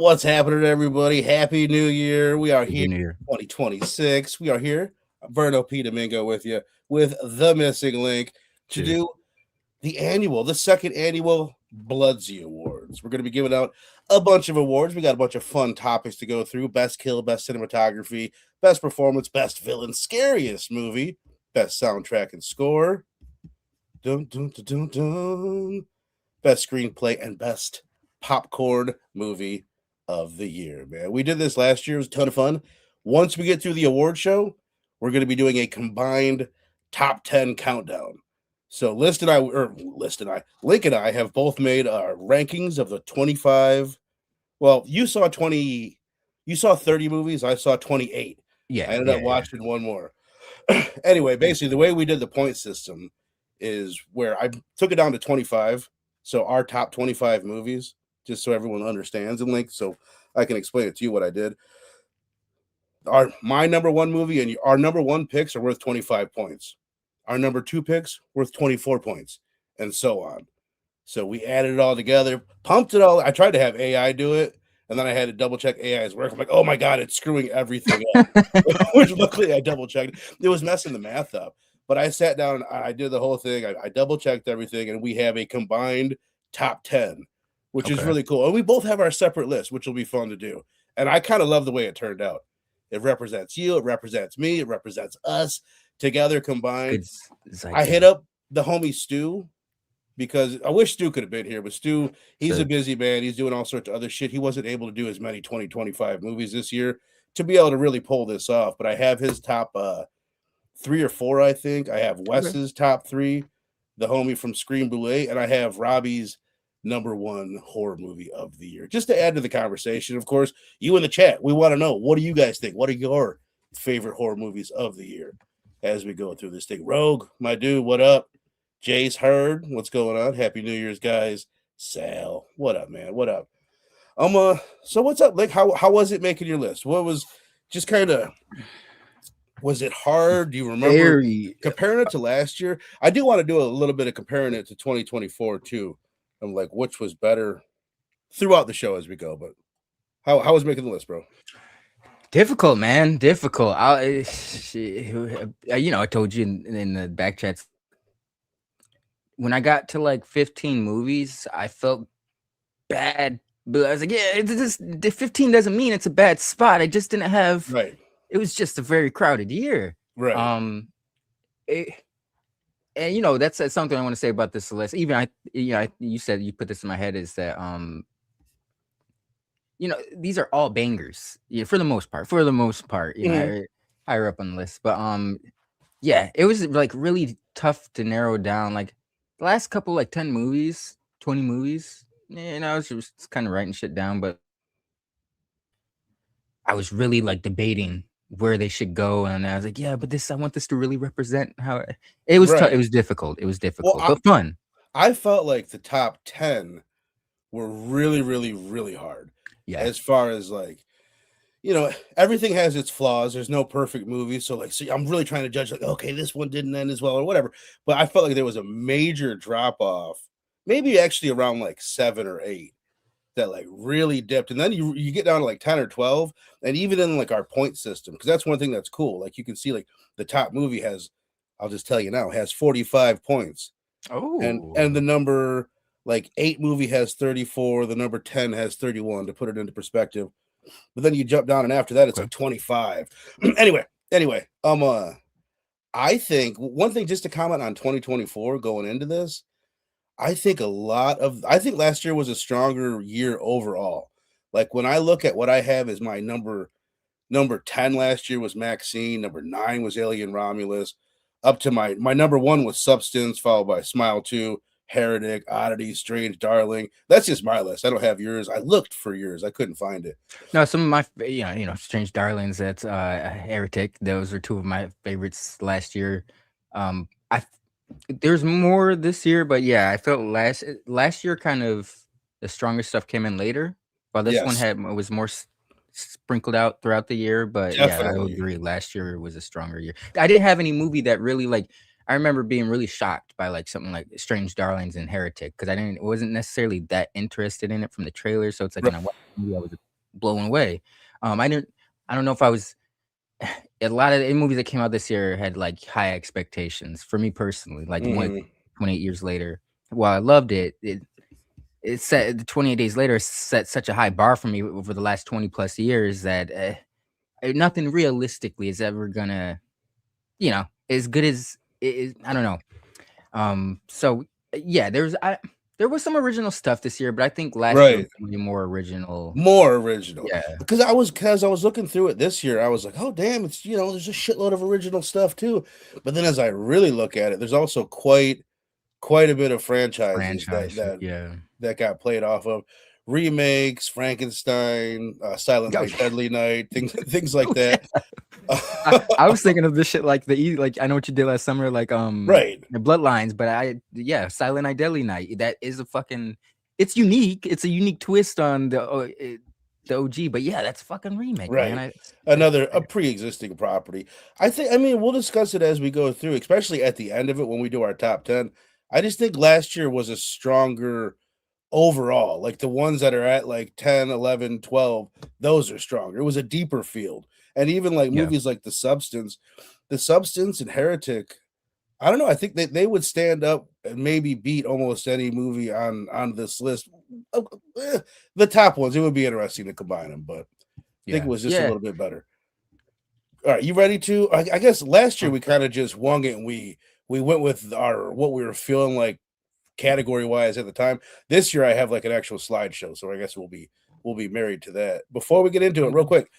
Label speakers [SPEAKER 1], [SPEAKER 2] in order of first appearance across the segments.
[SPEAKER 1] What's happening, everybody? Happy New Year. We are
[SPEAKER 2] Happy
[SPEAKER 1] here
[SPEAKER 2] New Year.
[SPEAKER 1] 2026. We are here, Verno P. Domingo with you, with The Missing Link, to
[SPEAKER 2] Cheers.
[SPEAKER 1] do the second annual Bloodsey Awards. We're going to be giving out a bunch of awards. We got a bunch of fun topics to go through: best kill, best cinematography, best performance, best villain, scariest movie, best soundtrack and score, dun, dun, dun, dun, dun, best screenplay, and best popcorn movie of the year, man. We did this last year. It was a ton of fun. Once we get through the award show, we're going to be doing a combined top 10 countdown. So Link and I have both made our rankings of the 25. Well, you saw 30 movies. I saw 28.
[SPEAKER 2] Yeah,
[SPEAKER 1] I ended up watching one more. Anyway, basically, the way we did the point system is where I took it down to 25. So our top 25 movies, just so everyone understands, and Link, so I can explain it to you what I did. My number one movie and our number one picks are worth 25 points. Our number two picks worth 24 points, and so on. So we added it all together, pumped it all. I tried to have AI do it, and then I had to double check AI's work. I'm like, oh my God, it's screwing everything up. Which luckily I double checked. It was messing the math up. But I sat down and I did the whole thing. I double checked everything, and we have a combined top 10, which is really cool. And we both have our separate lists, which will be fun to do. And I kind of love the way it turned out. It represents you, it represents me, it represents us together combined. I hit up the homie Stu because I wish Stu could have been here, but Stu, he's a busy man. He's doing all sorts of other shit. He wasn't able to do as many 2025 movies this year to be able to really pull this off. But I have his top 3 or 4, I think. I have Wes's top 3, the homie from Screenplay, and I have Robbie's number 1 horror movie of the year. Just to add to the conversation, of course, you in the chat, we want to know, what do you guys think? What are your favorite horror movies of the year as we go through this thing? Rogue, my dude, what up? Jay's Heard, what's going on? Happy New Year's, guys. Sal, what up, man? What up? So what's up? Like, how was it making your list? What was just kind of, was it hard? Do you remember comparing it to last year? I do want to do a little bit of comparing it to 2024 too. I'm like, which was better throughout the show as we go. But how was making the list, bro?
[SPEAKER 2] Difficult, man. Difficult. I told you in the back chats, when I got to like 15 movies, I felt bad. But I was like, yeah, the 15 doesn't mean it's a bad spot. I just didn't have.
[SPEAKER 1] Right.
[SPEAKER 2] It was just a very crowded year.
[SPEAKER 1] Right.
[SPEAKER 2] And that's something I want to say about this list. Even you said you put this in my head, is that these are all bangers. Yeah, for the most part. Higher up on the list. But yeah, it was like really tough to narrow down. Like the last couple, like 10 movies, 20 movies. I was just kind of writing shit down, but I was really like debating where they should go, and I was like, yeah, but I want this to really represent how it was. It was difficult. It was difficult, but fun.
[SPEAKER 1] I felt like the top 10 were really, really, really hard.
[SPEAKER 2] Yeah.
[SPEAKER 1] As far as like, everything has its flaws. There's no perfect movie, so I'm really trying to judge. Like, okay, this one didn't end as well, or whatever. But I felt like there was a major drop off, maybe actually around like 7 or 8. That like really dipped, and then you get down to like 10 or 12, and even in like our point system, because that's one thing that's cool. Like you can see like the top movie has, I'll just tell you now, has 45 points.
[SPEAKER 2] Oh,
[SPEAKER 1] and the number like 8 movie has 34, the number 10 has 31, to put it into perspective. But then you jump down, and after that it's like 25. anyway, I think one thing just to comment on 2024 going into this, I think last year was a stronger year overall. Like when I look at what I have as my number 10 last year was Maxine, number 9 was Alien Romulus, up to my number 1 was Substance, followed by Smile 2, Heretic, Oddity, Strange Darling. That's just my list. I don't have yours. I looked for yours. I couldn't find it.
[SPEAKER 2] No, some of my Strange Darlings, that's Heretic. Those are 2 of my favorites last year. There's more this year, but yeah, I felt last year kind of the strongest stuff came in later, while this one was more sprinkled out throughout the year. But definitely. Yeah, I agree. Last year was a stronger year. I didn't have any movie that really like. I remember being really shocked by like something like Strange Darlings and Heretic, because I wasn't necessarily that interested in it from the trailer. So it's like when I watched the movie, I was blown away. I don't know if I was a lot of the movies that came out this year had like high expectations for me personally. Like 28 years later, while I loved it, it set 28 days later set such a high bar for me over the last 20 plus years that nothing realistically is ever gonna, as good as it is. I don't know. So yeah, there was some original stuff this year, but I think last year was way more original.
[SPEAKER 1] More original.
[SPEAKER 2] Yeah.
[SPEAKER 1] Because I was looking through it this year, I was like, oh damn, it's there's a shitload of original stuff too. But then as I really look at it, there's also quite a bit of franchises that got played off of remakes, Frankenstein, Silent Night, Deadly Night, things like that.
[SPEAKER 2] I was thinking of this shit like I know what you did last summer, like
[SPEAKER 1] right,
[SPEAKER 2] the Bloodlines, but Silent Night, Deadly Night. That is it's unique. It's a unique twist on the OG, but yeah, that's fucking remake,
[SPEAKER 1] right?
[SPEAKER 2] Man.
[SPEAKER 1] A pre-existing property. I mean, we'll discuss it as we go through, especially at the end of it when we do our top 10. I just think last year was a stronger overall. Like the ones that are at like 10, 11, 12, those are stronger. It was a deeper field. And even like movies like The Substance and Heretic, I don't know. I think they would stand up and maybe beat almost any movie on this list. The top ones, it would be interesting to combine them, but I think it was just a little bit better. All right, you ready to? I guess last year we kind of just wung it and we went with what we were feeling like category wise at the time. This year I have like an actual slideshow, so I guess we'll be married to that. Before we get into it, real quick,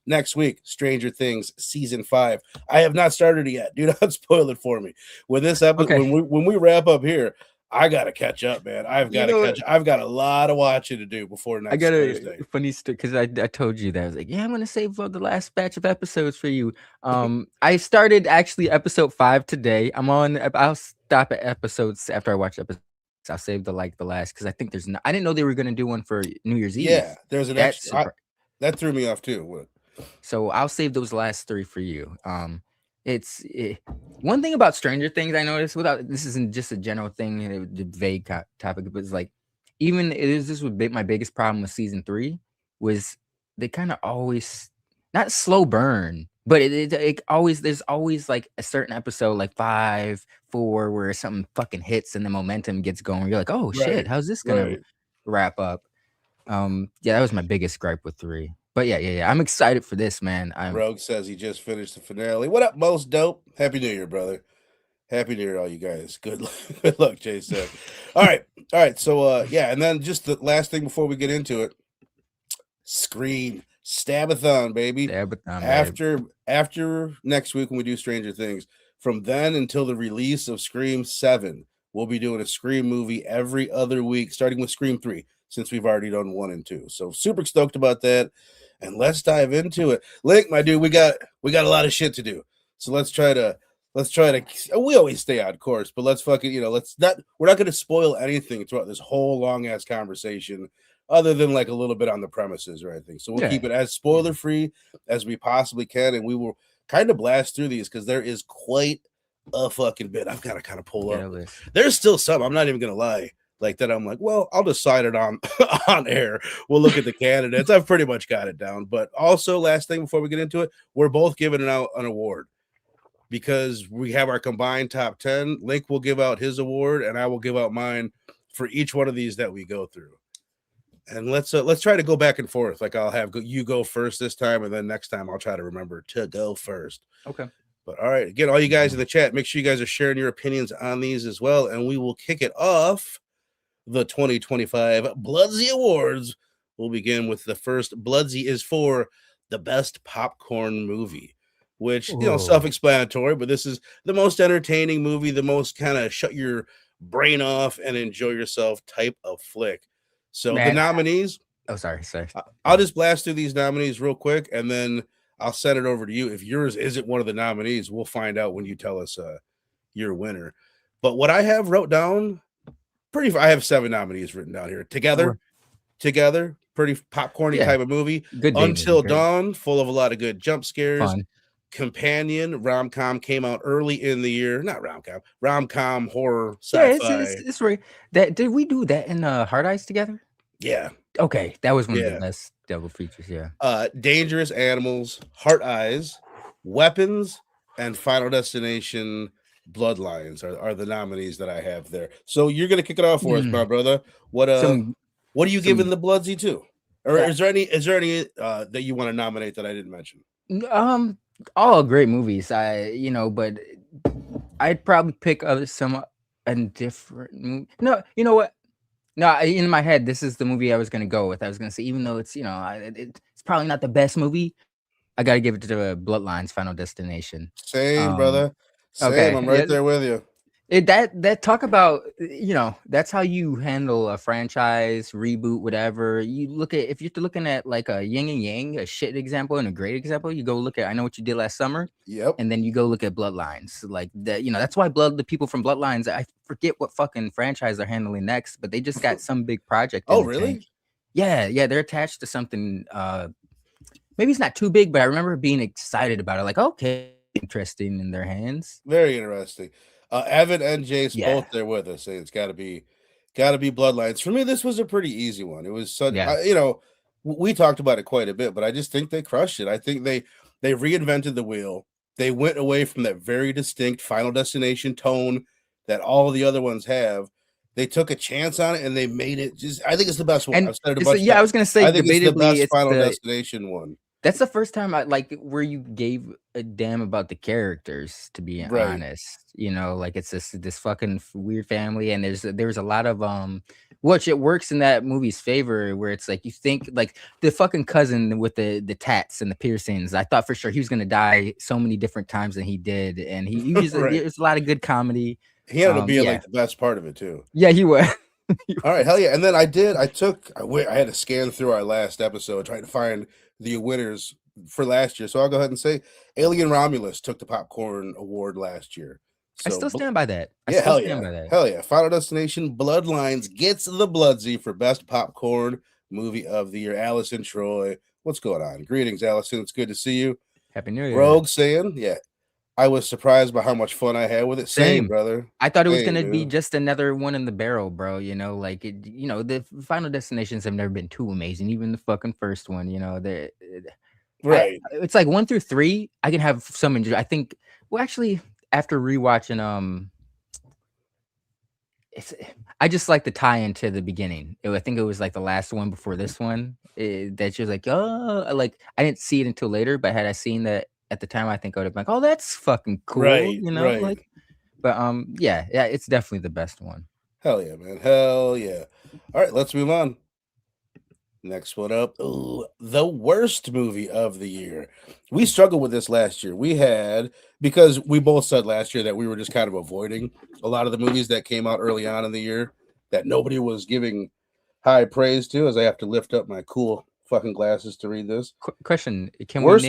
[SPEAKER 1] next week, Stranger Things season 5. I have not started it yet. Do not spoil it for me. With this episode, when we wrap up here, I gotta catch up, man. I've got a lot of watching to do before next Thursday.
[SPEAKER 2] Funny story because I told you that I was like, I'm gonna save the last batch of episodes for you. I started actually episode 5 today. I'll stop at episodes after I watch episodes. I'll save the last because I think I didn't know they were gonna do one for New Year's Eve.
[SPEAKER 1] Yeah, there's an extra. That threw me off too.
[SPEAKER 2] So I'll save those last 3 for you. One thing about Stranger Things I noticed, this isn't just a general thing, a vague topic, but it's like this would be my biggest problem with season 3 was they kind of always not slow burn, but it always there's always like a certain episode like 5, 4 where something fucking hits and the momentum gets going. You're like, oh shit, how's this gonna wrap up? That was my biggest gripe with 3. But yeah. I'm excited for this, man.
[SPEAKER 1] Rogue says he just finished the finale. What up, Most Dope? Happy New Year, brother. Happy New Year, all you guys. Good luck, Jay said. All right. So and then just the last thing before we get into it. Scream Stabathon, baby. After next week when we do Stranger Things, from then until the release of Scream 7, we'll be doing a Scream movie every other week, starting with Scream 3, since we've already done 1 and 2. So super stoked about that. And let's dive into it. Link, my dude, we got a lot of shit to do. So let's try to we always stay on course, but let's fucking, we're not going to spoil anything throughout this whole long ass conversation other than like a little bit on the premises or anything. So we'll keep it as spoiler free as we possibly can. And we will kind of blast through these because there is quite a fucking bit. I've got to kind of pull up. There's still some, I'm not even going to lie. Like that, I'm like, well, I'll decide it on air. We'll look at the candidates. I've pretty much got it down. But also, last thing before we get into it, we're both giving out an award because we have our combined top 10. Link will give out his award, and I will give out mine for each one of these that we go through. And let's try to go back and forth. Like I'll have you go first this time, and then next time I'll try to remember to go first.
[SPEAKER 2] Okay.
[SPEAKER 1] But all right, again, all you guys in the chat, make sure you guys are sharing your opinions on these as well, and we will kick it off. The 2025 Bloodsey Awards. We'll begin with the first. Bloodsey is for the best popcorn movie, which, self-explanatory, but this is the most entertaining movie, the most kind of shut your brain off and enjoy yourself type of flick. So the nominees.
[SPEAKER 2] Sorry.
[SPEAKER 1] I'll just blast through these nominees real quick, and then I'll send it over to you. If yours isn't one of the nominees, we'll find out when you tell us your winner. But what I have wrote down, I have 7 nominees written down here. Together, pretty popcorny type of movie.
[SPEAKER 2] Good
[SPEAKER 1] Until Dawn, full of a lot of good jump scares.
[SPEAKER 2] Fun.
[SPEAKER 1] Companion, rom-com, came out early in the year. Not rom-com, horror, sci-fi.
[SPEAKER 2] It's right. Did we do that in Hard Eyes together?
[SPEAKER 1] Yeah.
[SPEAKER 2] Okay, that was one of the best Double features, yeah.
[SPEAKER 1] Dangerous Animals, Heart Eyes, Weapons, and Final Destination Bloodlines are the nominees that I have there. So you're gonna kick it off for us, my brother. What are you giving the Bloodsey to? Or is there any that you want to nominate that I didn't mention?
[SPEAKER 2] All great movies. But I'd probably pick some different. No, you know what? No, in my head, this is the movie I was gonna go with. I was gonna say, even though it's it's probably not the best movie, I gotta give it to the Bloodlines Final Destination.
[SPEAKER 1] Same, brother. Same.
[SPEAKER 2] Okay,
[SPEAKER 1] I'm right there with you.
[SPEAKER 2] That talk about, that's how you handle a franchise reboot, whatever. You look at, if you're looking at like a yin and yang, a shit example and a great example, you go look at I Know What You Did Last Summer.
[SPEAKER 1] Yep.
[SPEAKER 2] And then you go look at Bloodlines. Like that, that's why the people from Bloodlines, I forget what fucking franchise they're handling next, but they just got some big project in the tank. Yeah, they're attached to something. Maybe it's not too big, but I remember being excited about it. Like, okay, interesting in their hands.
[SPEAKER 1] Very interesting. Evan and Jace both there with us. Say it's got to be Bloodlines. For me, this was a pretty easy one. It was such, we talked about it quite a bit, but I just think they crushed it. I think they reinvented the wheel. They went away from that very distinct Final Destination tone that all the other ones have. They took a chance on it and they made it I think it's the best one.
[SPEAKER 2] And
[SPEAKER 1] I've said it a bunch of
[SPEAKER 2] I was gonna say,
[SPEAKER 1] I think it's the best
[SPEAKER 2] it's
[SPEAKER 1] Final Destination one.
[SPEAKER 2] That's the first time I like where you gave a damn about the characters, to be honest. Like it's this fucking weird family, and there's a lot of which it works in that movie's favor, where it's like you think like the fucking cousin with the tats and the piercings. I thought for sure he was gonna die so many different times than he did, and he was there's a lot of good comedy.
[SPEAKER 1] He ended up being like the best part of it too.
[SPEAKER 2] Yeah, he was.
[SPEAKER 1] All right, hell yeah! And then I had to scan through our last episode trying to find the winners for last year. So I'll go ahead and say Alien Romulus took the popcorn award last year. So,
[SPEAKER 2] I still stand by that.
[SPEAKER 1] Hell yeah! Final Destination Bloodlines gets the Bloodsey for best popcorn movie of the year. Allison Troy, what's going on? Greetings, Allison. It's good to see you.
[SPEAKER 2] Happy New Year.
[SPEAKER 1] Rogue saying, I was surprised by how much fun I had with it. Same, brother.
[SPEAKER 2] I thought it was gonna be just another one in the barrel, bro. The Final Destinations have never been too amazing. Even the fucking first one,
[SPEAKER 1] right.
[SPEAKER 2] It's like 1 through 3. I can have some enjoy. I think. Well, actually, after rewatching, I just like the tie into the beginning. I think it was like the last one before this one. That you're like, oh, like I didn't see it until later, but had I seen that at the time, I think I would have been like, oh, that's fucking cool,
[SPEAKER 1] right,
[SPEAKER 2] like. But yeah, it's definitely the best one.
[SPEAKER 1] Hell yeah, man. Hell yeah. All right, let's move on. Next one up. Ooh, the worst movie of the year. We struggled with this last year. Because we both said last year that we were just kind of avoiding a lot of the movies that came out early on in the year that nobody was giving high praise to, as I have to lift up my cool fucking glasses to read this.
[SPEAKER 2] Question.
[SPEAKER 1] Worst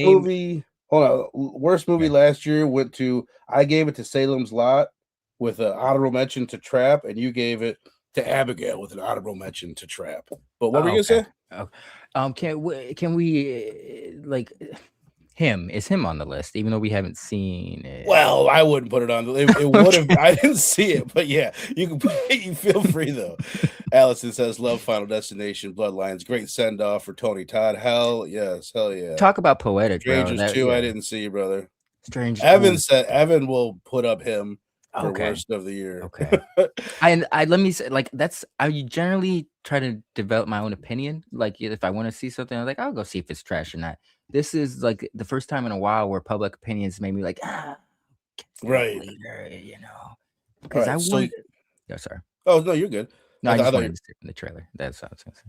[SPEAKER 1] movie last year went to, I gave it to Salem's Lot with an honorable mention to Trap, and you gave it to Abigail with an honorable mention to Trap. But what were you gonna say?
[SPEAKER 2] Can we like him? Is him on the list, even though we haven't seen it?
[SPEAKER 1] Well, I wouldn't put it on. It would have. I didn't see it, but yeah, you can. You feel free though. Allison says, "Love Final Destination, Bloodlines, great send off for Tony Todd." Hell yes, hell yeah.
[SPEAKER 2] Talk about poetic,
[SPEAKER 1] Strangers bro. Too. I didn't see, brother.
[SPEAKER 2] Strange.
[SPEAKER 1] Evan said Evan will put up him for worst of the year.
[SPEAKER 2] Okay. I let me say, like, I generally try to develop my own opinion. Like, if I want to see something, I'm like, I'll go see if it's trash or not. This is like the first time in a while where public opinions made me like,
[SPEAKER 1] right,
[SPEAKER 2] later,
[SPEAKER 1] because I want.
[SPEAKER 2] Yeah, sorry.
[SPEAKER 1] Oh no, you're good.
[SPEAKER 2] No, I just wanted to see from the trailer. That's what I was gonna say.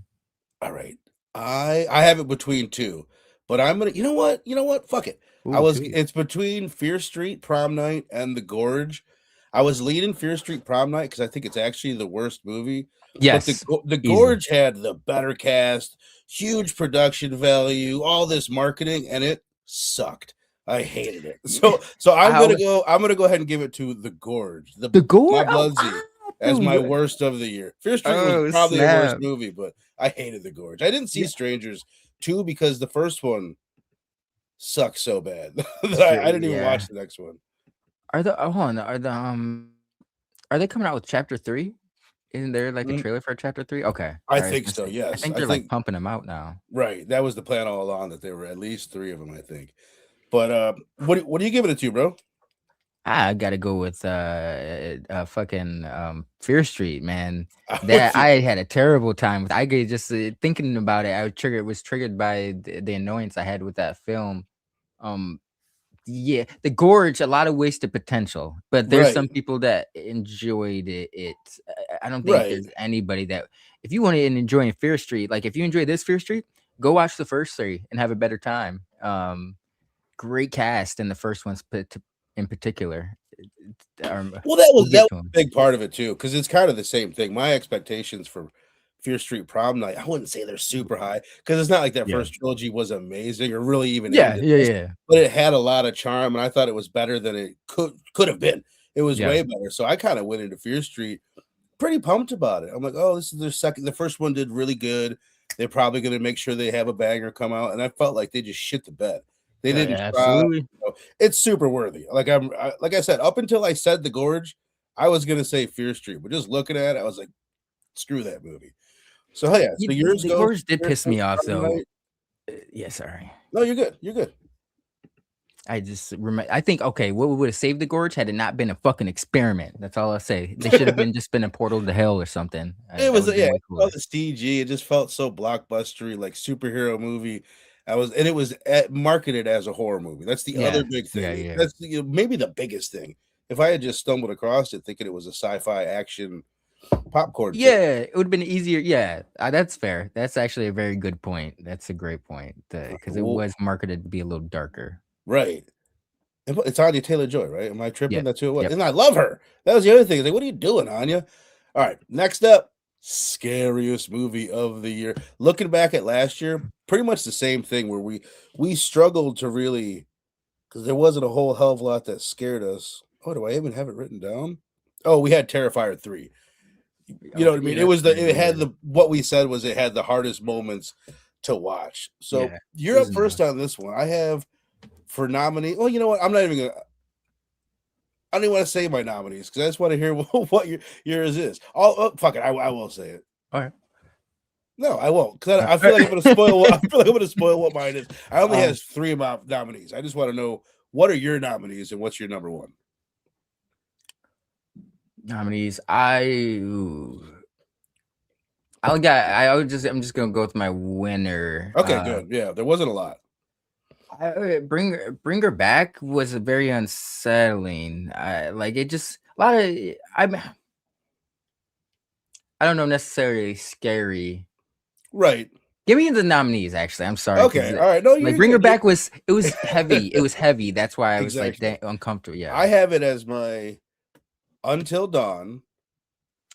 [SPEAKER 1] All right, I have it between two, but I'm gonna. You know what? Fuck it. Ooh, it's between Fear Street Prom Night and The Gorge. I was leading Fear Street Prom Night because I think it's actually the worst movie.
[SPEAKER 2] Yes,
[SPEAKER 1] but the Gorge had the better cast, huge production value, all this marketing, and it sucked. I hated it. So I'm gonna go ahead and give it to The Gorge. The Gorge, Bloodsey, as my worst of the year. Fear Street was probably the worst movie, but I hated The Gorge. I didn't see Strangers 2 because the first one sucked so bad that I didn't even watch the next one.
[SPEAKER 2] Are they coming out with chapter 3? Isn't there like a trailer for Chapter 3? Okay.
[SPEAKER 1] I
[SPEAKER 2] I was
[SPEAKER 1] think
[SPEAKER 2] gonna
[SPEAKER 1] so,
[SPEAKER 2] say, I
[SPEAKER 1] yes.
[SPEAKER 2] think
[SPEAKER 1] I
[SPEAKER 2] they're like
[SPEAKER 1] think
[SPEAKER 2] pumping them out now.
[SPEAKER 1] right. That was the plan all along, that there were at least 3 of them, I think. But what are you giving it to, bro?
[SPEAKER 2] I gotta go with fucking Fear Street, man.
[SPEAKER 1] I'm with
[SPEAKER 2] That
[SPEAKER 1] you.
[SPEAKER 2] I had a terrible time with. I get just thinking about it. I was triggered by the annoyance I had with that film. Um, yeah, the gorge, a lot of wasted potential, but there's some
[SPEAKER 1] Right.
[SPEAKER 2] people that enjoyed it. I don't think
[SPEAKER 1] Right.
[SPEAKER 2] there's anybody that if you want to enjoy Fear Street, like if you enjoy this Fear Street, go watch the first 3 and have a better time. Great cast in the first one's in particular.
[SPEAKER 1] Well, that
[SPEAKER 2] We'll
[SPEAKER 1] was
[SPEAKER 2] get
[SPEAKER 1] a
[SPEAKER 2] to him.
[SPEAKER 1] big part of it too, because it's kind of the same thing. My expectations for Fear Street Prom Night, I wouldn't say they're super high, because it's not like that
[SPEAKER 2] Yeah.
[SPEAKER 1] first trilogy was amazing or really even
[SPEAKER 2] Yeah,
[SPEAKER 1] aimed at
[SPEAKER 2] yeah,
[SPEAKER 1] this,
[SPEAKER 2] yeah.
[SPEAKER 1] but it had a lot of charm, and I thought it was better than it could have been. It was
[SPEAKER 2] Yeah.
[SPEAKER 1] way better. So I kind of went into Fear Street pretty pumped about it. I'm like, oh, this is their second. The first one did really good. They're probably going to make sure they have a banger come out, and I felt like they just shit the bed. They
[SPEAKER 2] Yeah,
[SPEAKER 1] didn't
[SPEAKER 2] yeah,
[SPEAKER 1] try.
[SPEAKER 2] absolutely.
[SPEAKER 1] It's super worthy. Like I said, up until I said The Gorge, I was gonna say Fear Street, but just looking at it, I was like, screw that movie. So yeah, so yours
[SPEAKER 2] The
[SPEAKER 1] goes
[SPEAKER 2] gorge did
[SPEAKER 1] Fear
[SPEAKER 2] piss
[SPEAKER 1] Street
[SPEAKER 2] me off
[SPEAKER 1] Prom
[SPEAKER 2] though.
[SPEAKER 1] Night.
[SPEAKER 2] Yeah, sorry.
[SPEAKER 1] No, you're good. You're good.
[SPEAKER 2] I just remember. I think okay, what would have saved the gorge had it not been a fucking experiment. That's all I'll say. They should have just been a portal to hell or something.
[SPEAKER 1] It
[SPEAKER 2] That
[SPEAKER 1] was
[SPEAKER 2] would have been
[SPEAKER 1] yeah,
[SPEAKER 2] way
[SPEAKER 1] it felt
[SPEAKER 2] cooler.
[SPEAKER 1] the CG. It just felt so blockbustery, like superhero movie. And it was marketed as a horror movie. That's the other
[SPEAKER 2] Yeah,
[SPEAKER 1] big
[SPEAKER 2] yeah,
[SPEAKER 1] thing.
[SPEAKER 2] yeah,
[SPEAKER 1] That's maybe the biggest thing. If I had just stumbled across it thinking it was a sci-fi action popcorn flick,
[SPEAKER 2] yeah. It would have been easier. Yeah, that's fair. That's actually a very good point. That's a great point because it
[SPEAKER 1] well,
[SPEAKER 2] was marketed to be a little darker.
[SPEAKER 1] right? It's Anya Taylor-Joy, right? Am I tripping?
[SPEAKER 2] Yeah.
[SPEAKER 1] That's who it was,
[SPEAKER 2] Yep.
[SPEAKER 1] and I love her. That was the other thing. Like, what are you doing, Anya? All right, next up, scariest movie of the year. Looking back at last year, pretty much the same thing where we struggled to really because there wasn't a whole hell of a lot that scared us. Oh, do I even have it written down? Oh, we had Terrifier 3. You know what
[SPEAKER 2] Okay.
[SPEAKER 1] I
[SPEAKER 2] Yeah,
[SPEAKER 1] mean?
[SPEAKER 2] that's right.
[SPEAKER 1] It had the what we said was it had the hardest moments to watch. So
[SPEAKER 2] Yeah. It
[SPEAKER 1] you're
[SPEAKER 2] was
[SPEAKER 1] up first on this one. I have for nominee. Oh, you know what? I don't even want to say my nominees because I just want to hear what yours is. Oh, fuck it. I will say it.
[SPEAKER 2] all right.
[SPEAKER 1] No, I won't because I feel like I'm going to spoil. I feel like I'm going to spoil what mine is. I only has 3 nominees. I just want to know what are your nominees and what's your number one.
[SPEAKER 2] Nominees. I'm just gonna go with my winner.
[SPEAKER 1] Okay, good. Yeah, there wasn't a lot.
[SPEAKER 2] Bring her back was very unsettling. Like it just a lot of I don't know necessarily scary.
[SPEAKER 1] Right.
[SPEAKER 2] Give me the nominees. Actually, I'm sorry because
[SPEAKER 1] Okay. All right. No,
[SPEAKER 2] like
[SPEAKER 1] you're
[SPEAKER 2] Bring Her
[SPEAKER 1] good.
[SPEAKER 2] Back it was heavy. It was heavy. That's why I was like
[SPEAKER 1] Exactly.
[SPEAKER 2] uncomfortable. Yeah,
[SPEAKER 1] I have it as my Until Dawn,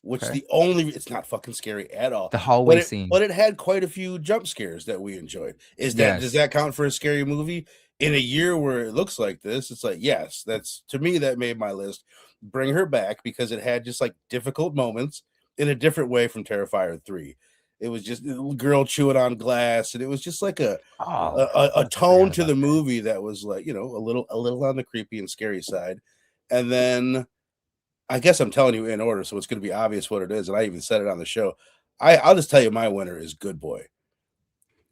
[SPEAKER 1] which
[SPEAKER 2] okay.
[SPEAKER 1] it's not fucking scary at all.
[SPEAKER 2] The hallway scene.
[SPEAKER 1] But it had quite a few jump scares that we enjoyed. Does
[SPEAKER 2] Yes.
[SPEAKER 1] that count for a scary movie? In a year where it looks like this, it's like, yes, that's to me that made my list. Bring Her Back because it had just like difficult moments in a different way from Terrifier 3. It was just a little girl chewing on glass, and it was just like a
[SPEAKER 2] Oh,
[SPEAKER 1] tone
[SPEAKER 2] forgot
[SPEAKER 1] to
[SPEAKER 2] about
[SPEAKER 1] the
[SPEAKER 2] that.
[SPEAKER 1] movie that was like, a little on the creepy and scary side. And then I guess I'm telling you in order, so it's going to be obvious what it is. And I even said it on the show. I'll just tell you my winner is Good Boy.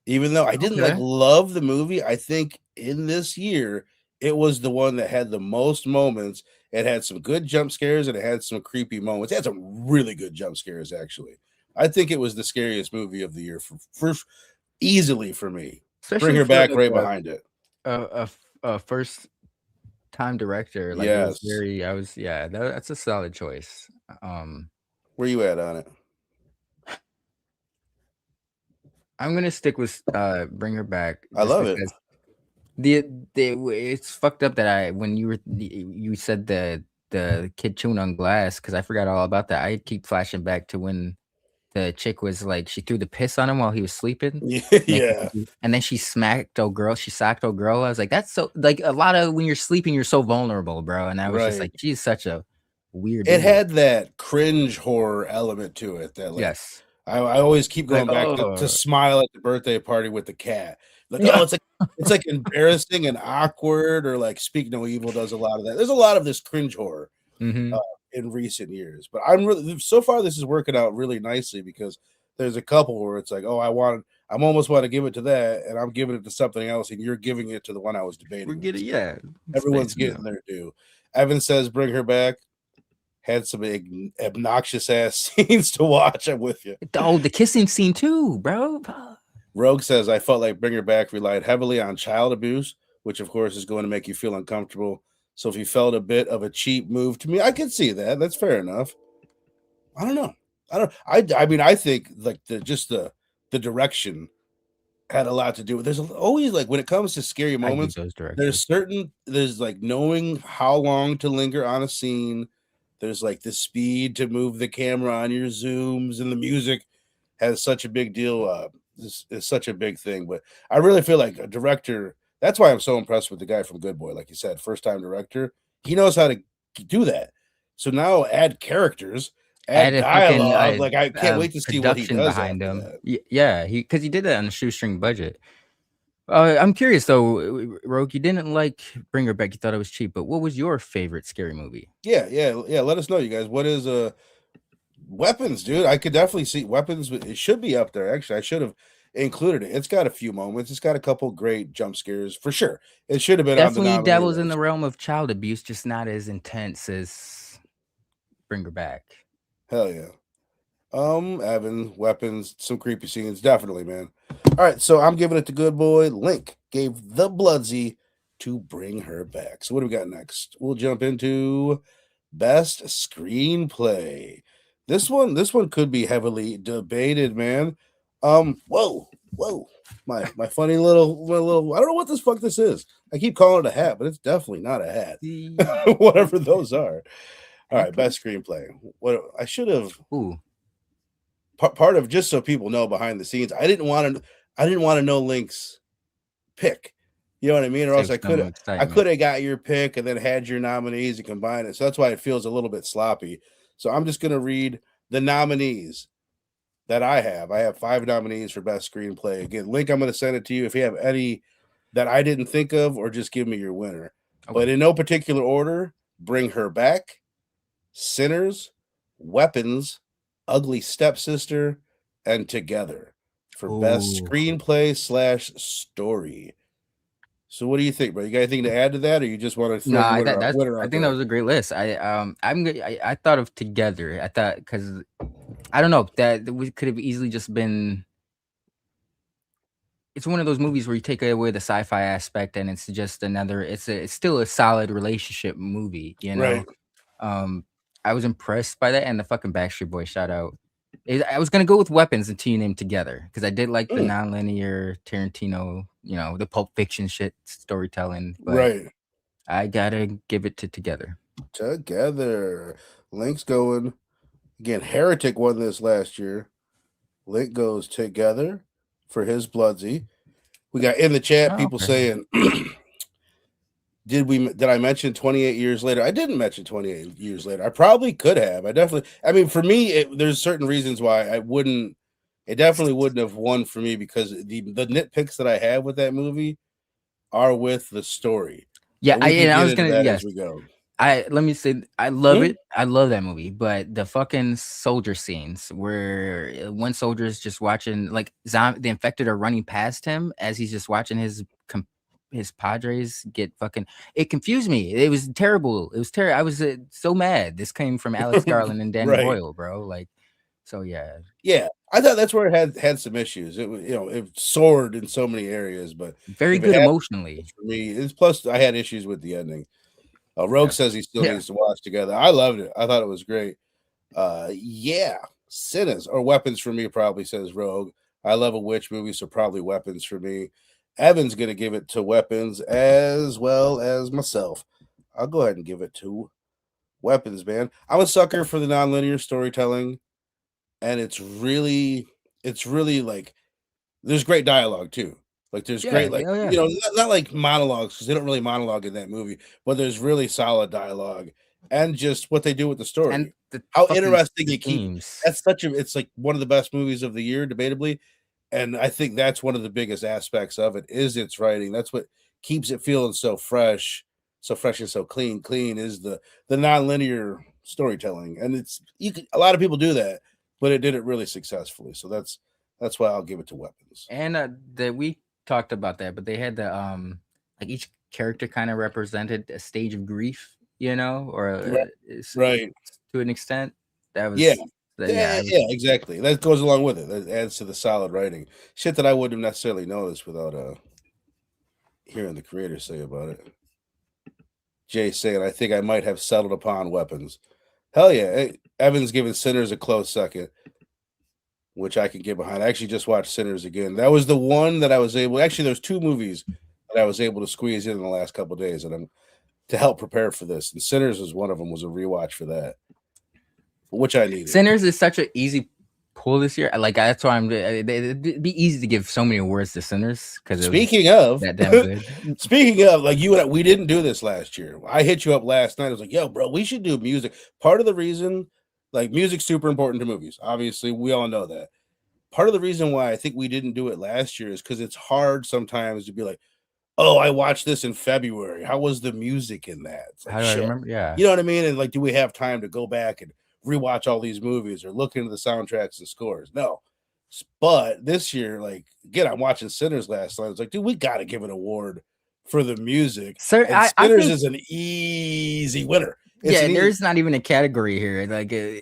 [SPEAKER 1] Even though I didn't like
[SPEAKER 2] Okay.
[SPEAKER 1] love the movie, I think in this year it was the one that had the most moments. It had some good jump scares and it had some creepy moments. It had some really good jump scares, actually. I think it was the scariest movie of the year for easily for me. Bring
[SPEAKER 2] Especially
[SPEAKER 1] Her
[SPEAKER 2] for
[SPEAKER 1] Back
[SPEAKER 2] like
[SPEAKER 1] right behind it.
[SPEAKER 2] a first time director. Like it was
[SPEAKER 1] Yes.
[SPEAKER 2] very. I was yeah. That's a solid choice. Um.
[SPEAKER 1] Where you at on it?
[SPEAKER 2] I'm gonna stick with Bring Her Back
[SPEAKER 1] I
[SPEAKER 2] just
[SPEAKER 1] love it.
[SPEAKER 2] because the it's fucked up that when you said the kid chewing on glass because I forgot all about that. I keep flashing back to when the chick was like she threw the piss on him while he was sleeping.
[SPEAKER 1] Yeah.
[SPEAKER 2] And then she smacked old girl. She socked old girl. I was like, that's so like a lot of when you're sleeping, you're so vulnerable, bro. And I was just
[SPEAKER 1] Right.
[SPEAKER 2] like, she's such a weird
[SPEAKER 1] It
[SPEAKER 2] idiot.
[SPEAKER 1] had that cringe horror element to it that like
[SPEAKER 2] Yes.
[SPEAKER 1] I always keep
[SPEAKER 2] Like,
[SPEAKER 1] going back to
[SPEAKER 2] oh
[SPEAKER 1] Smile at the Birthday Party with the cat. Like,
[SPEAKER 2] yeah.
[SPEAKER 1] oh, it's like embarrassing and awkward, or like Speak No Evil does a lot of that. There's a lot of this cringe horror.
[SPEAKER 2] Mm-hmm.
[SPEAKER 1] in recent years. But I'm really so far this is working out really nicely because there's a couple where it's like, oh, I'm almost want to give it to that, and I'm giving it to something else, and you're giving it to the one I was debating.
[SPEAKER 2] We're getting
[SPEAKER 1] Everyone's getting their due. Evan says, "Bring her back." Had some obnoxious ass scenes to watch. I'm with you.
[SPEAKER 2] Oh, the kissing scene too, bro.
[SPEAKER 1] Rogue says, I felt like Bring Her Back relied heavily on child abuse, which of course is going to make you feel uncomfortable. So if you felt a bit of a cheap move to me, I could see that. That's fair enough. I don't know. I mean, I think like the direction had a lot to do with. There's always like when it comes to scary moments, there's like knowing how long to linger on a scene. There's like the speed to move the camera on your zooms, and the music has such a big deal. Is such a big thing. But I really feel like a director. That's why I'm so impressed with the guy from Good Boy. Like you said, first time director. He knows how to do that. So now add characters, add dialogue. Like I can't wait to see what he does
[SPEAKER 2] behind him. Yeah, because he did that on a shoestring budget. I'm curious though, Rogue. You didn't like Bring Her Back. You thought it was cheap, but what was your favorite scary movie?
[SPEAKER 1] Yeah. Let us know, you guys. What is Weapons, dude? I could definitely see Weapons. It should be up there. Actually, I should have included it. It's got a few moments. It's got a couple great jump scares for sure. It should have been
[SPEAKER 2] definitely
[SPEAKER 1] on the
[SPEAKER 2] dabbles in the realm of child abuse, just not as intense as Bring Her Back.
[SPEAKER 1] Hell yeah. Evan, Weapons, some creepy scenes, definitely, man. All right, so I'm giving it to Good Boy. Link gave the Bloodsey to Bring Her Back. So what do we got next? We'll jump into Best Screenplay. This one could be heavily debated, man. Whoa. My funny little I don't know what this fuck this is. I keep calling it a hat, but it's definitely not a hat. Whatever those are. All right, best screenplay. What I should have part of, just so people know behind the scenes, I didn't want to know Link's pick. You know what I mean? Or else I could have got your pick and then had your nominees and combined it. So that's why it feels a little bit sloppy. So I'm just gonna read the nominees that I have. I have 5 nominees for best screenplay. Again, Link, I'm gonna send it to you if you have any that I didn't think of, or just give me your winner. Okay. But in no particular order: Bring Her Back, Sinners, Weapons, Ugly Stepsister, and Together for best screenplay / story. So what do you think, bro? You got anything to add to that, or you just want to throw
[SPEAKER 2] I think that was a great list. I thought of Together. I thought, because I don't know, that we could have easily just been. It's one of those movies where you take away the sci-fi aspect, and it's just another. It's still a solid relationship movie, you know. Right. I was impressed by that, and the fucking Backstreet Boys shout out. I was gonna go with Weapons until you named Together, because I did like the non-linear Tarantino, you know, the Pulp Fiction shit storytelling. But I gotta give it to Together.
[SPEAKER 1] Link's going again. Heretic won this last year. Link goes Together for his Bloodsey. We got in the chat people saying, did I mention 28 years later? I didn't mention 28 years later. I probably could have. I mean, for me, there's certain reasons why it definitely wouldn't have won for me, because the nitpicks that I have with that movie are with the story.
[SPEAKER 2] Yeah, I was gonna, yes. As we go. Let me say, I love it. I love that movie, but the fucking soldier scenes where one soldier is just watching, like, the infected are running past him as he's just watching his Padres get fucking. It confused me. It was terrible. It was terrible. I was so mad. This came from Alex Garland and Danny Boyle, bro. Like, so yeah.
[SPEAKER 1] Yeah, I thought that's where it had some issues. It soared in so many areas, but
[SPEAKER 2] very good emotionally.
[SPEAKER 1] For me, it's plus I had issues with the ending. Rogue says he still needs to watch Together. I loved it. I thought it was great. Sinners or Weapons for me, probably, says Rogue. I love a witch movie, so probably Weapons for me. Evan's gonna give it to Weapons, as well as myself. I'll go ahead and give it to Weapons, man. I'm a sucker for the nonlinear storytelling, and it's really like there's great dialogue too. Like there's great, like, you know, not like monologues, because they don't really monologue in that movie, but there's really solid dialogue, and just what they do with the story, and how interesting it keeps. It's like one of the best movies of the year, debatably, and I think that's one of the biggest aspects of it is its writing. That's what keeps it feeling so fresh and so clean. Clean is the nonlinear storytelling, and a lot of people do that, but it did it really successfully. So that's why I'll give it to Weapons.
[SPEAKER 2] And we talked about that, but they had the like each character kind of represented a stage of grief, or
[SPEAKER 1] right
[SPEAKER 2] to an extent. That was
[SPEAKER 1] yeah.
[SPEAKER 2] yeah,
[SPEAKER 1] Exactly. That goes along with it. That adds to the solid writing. Shit that I wouldn't have necessarily noticed without hearing the creator say about it. Jay saying, I think I might have settled upon Weapons. Hell yeah. Hey, Evan's giving Sinners a close second, which I can get behind. I actually just watched Sinners again. That was the one that I was able. Actually, there's two movies that I was able to squeeze in the last couple of days, and I'm to help prepare for this. And Sinners was one of them. Was a rewatch for that, which I needed.
[SPEAKER 2] Sinners is such an easy pull this year. Like that's why it'd be easy to give so many awards to Sinners because
[SPEAKER 1] speaking of
[SPEAKER 2] that damn good.
[SPEAKER 1] Speaking of, like you and I, we didn't do this last year. I hit you up last night. I was like, "Yo, bro, we should do music." Part of the reason, like, music's super important to movies. Obviously, we all know that. Part of the reason why I think we didn't do it last year is because it's hard sometimes to be like, "Oh, I watched this in February. How was the music in that?" It's like,
[SPEAKER 2] how do
[SPEAKER 1] shit.
[SPEAKER 2] I remember? Yeah,
[SPEAKER 1] you know what I mean. And like, do we have time to go back and rewatch all these movies or look into the soundtracks and scores? No. But this year, like again, I'm watching Sinners last night. I was like, dude, we got to give an award for the music.
[SPEAKER 2] Sir,
[SPEAKER 1] and Sinners is an easy winner.
[SPEAKER 2] There's not even a category here. Like, to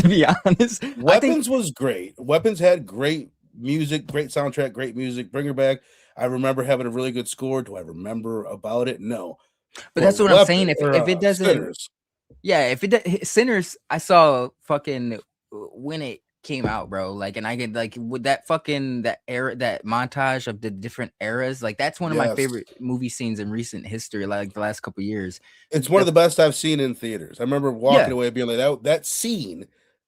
[SPEAKER 2] be honest,
[SPEAKER 1] Weapons was great. Weapons had great music, great soundtrack, great music. Bring Her Back. I remember having a really good score. Do I remember about it? No.
[SPEAKER 2] But that's what I'm saying. If it doesn't,
[SPEAKER 1] Sinners.
[SPEAKER 2] Yeah, if it Sinners, I saw fucking when it came out, bro. Like, and I get like with that fucking that montage of the different eras. Like, that's one of my favorite movie scenes in recent history. Like the last couple years,
[SPEAKER 1] it's one of the best I've seen in theaters. I remember walking away being like, that scene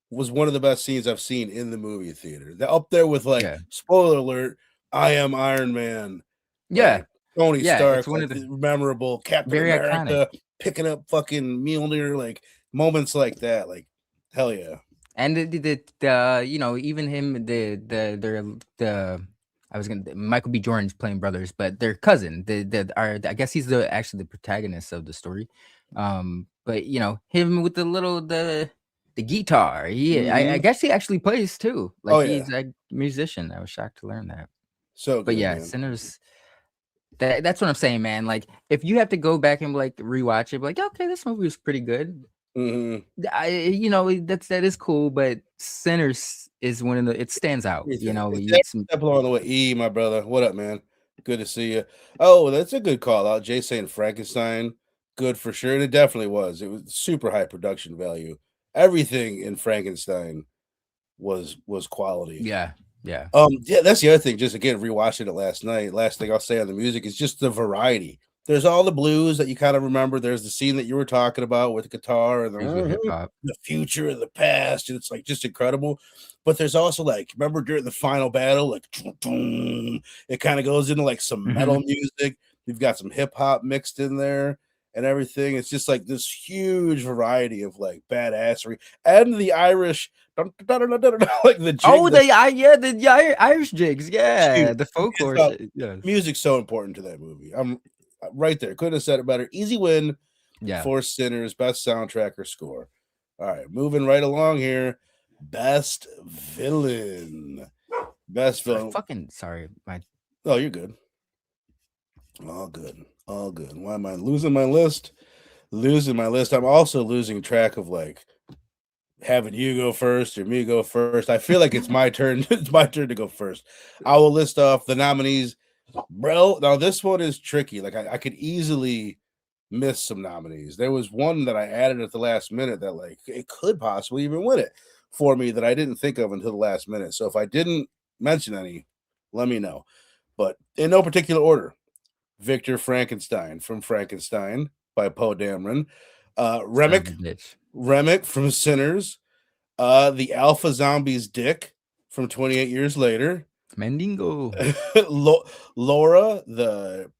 [SPEAKER 1] was one of the best scenes I've seen in the movie theater. They're up there with like, spoiler alert, I Am Iron Man.
[SPEAKER 2] Yeah,
[SPEAKER 1] Tony Stark,
[SPEAKER 2] it's one of the
[SPEAKER 1] memorable Captain America iconic. Picking up fucking Mjolnir, like moments like that, like hell yeah.
[SPEAKER 2] And the even him the I was gonna Michael B. Jordan's playing brothers, but their cousin, I guess he's actually the protagonist of the story. But him with the guitar, I guess he actually plays too. Like he's a musician. I was shocked to learn that.
[SPEAKER 1] So,
[SPEAKER 2] but
[SPEAKER 1] good,
[SPEAKER 2] yeah,
[SPEAKER 1] man.
[SPEAKER 2] Sinners. That's what I'm saying, man. Like, if you have to go back and like rewatch it, like, okay, this movie was pretty good.
[SPEAKER 1] Mm-hmm.
[SPEAKER 2] That is cool, but Sinners is one of the. It stands out.
[SPEAKER 1] It's step along the way. E, my brother, what up, man? Good to see you. Oh, that's a good call out. Jay saying Frankenstein, good for sure, and it definitely was. It was super high production value. Everything in Frankenstein was quality.
[SPEAKER 2] Yeah.
[SPEAKER 1] Yeah, that's the other thing. Just again, rewatching it last night. Last thing I'll say on the music is just the variety. There's all the blues that you kind of remember. There's the scene that you were talking about with the guitar and the future and the past, and it's like just incredible. But there's also like, remember during the final battle, like it kind of goes into like some metal music. You've got some hip hop mixed in there and everything. It's just like this huge variety of like badassery and the Irish. Like the jig,
[SPEAKER 2] the Irish jigs, the folklore.
[SPEAKER 1] Music's so important to that movie. I'm right there. Couldn't have said it better. Easy win for Sinners, best soundtrack or score. All right, moving right along here. Best villain.
[SPEAKER 2] Sorry,
[SPEAKER 1] Oh, you're good. All good. Why am I losing my list? I'm also losing track of like having you go first or me go first. I feel like it's my turn. It's my turn to go first. I will list off the nominees, bro. Now this one is tricky. Like I could easily miss some nominees. There was one that I added at the last minute that like it could possibly even win it for me that I didn't think of until the last minute. So if I didn't mention any, let me know. But in no particular order, Victor Frankenstein from Frankenstein by Poe Dameron, Remick from Sinners, the Alpha Zombie's Dick from 28 Years Later,
[SPEAKER 2] Mandingo,
[SPEAKER 1] Laura, the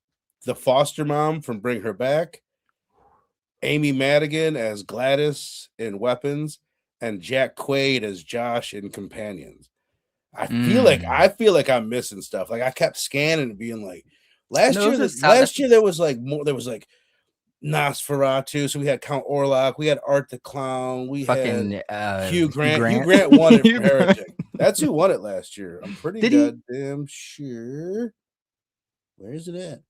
[SPEAKER 1] foster mom from Bring Her Back, Amy Madigan as Gladys in Weapons, and Jack Quaid as Josh in Companions. I feel like I'm missing stuff. Like I kept scanning and being like, last year there was like more. There was like Nosferatu. So we had Count Orlok, we had Art the Clown, we had
[SPEAKER 2] fucking
[SPEAKER 1] Hugh Grant. Hugh
[SPEAKER 2] Grant.
[SPEAKER 1] Grant won it for Heretic. That's who won it last year. I'm pretty
[SPEAKER 2] Did he?
[SPEAKER 1] goddamn sure. Where is it at?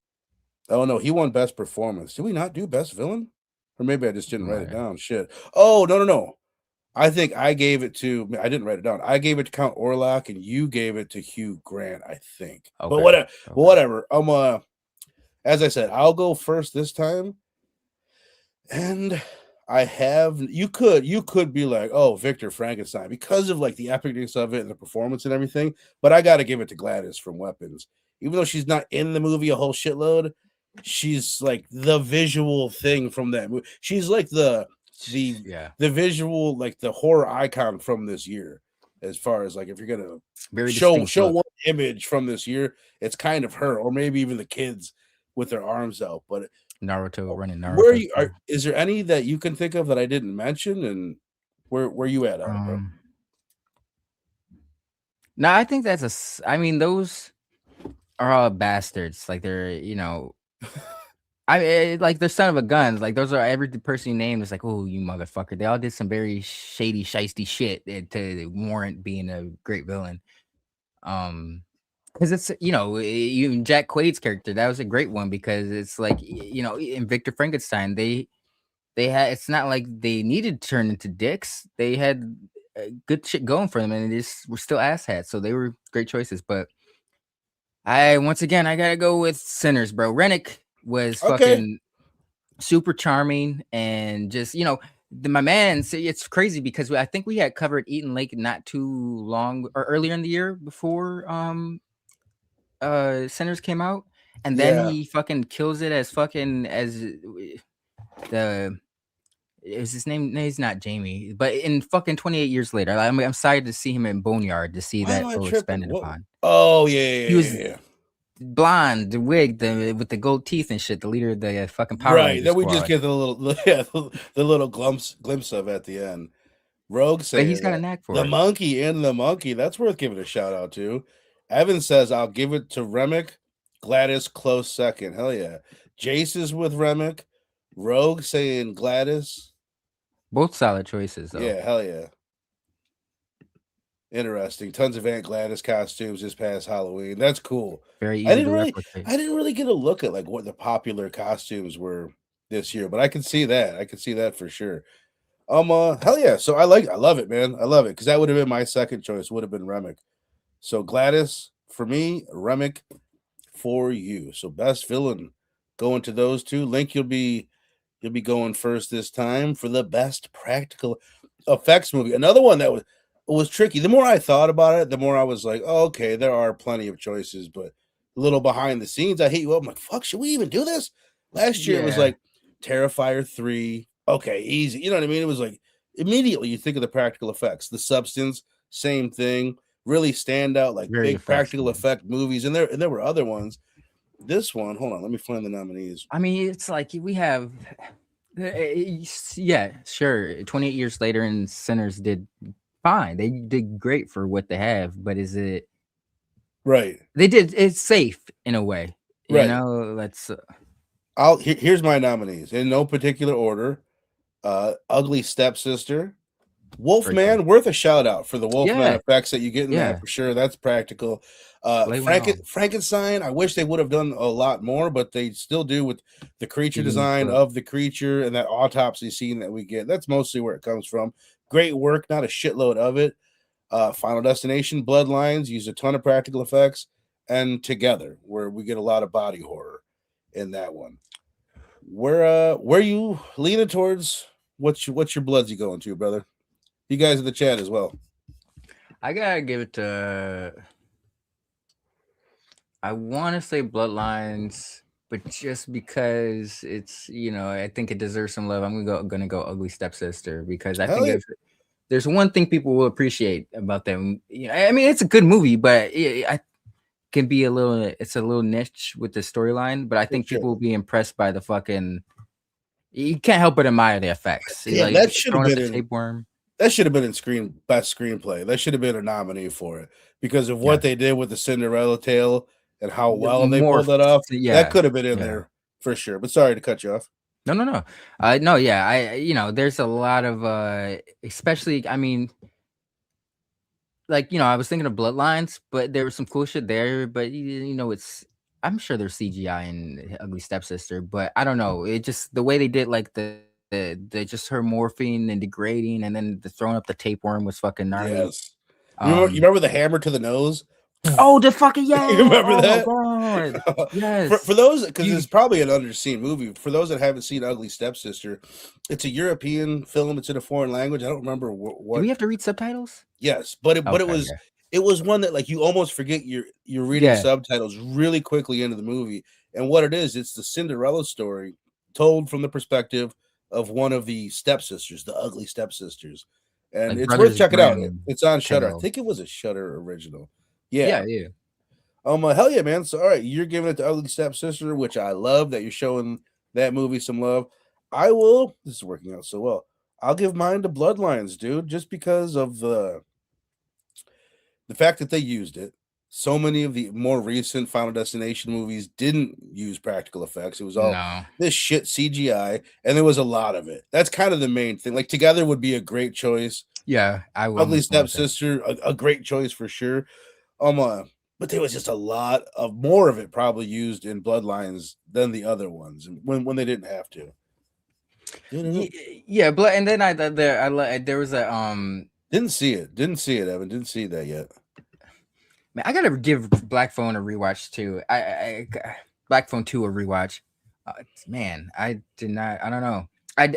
[SPEAKER 1] Oh no, he won Best Performance. Did we not do Best Villain? Or maybe I just didn't write it down. Shit. Oh no. I think I gave it to. I didn't write it down. I gave it to Count Orlok, and you gave it to Hugh Grant. I think.
[SPEAKER 2] Okay.
[SPEAKER 1] But whatever. Okay. Whatever. As I said, I'll go first this time. And I have. You could be like, oh, Victor Frankenstein, because of like the epicness of it and the performance and everything. But I got to give it to Gladys from Weapons, even though she's not in the movie a whole shitload. She's like the visual thing from that movie. She's like the visual, like the horror icon from this year. As far as like, if you're gonna show one image from this year, it's kind of her, or maybe even the kids with their arms out. But
[SPEAKER 2] Naruto running Naruto.
[SPEAKER 1] Where you are? Is there any that you can think of that I didn't mention? And where you at on it, bro?
[SPEAKER 2] No, I think that's I mean, those are all bastards. Like they're, you know. Like they're son of a gun. Like those are every person you name is like, oh, you motherfucker. They all did some very shady, shisty shit to warrant being a great villain. Because it's, you know, even Jack Quaid's character, that was a great one because it's like, you know, in Victor Frankenstein, they had, it's not like they needed to turn into dicks. They had good shit going for them, and they just were still asshats. So they were great choices. But once again, I gotta go with Sinners, bro. Rennick was fucking super charming, and just, you know, my man. It's crazy because I think we had covered Eaton Lake not too long or earlier in the year before Sinners came out, and then he fucking kills it as fucking as the. Is his name? No, he's not Jamie, but in fucking 28 years later, I'm excited to see him in Boneyard to see that role expanded upon.
[SPEAKER 1] Oh yeah,
[SPEAKER 2] he was blonde, wigged, with the gold teeth and shit. The leader of the fucking Power Rangers
[SPEAKER 1] that we just get the little glimpse of at the end. Rogue saying,
[SPEAKER 2] but he's got a knack for
[SPEAKER 1] the monkey and the monkey. That's worth giving a shout out to. Evan says, I'll give it to Remick. Gladys close second. Hell yeah. Jace is with Remick. Rogue saying Gladys.
[SPEAKER 2] Both solid choices, though.
[SPEAKER 1] Yeah, hell yeah. Interesting. Tons of Aunt Gladys costumes this past Halloween. That's cool.
[SPEAKER 2] Very easy to replicate.
[SPEAKER 1] I didn't really get a look at like what the popular costumes were this year, but I can see that. I can see that for sure. Hell yeah. So I love it, man. I love it because that would have been my second choice. Would have been Remick. So Gladys for me, Remick for you. So best villain going to those two. Link, you'll be going first this time for the best practical effects movie. Another one that was tricky. The more I thought about it, the more I was like, oh, okay, there are plenty of choices, but a little behind the scenes, I hit you up. I'm like, fuck, should we even do this? Last year it was like Terrifier 3. Okay, easy. You know what I mean? It was like immediately you think of the practical effects. The Substance, same thing. Really stand out, like very big practical effect movies. And there were other ones. This one, hold on, let me find the nominees.
[SPEAKER 2] I mean, it's like we have, yeah, sure. 28 years later, and Sinners did fine. They did great for what they have, but is it
[SPEAKER 1] right?
[SPEAKER 2] They did. It's safe in a way, you know. Let's.
[SPEAKER 1] Here's my nominees in no particular order. Ugly Stepsister, Wolfman, worth a shout out for the Wolfman effects that you get in that for sure. That's practical. Frankenstein, I wish they would have done a lot more, but they still do with the creature design of the creature and that autopsy scene that we get. That's mostly where it comes from. Great work, not a shitload of it. Final Destination, Bloodlines, use a ton of practical effects, and Together, where we get a lot of body horror in that one. Where you leaning towards? What's your Bloodsey going to, brother? You guys in the chat as well.
[SPEAKER 2] I gotta give it to. I want to say Bloodlines, but just because it's, you know, I think it deserves some love, I'm gonna go Ugly Stepsister because I think if there's one thing people will appreciate about them. You know, I mean, it's a good movie, but I can be it's a little niche with the storyline. But I think people will be impressed by the fucking. You can't help but admire the effects.
[SPEAKER 1] Yeah, like, that should have been in Tapeworm. That should have been in best screenplay. That should have been a nominee for it because of what they did with the Cinderella tale and how well they pulled it off. That could have been in there for sure. But sorry to cut you off.
[SPEAKER 2] No. No, yeah, there's a lot of, especially, I mean, like, I was thinking of Bloodlines, but there was some cool shit there, but I'm sure there's CGI in Ugly Stepsister, but I don't know. It just the way they did like the just her morphine and degrading, and then the throwing up the tapeworm was fucking gnarly.
[SPEAKER 1] Yes. You remember the hammer to the nose?
[SPEAKER 2] Oh, the fucking
[SPEAKER 1] You
[SPEAKER 2] yeah!
[SPEAKER 1] remember
[SPEAKER 2] Oh my
[SPEAKER 1] that?
[SPEAKER 2] god!
[SPEAKER 1] For
[SPEAKER 2] Yes.
[SPEAKER 1] those, because
[SPEAKER 2] You
[SPEAKER 1] it's probably an underseen movie. For those that haven't seen Ugly Stepsister, it's a European film. It's in a foreign language. I don't remember
[SPEAKER 2] do
[SPEAKER 1] what.
[SPEAKER 2] we have to read subtitles?
[SPEAKER 1] Yes, but it
[SPEAKER 2] Okay,
[SPEAKER 1] was
[SPEAKER 2] yeah.
[SPEAKER 1] it was one that like you almost forget you're reading
[SPEAKER 2] Yeah,
[SPEAKER 1] subtitles really quickly into the movie. And what it is, it's the Cinderella story told from the perspective of one of the stepsisters, the ugly stepsisters. And
[SPEAKER 2] like
[SPEAKER 1] it's worth
[SPEAKER 2] Brothers
[SPEAKER 1] checking out.
[SPEAKER 2] Grimm
[SPEAKER 1] It's on Shutter. I
[SPEAKER 2] tale.
[SPEAKER 1] think it was a Shutter original.
[SPEAKER 2] Yeah,
[SPEAKER 1] Yeah.
[SPEAKER 2] yeah.
[SPEAKER 1] Hell yeah, man. So all right, you're giving it to Ugly Stepsister, which I love that you're showing that movie some love. I will. This is working out so well. I'll give mine to Bloodlines, dude, just because of the fact that they used it. So many of the more recent Final Destination movies didn't use practical effects. It was all
[SPEAKER 2] No.
[SPEAKER 1] this shit CGI, and there was a lot of it. That's kind of the main thing. Like Together would be a great choice.
[SPEAKER 2] Yeah, I'm
[SPEAKER 1] Ugly
[SPEAKER 2] going with that.
[SPEAKER 1] Stepsister, a great choice for sure. But there was just a lot of more of it probably used in Bloodlines than the other ones when they didn't have to.
[SPEAKER 2] Yeah, but and then there was a
[SPEAKER 1] Didn't see it. Didn't see it, Evan. Didn't see that yet.
[SPEAKER 2] man, I gotta give Black Phone a rewatch too. Black Phone 2 a rewatch. Man, I did not. I don't know.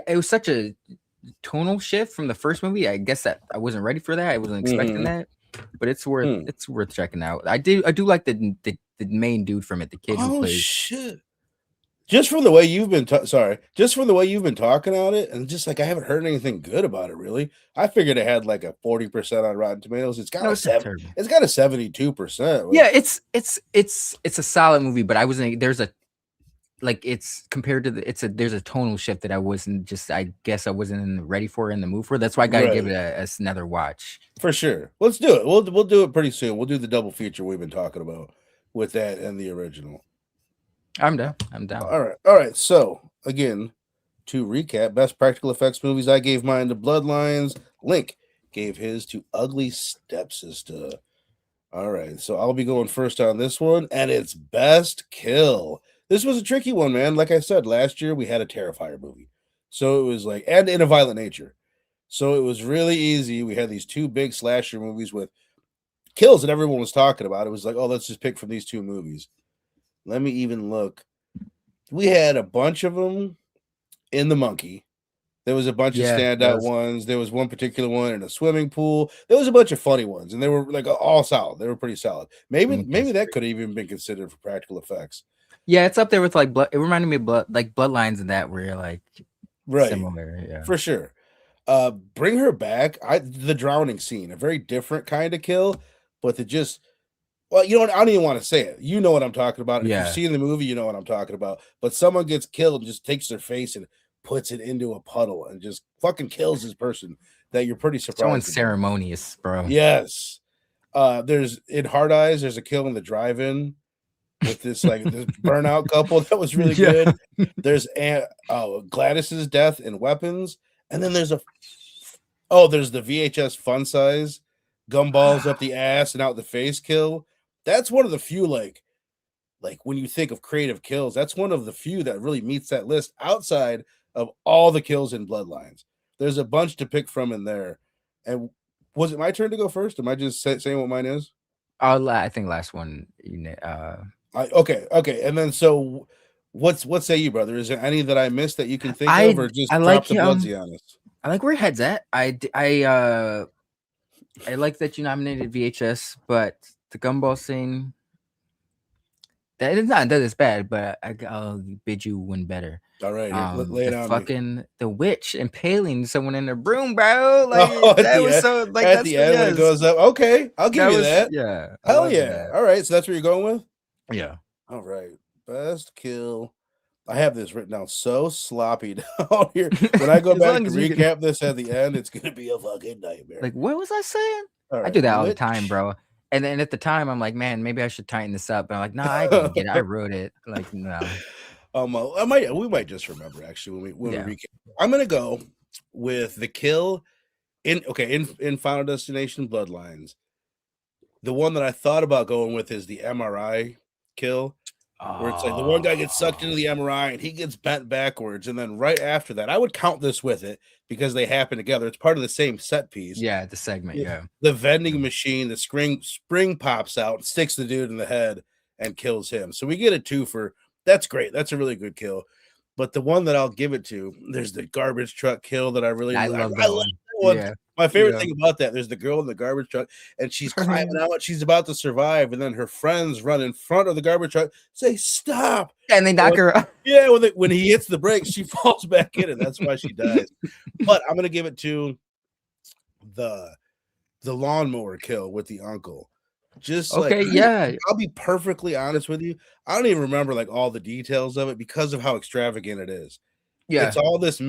[SPEAKER 2] It was such a tonal shift from the first movie. I guess that I wasn't ready for that. I wasn't expecting that, but it's worth checking out. I do like the main dude from it, the kid who
[SPEAKER 1] Oh
[SPEAKER 2] plays.
[SPEAKER 1] shit! Just from the way you've been just from the way you've been talking about it, and just like I haven't heard anything good about it really. I figured it had like a 40% on Rotten Tomatoes. It's got
[SPEAKER 2] No,
[SPEAKER 1] a
[SPEAKER 2] it's not
[SPEAKER 1] 7.
[SPEAKER 2] terrible.
[SPEAKER 1] It's got a 72%.
[SPEAKER 2] Yeah, it's a solid movie, but I wasn't. There's a like it's compared to there's a tonal shift that I guess I wasn't ready for in the mood for. That's why I gotta give
[SPEAKER 1] Right.
[SPEAKER 2] it another watch.
[SPEAKER 1] For sure. Let's do it. We'll do it pretty soon. We'll do the double feature we've been talking about with that and the original.
[SPEAKER 2] I'm down. I'm down.
[SPEAKER 1] All right. So again, to recap, best practical effects movies, I gave mine to Bloodlines. Link gave his to Ugly Stepsister. All right, so I'll be going first on this one, and it's best kill. This was a tricky one, man. Like I said, last year we had a Terrifier movie, so it was like, and In a Violent Nature, so it was really easy. We had these two big slasher movies with kills that everyone was talking about. It was like, oh, let's just pick from these two movies. Let me even look. We had a bunch of them in The Monkey. There was a bunch of
[SPEAKER 2] Yeah,
[SPEAKER 1] standout ones. There was one particular one in a swimming pool. There was a bunch of funny ones, and they were like all solid. They were pretty solid. Maybe that could have even been considered for practical effects.
[SPEAKER 2] Yeah, it's up there with like blood. It reminded me of Bloodlines and that where you're like
[SPEAKER 1] Right,
[SPEAKER 2] similar. Yeah,
[SPEAKER 1] for sure. Bring Her Back. The drowning scene, a very different kind of kill, but well, you know what? I don't even want to say it. You know what I'm talking about. If you've
[SPEAKER 2] yeah.
[SPEAKER 1] seen the movie, you know what I'm talking about. But someone gets killed and just takes their face and puts it into a puddle and just fucking kills this person that you're pretty surprised.
[SPEAKER 2] Someone's ceremonious, bro.
[SPEAKER 1] Yes. There's in Hard Eyes, there's a kill in the drive-in with this this burnout couple that was really good. There's Gladys's death in Weapons, and then there's the VHS fun size gumballs up the ass and out the face kill. That's one of the few like when you think of creative kills, that's one of the few that really meets that list outside of all the kills in Bloodlines. There's a bunch to pick from in there. And was it my turn to go first? Am I just saying what mine is?
[SPEAKER 2] I think last one.
[SPEAKER 1] Okay. And then so what say you, brother? Is there any that I missed that you can think of, or just drop the Bloodsey on us?
[SPEAKER 2] I like where your head's at. I like that you nominated VHS, but the gumball scene that is not that is bad, but I'll bid you one better.
[SPEAKER 1] All right, lay it on
[SPEAKER 2] the witch impaling someone in the broom, bro. Like that was so like
[SPEAKER 1] at the end when it goes up. Okay, I'll give you that.
[SPEAKER 2] Yeah,
[SPEAKER 1] hell yeah. All right, so that's what you're going with.
[SPEAKER 2] Yeah.
[SPEAKER 1] All right, best kill. I have this written down so sloppy down here. When I go back to recap this at the end, it's gonna be a fucking nightmare.
[SPEAKER 2] Like, what was I saying? Right, I do that all the time, bro. And then at the time, I'm like, man, maybe I should tighten this up. But I'm like, no, I didn't get it. I wrote it. Like, no.
[SPEAKER 1] We might just remember actually when we recap. I'm gonna go with the kill in Final Destination Bloodlines. The one that I thought about going with is the MRI kill, where it's like the one guy gets sucked into the MRI and he gets bent backwards, and then right after that, I would count this with it because they happen together. It's part of the same set piece.
[SPEAKER 2] Yeah, the segment. Yeah,
[SPEAKER 1] the vending machine, the spring pops out and sticks the dude in the head and kills him. So we get a 2 for that's great. That's a really good kill. But the one that I'll give it to, there's the garbage truck kill that I really
[SPEAKER 2] I love that one. Yeah.
[SPEAKER 1] My favorite thing about that, there's the girl in the garbage truck and she's climbing out. She's about to survive, and then her friends run in front of the garbage truck, say stop,
[SPEAKER 2] and they knock her up.
[SPEAKER 1] Yeah, when he hits the brakes, she falls back in, and that's why she dies. But I'm gonna give it to the lawnmower kill with the uncle. Just
[SPEAKER 2] okay, yeah.
[SPEAKER 1] I'll be perfectly honest with you. I don't even remember like all the details of it because of how extravagant it is.
[SPEAKER 2] Yeah,
[SPEAKER 1] it's all this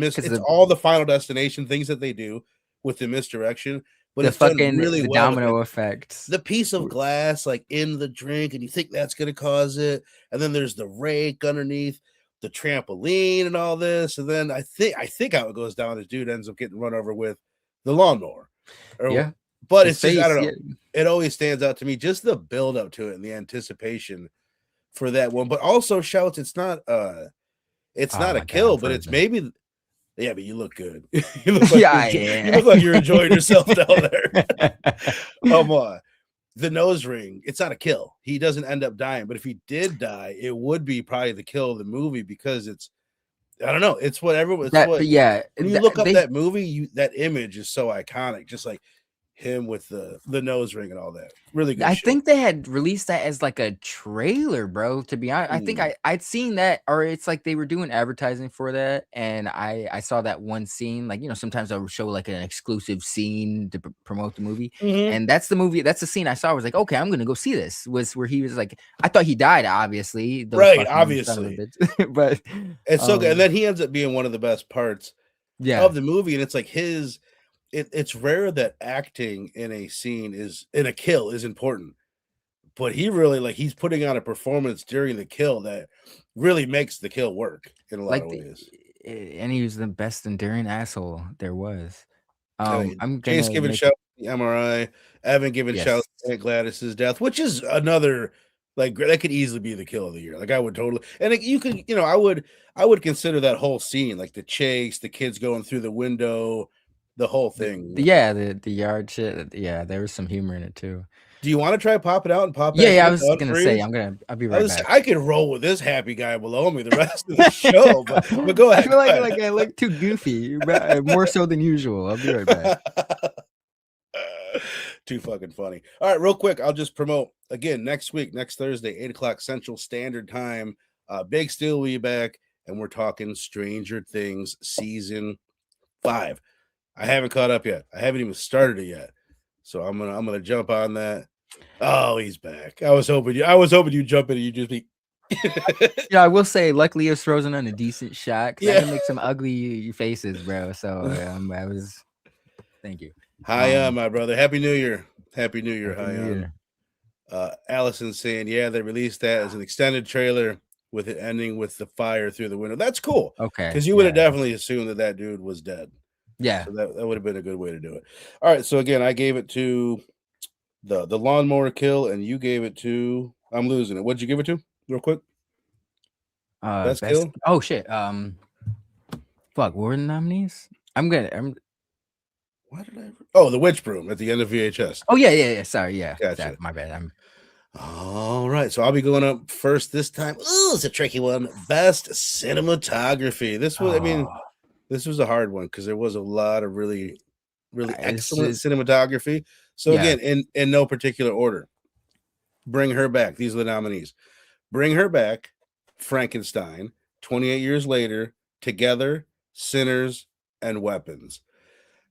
[SPEAKER 1] all the Final Destination things that they do with the misdirection, but it's done really
[SPEAKER 2] the
[SPEAKER 1] well.
[SPEAKER 2] Domino effects.
[SPEAKER 1] The piece of glass like in the drink, and you think that's gonna cause it, and then there's the rake underneath the trampoline and all this, and then I think how it goes down is dude ends up getting run over with the lawnmower. But it's just, I don't know. It always stands out to me, just the build up to it and the anticipation for that one. But also, Shouts, it's not a kill, but it's maybe. Yeah, but you look good. You look like you look like you're enjoying yourself down there. The nose ring. It's not a kill. He doesn't end up dying, but if he did die, it would be probably the kill of the movie because it's. I don't know. It's whatever. When you look up that movie, that image is so iconic. Just like him with the nose ring and all that. Really good.
[SPEAKER 2] I think they had released that as like a trailer, bro. To be honest, I think I'd seen that, or it's like they were doing advertising for that, and I saw that one scene. Like, sometimes they'll show like an exclusive scene to promote the movie, and that's the movie. That's the scene I saw. I was like, okay, I'm gonna go see this. Was where he was like, I thought he died, obviously,
[SPEAKER 1] obviously,
[SPEAKER 2] but
[SPEAKER 1] it's so good. And then he ends up being one of the best parts, of the movie, and it's like his. It's rare that acting in a scene in a kill is important, but he really he's putting on a performance during the kill that really makes the kill work in a lot of ways.
[SPEAKER 2] And he was the best enduring asshole there was.
[SPEAKER 1] I'm Chase giving shout the MRI, Evan giving shout Aunt Gladys's death, which is another that could easily be the kill of the year. Like I would totally, and you could, I would consider that whole scene like the chase, the kids going through the window. The whole thing.
[SPEAKER 2] The yard shit. Yeah, there was some humor in it too.
[SPEAKER 1] Do you want to try pop it out and pop
[SPEAKER 2] back? Yeah, I was gonna say I'll be right back.
[SPEAKER 1] I could roll with this happy guy below me the rest of the show, but go ahead.
[SPEAKER 2] I feel like too goofy, more so than usual. I'll be right back.
[SPEAKER 1] Too fucking funny. All right, real quick, I'll just promote again next week, next Thursday, 8:00 Central Standard Time. Big Steel will be back, and we're talking Stranger Things season 5. I haven't caught up yet. I haven't even started it yet, so I'm gonna jump on that. Oh, he's back. I was hoping you jump in and you just be.
[SPEAKER 2] Yeah, I will say, luckily, it was frozen on a decent shot. I can make some ugly faces, bro. So I was. Thank you.
[SPEAKER 1] Hi, my brother. Happy New Year. Happy New Year. Hi, Allison saying, yeah, they released that as an extended trailer with it ending with the fire through the window. That's cool.
[SPEAKER 2] Okay,
[SPEAKER 1] because you would have definitely assumed that dude was dead.
[SPEAKER 2] Yeah,
[SPEAKER 1] so that would have been a good way to do it. All right, so again, I gave it to the lawnmower kill, and you gave it to. I'm losing it. What'd you give it to, real quick?
[SPEAKER 2] Best kill. Oh shit. Fuck. What were the nominees? What
[SPEAKER 1] did I? Oh, the witch broom at the end of VHS.
[SPEAKER 2] Oh yeah. Sorry, yeah.
[SPEAKER 1] Gotcha.
[SPEAKER 2] My bad.
[SPEAKER 1] All right, so I'll be going up first this time. Oh, it's a tricky one. Best cinematography. This was. This was a hard one because there was a lot of really, really excellent cinematography. So again, in no particular order. Bring Her Back. These are the nominees. Bring Her Back, Frankenstein, 28 Years Later, Together, Sinners, and Weapons.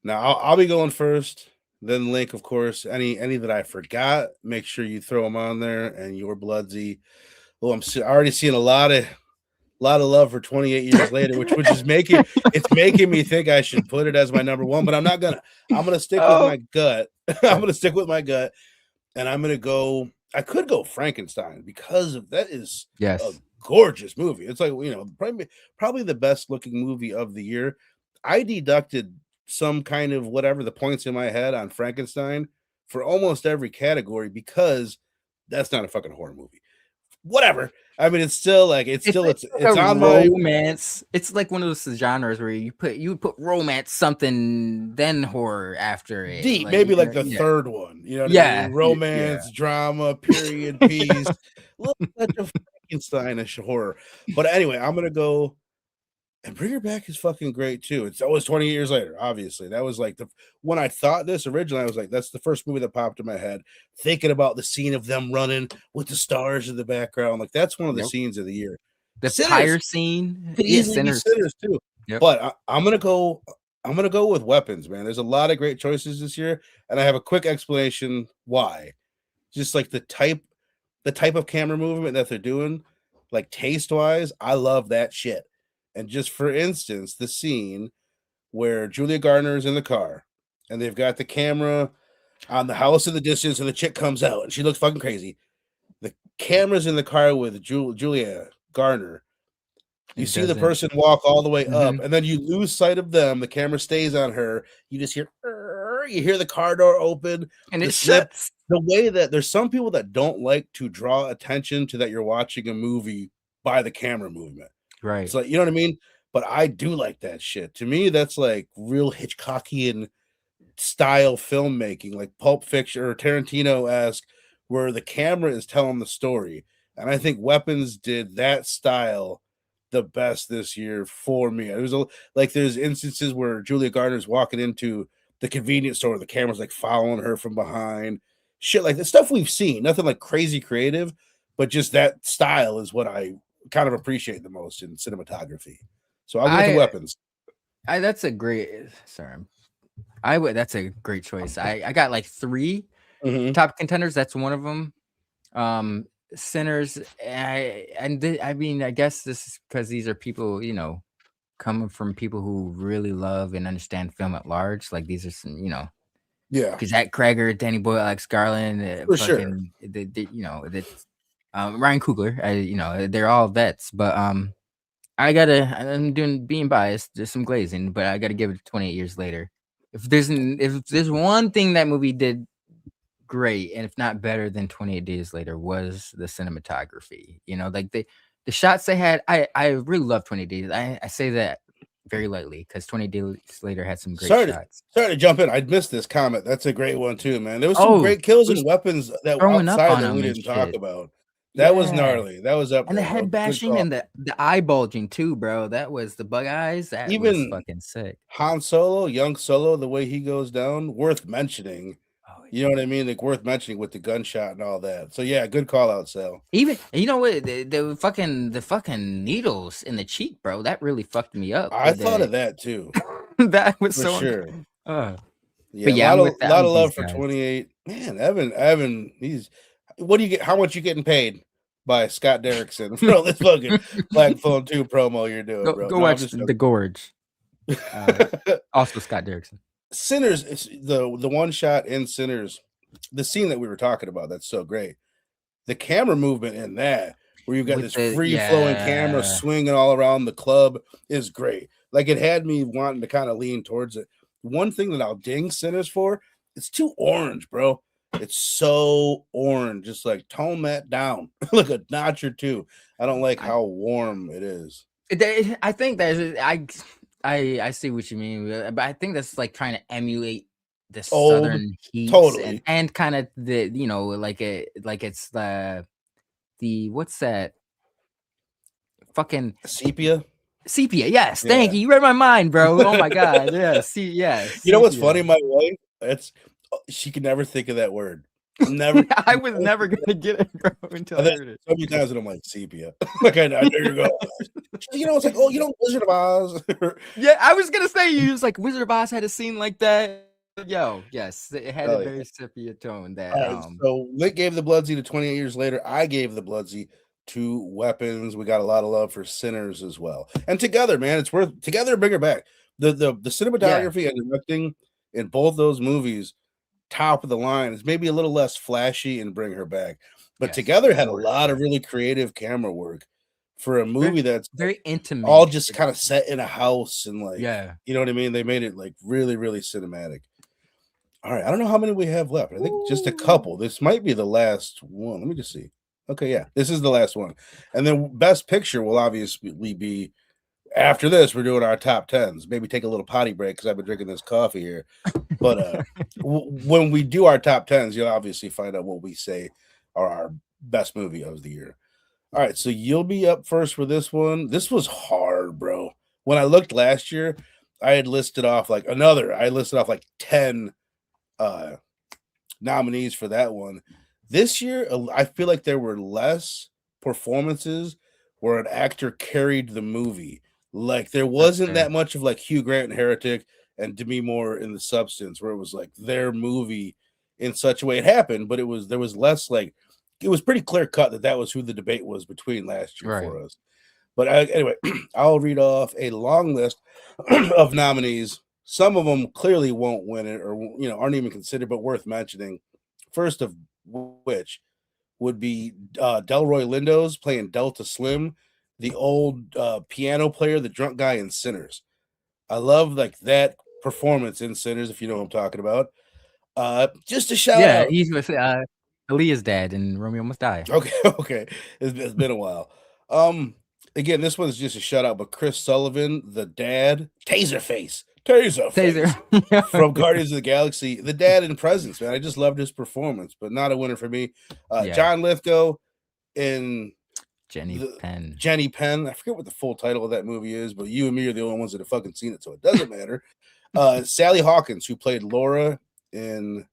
[SPEAKER 1] Now I'll be going first. Then Link, of course. Any that I forgot, make sure you throw them on there. And your Bloodsey. Well, I'm already seeing a lot of love for 28 Years Later, which is making me think I should put it as my number one, but I'm not gonna. I'm gonna stick with my gut. I'm gonna stick with my gut, and I'm gonna go. I could go Frankenstein because that is a gorgeous movie. It's like, probably the best looking movie of the year. I deducted some kind of whatever the points in my head on Frankenstein for almost every category because that's not a fucking horror movie. Whatever. I mean, it's still like it's on my
[SPEAKER 2] romance. It's like one of those genres where you put romance something, then horror after it.
[SPEAKER 1] Deep, maybe like the third one. You know what I mean? Romance, drama, period piece, little touch of Frankensteinish horror. But anyway, I'm gonna go. And Bring Her Back is fucking great too. It's always 20 years later, obviously. That was like when I thought this originally, I was like, that's the first movie that popped in my head. Thinking about the scene of them running with the stars in the background. Like, that's one of the scenes of the year.
[SPEAKER 2] The fire scene.
[SPEAKER 1] Could easily be Sinners too. Yep. But I'm gonna go with Weapons, man. There's a lot of great choices this year, and I have a quick explanation why. Just like the type of camera movement that they're doing, like taste-wise, I love that shit. And just for instance, the scene where Julia Garner is in the car and they've got the camera on the house in the distance and the chick comes out and she looks fucking crazy. The camera's in the car with Julia Garner. You see the person walk all the way up and then you lose sight of them. The camera stays on her. You just hear the car door open
[SPEAKER 2] and it shuts.
[SPEAKER 1] The way that there's some people that don't like to draw attention to that you're watching a movie by the camera movement.
[SPEAKER 2] Right.
[SPEAKER 1] It's like, you know what I mean? But I do like that shit. To me, that's like real Hitchcockian style filmmaking, like Pulp Fiction or Tarantino-esque, where the camera is telling the story. And I think Weapons did that style the best this year for me. It was there's instances where Julia Garner's walking into the convenience store, the camera's like following her from behind. Shit like the stuff we've seen, nothing like crazy creative, but just that style is what I kind of appreciate the most in cinematography. So I'll go with the Weapons.
[SPEAKER 2] That's a great that's a great choice. I got like 3 top contenders. That's one of them. Sinners. I mean, I guess this is because these are people, coming from people who really love and understand film at large. Like these are some, because Zach Cregger, Danny Boyle, Alex Garland,
[SPEAKER 1] for sure.
[SPEAKER 2] Ryan Coogler, they're all vets, but I'm being biased. There's some glazing, but I gotta give it 28 years later. If there's one thing that movie did great, and if not better than 28 Days Later, was the cinematography. Like the shots they had. I really love 28 Days. I say that very lightly because 28 Days Later had some great shots.
[SPEAKER 1] Sorry to jump in. I missed this comment. That's a great one too, man. There was some great kills and weapons that were outside that we didn't talk about. That was gnarly. That was up
[SPEAKER 2] and
[SPEAKER 1] there,
[SPEAKER 2] the head bashing and the eye bulging too, bro. That was the bug eyes. That was fucking sick.
[SPEAKER 1] Han Solo, young Solo, the way he goes down, worth mentioning. You know what I mean? Like worth mentioning with the gunshot and all that. So yeah, good call out, Sal.
[SPEAKER 2] Even you know what the fucking needles in the cheek, bro. That really fucked me up.
[SPEAKER 1] I thought of that too.
[SPEAKER 2] That was
[SPEAKER 1] for
[SPEAKER 2] so
[SPEAKER 1] sure.
[SPEAKER 2] Yeah,
[SPEAKER 1] a lot of love for 28. Man, Evan, he's. What do you get? How much you getting paid by Scott Derrickson for all this fucking Black Phone 2 promo you're doing, bro?
[SPEAKER 2] Go watch The Gorge. Also Scott Derrickson.
[SPEAKER 1] Sinners, it's the one shot in Sinners, the scene that we were talking about, that's so great. The camera movement in that, where you've got this free-flowing camera swinging all around the club, is great. Like, it had me wanting to kind of lean towards it. One thing that I'll ding Sinners for, it's too orange, bro. It's so orange. Just like tone that down like a notch or two. I don't like how warm it is.
[SPEAKER 2] I think I see what you mean, but I think that's like trying to emulate the southern heat,
[SPEAKER 1] totally,
[SPEAKER 2] and kind of the like it's the what's that fucking
[SPEAKER 1] sepia.
[SPEAKER 2] Yes, thank you. You read my mind, bro. Oh my god, yeah.
[SPEAKER 1] You know what's funny? My wife, she can never think of that word. Never.
[SPEAKER 2] I was never gonna get it, bro, until I heard it.
[SPEAKER 1] So many times, and I'm like sepia. Like I know you go. It's like, Wizard of Oz.
[SPEAKER 2] Yeah, I was gonna say you was like Wizard of Oz had a scene like that. Yes, it had a very sepia tone. That
[SPEAKER 1] so Link gave the Bloodsey to 28 years later. I gave the Bloodsey to Weapons. We got a lot of love for Sinners as well. And together, man, it's worth together. Bring her back. The cinematography and directing in both those movies, top of the line. Is maybe a little less flashy and Bring Her Back, but together had a lot of really creative camera work. for a movie that's
[SPEAKER 2] very intimate,
[SPEAKER 1] all just kind of set in a house and like,
[SPEAKER 2] yeah,
[SPEAKER 1] you know what I mean? They made it like really, really cinematic. All right, I don't know how many we have left. I think just a couple. This might be the last one. Let me just see. Okay, yeah, this is the last one. And then Best Picture will obviously be after this. We're doing our top tens. Maybe take a little potty break because I've been drinking this coffee here. But when we do our top tens, you'll obviously find out what we say are our best movie of the year. All right, so you'll be up first for this one. This was hard, bro. When I looked last year, I listed off like 10 nominees for that one. This year, I feel like there were less performances where an actor carried the movie. Like there wasn't that much of like Hugh Grant and Heretic and Demi Moore in The Substance, where it was like their movie in such a way. It happened, but there was less like it was pretty clear cut that was who the debate was between last year for us. But anyway, I'll read off a long list of nominees. Some of them clearly won't win it, or aren't even considered, but worth mentioning. First of which would be Delroy Lindo's playing Delta Slim, the old piano player, the drunk guy in Sinners. I love like that performance in Sinners, if you know what I'm talking about. Just a shout out.
[SPEAKER 2] He's with Aaliyah's dad in Romeo Must Die.
[SPEAKER 1] Okay. It's been a while. Again, this one's just a shout out, but Chris Sullivan, the dad, Taserface from Guardians of the Galaxy, the dad in Presence, man. I just loved his performance, but not a winner for me. John Lithgow in
[SPEAKER 2] Jenny Penn.
[SPEAKER 1] I forget what the full title of that movie is, but you and me are the only ones that have fucking seen it, so it doesn't matter. Sally Hawkins, who played Laura in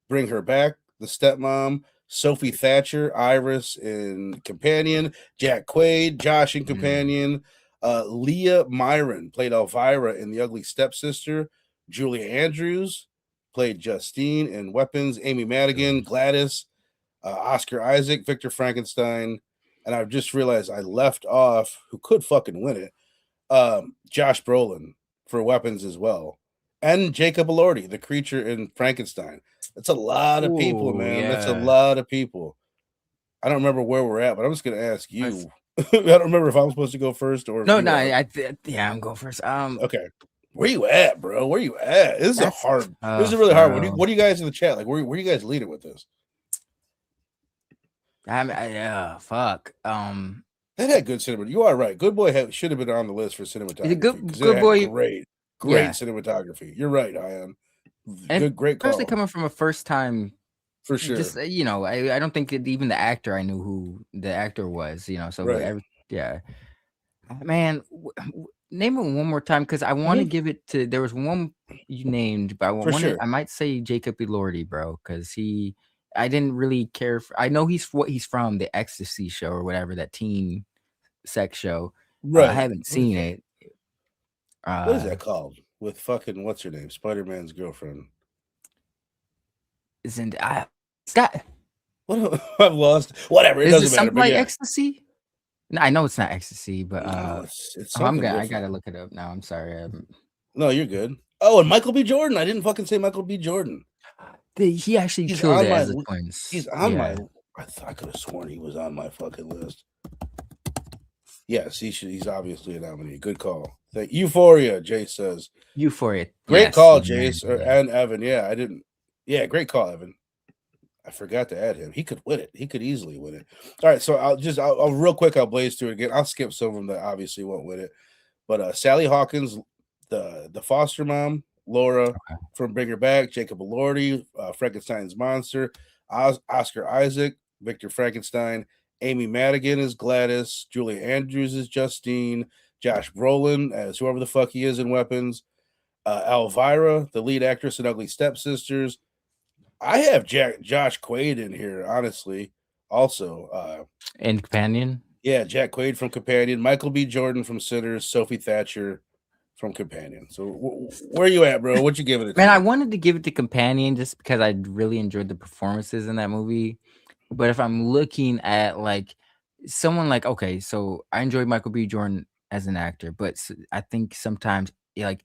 [SPEAKER 1] Bring Her Back, the stepmom. Sophie Thatcher, Iris in Companion. Jack Quaid, Josh in Companion. Leah Myron played Elvira in The Ugly Stepsister. Julia Andrews played Justine in Weapons. Amy Madigan, Gladys. Oscar Isaac, Victor Frankenstein. And I've just realized I left off who could fucking win it. Josh Brolin for Weapons as well. And Jacob Elordi, the creature in Frankenstein. That's a lot of people, man. Yeah. That's a lot of people. I don't remember where we're at, but I'm just going to ask you. I don't remember if I'm supposed to go first or
[SPEAKER 2] no. I'm going first.
[SPEAKER 1] Okay. Where you at, bro? Where you at? This is a really hard one. What do you guys in the chat like? Where you guys leading with this?
[SPEAKER 2] Fuck.
[SPEAKER 1] That had good cinematography. You are right. Good Boy should have been on the list for cinematography.
[SPEAKER 2] Good Boy,
[SPEAKER 1] great cinematography. You're right, Ian. Great call.
[SPEAKER 2] Especially coming from a first time,
[SPEAKER 1] for sure.
[SPEAKER 2] Just I don't think even the actor I knew who the actor was. So right. Man, name it one more time because I want to give it to. There was one you named, but I might say Jacob Elordi, bro, because I didn't really care for. I know he's from the Ecstasy show or whatever, that teen sex show. Right. I haven't seen it.
[SPEAKER 1] What is that called? With fucking what's her name? Spider-Man's girlfriend.
[SPEAKER 2] Isn't Scott?
[SPEAKER 1] What I've lost. Whatever. It doesn't matter.
[SPEAKER 2] Something like Ecstasy? No, I know it's not Ecstasy, but
[SPEAKER 1] it's
[SPEAKER 2] I gotta look it up now. I'm sorry.
[SPEAKER 1] No, you're good. Oh, and Michael B. Jordan. I didn't fucking say Michael B. Jordan.
[SPEAKER 2] He actually killed it as the twins.
[SPEAKER 1] He's on my. I could have sworn he was on my fucking list. Yes, he's obviously a nominee. Good call. Euphoria, Jace says.
[SPEAKER 2] Euphoria.
[SPEAKER 1] Great call, Jace and Evan. Yeah, I didn't. Yeah, great call, Evan. I forgot to add him. He could win it. He could easily win it. All right, so I'll real quick. I'll blaze through it again. I'll skip some of them that obviously won't win it. But Sally Hawkins, the foster mom, Laura from Bring Her Back, Jacob Elordi, Frankenstein's monster, Oscar Isaac, Victor Frankenstein, Amy Madigan as Gladys, Julia Andrews as Justine, Josh Brolin as whoever the fuck he is in Weapons, Elvira, the lead actress in Ugly Stepsisters. I have Josh Quaid in here, honestly. Also,
[SPEAKER 2] in Companion.
[SPEAKER 1] Yeah, Jack Quaid from Companion, Michael B. Jordan from Sinners, Sophie Thatcher from Companion. So where are you at, bro? What you giving it?
[SPEAKER 2] Man, I wanted to give it to Companion just because I really enjoyed the performances in that movie. But if I'm looking at like someone like, okay, so I enjoyed Michael B. Jordan as an actor, but I think sometimes like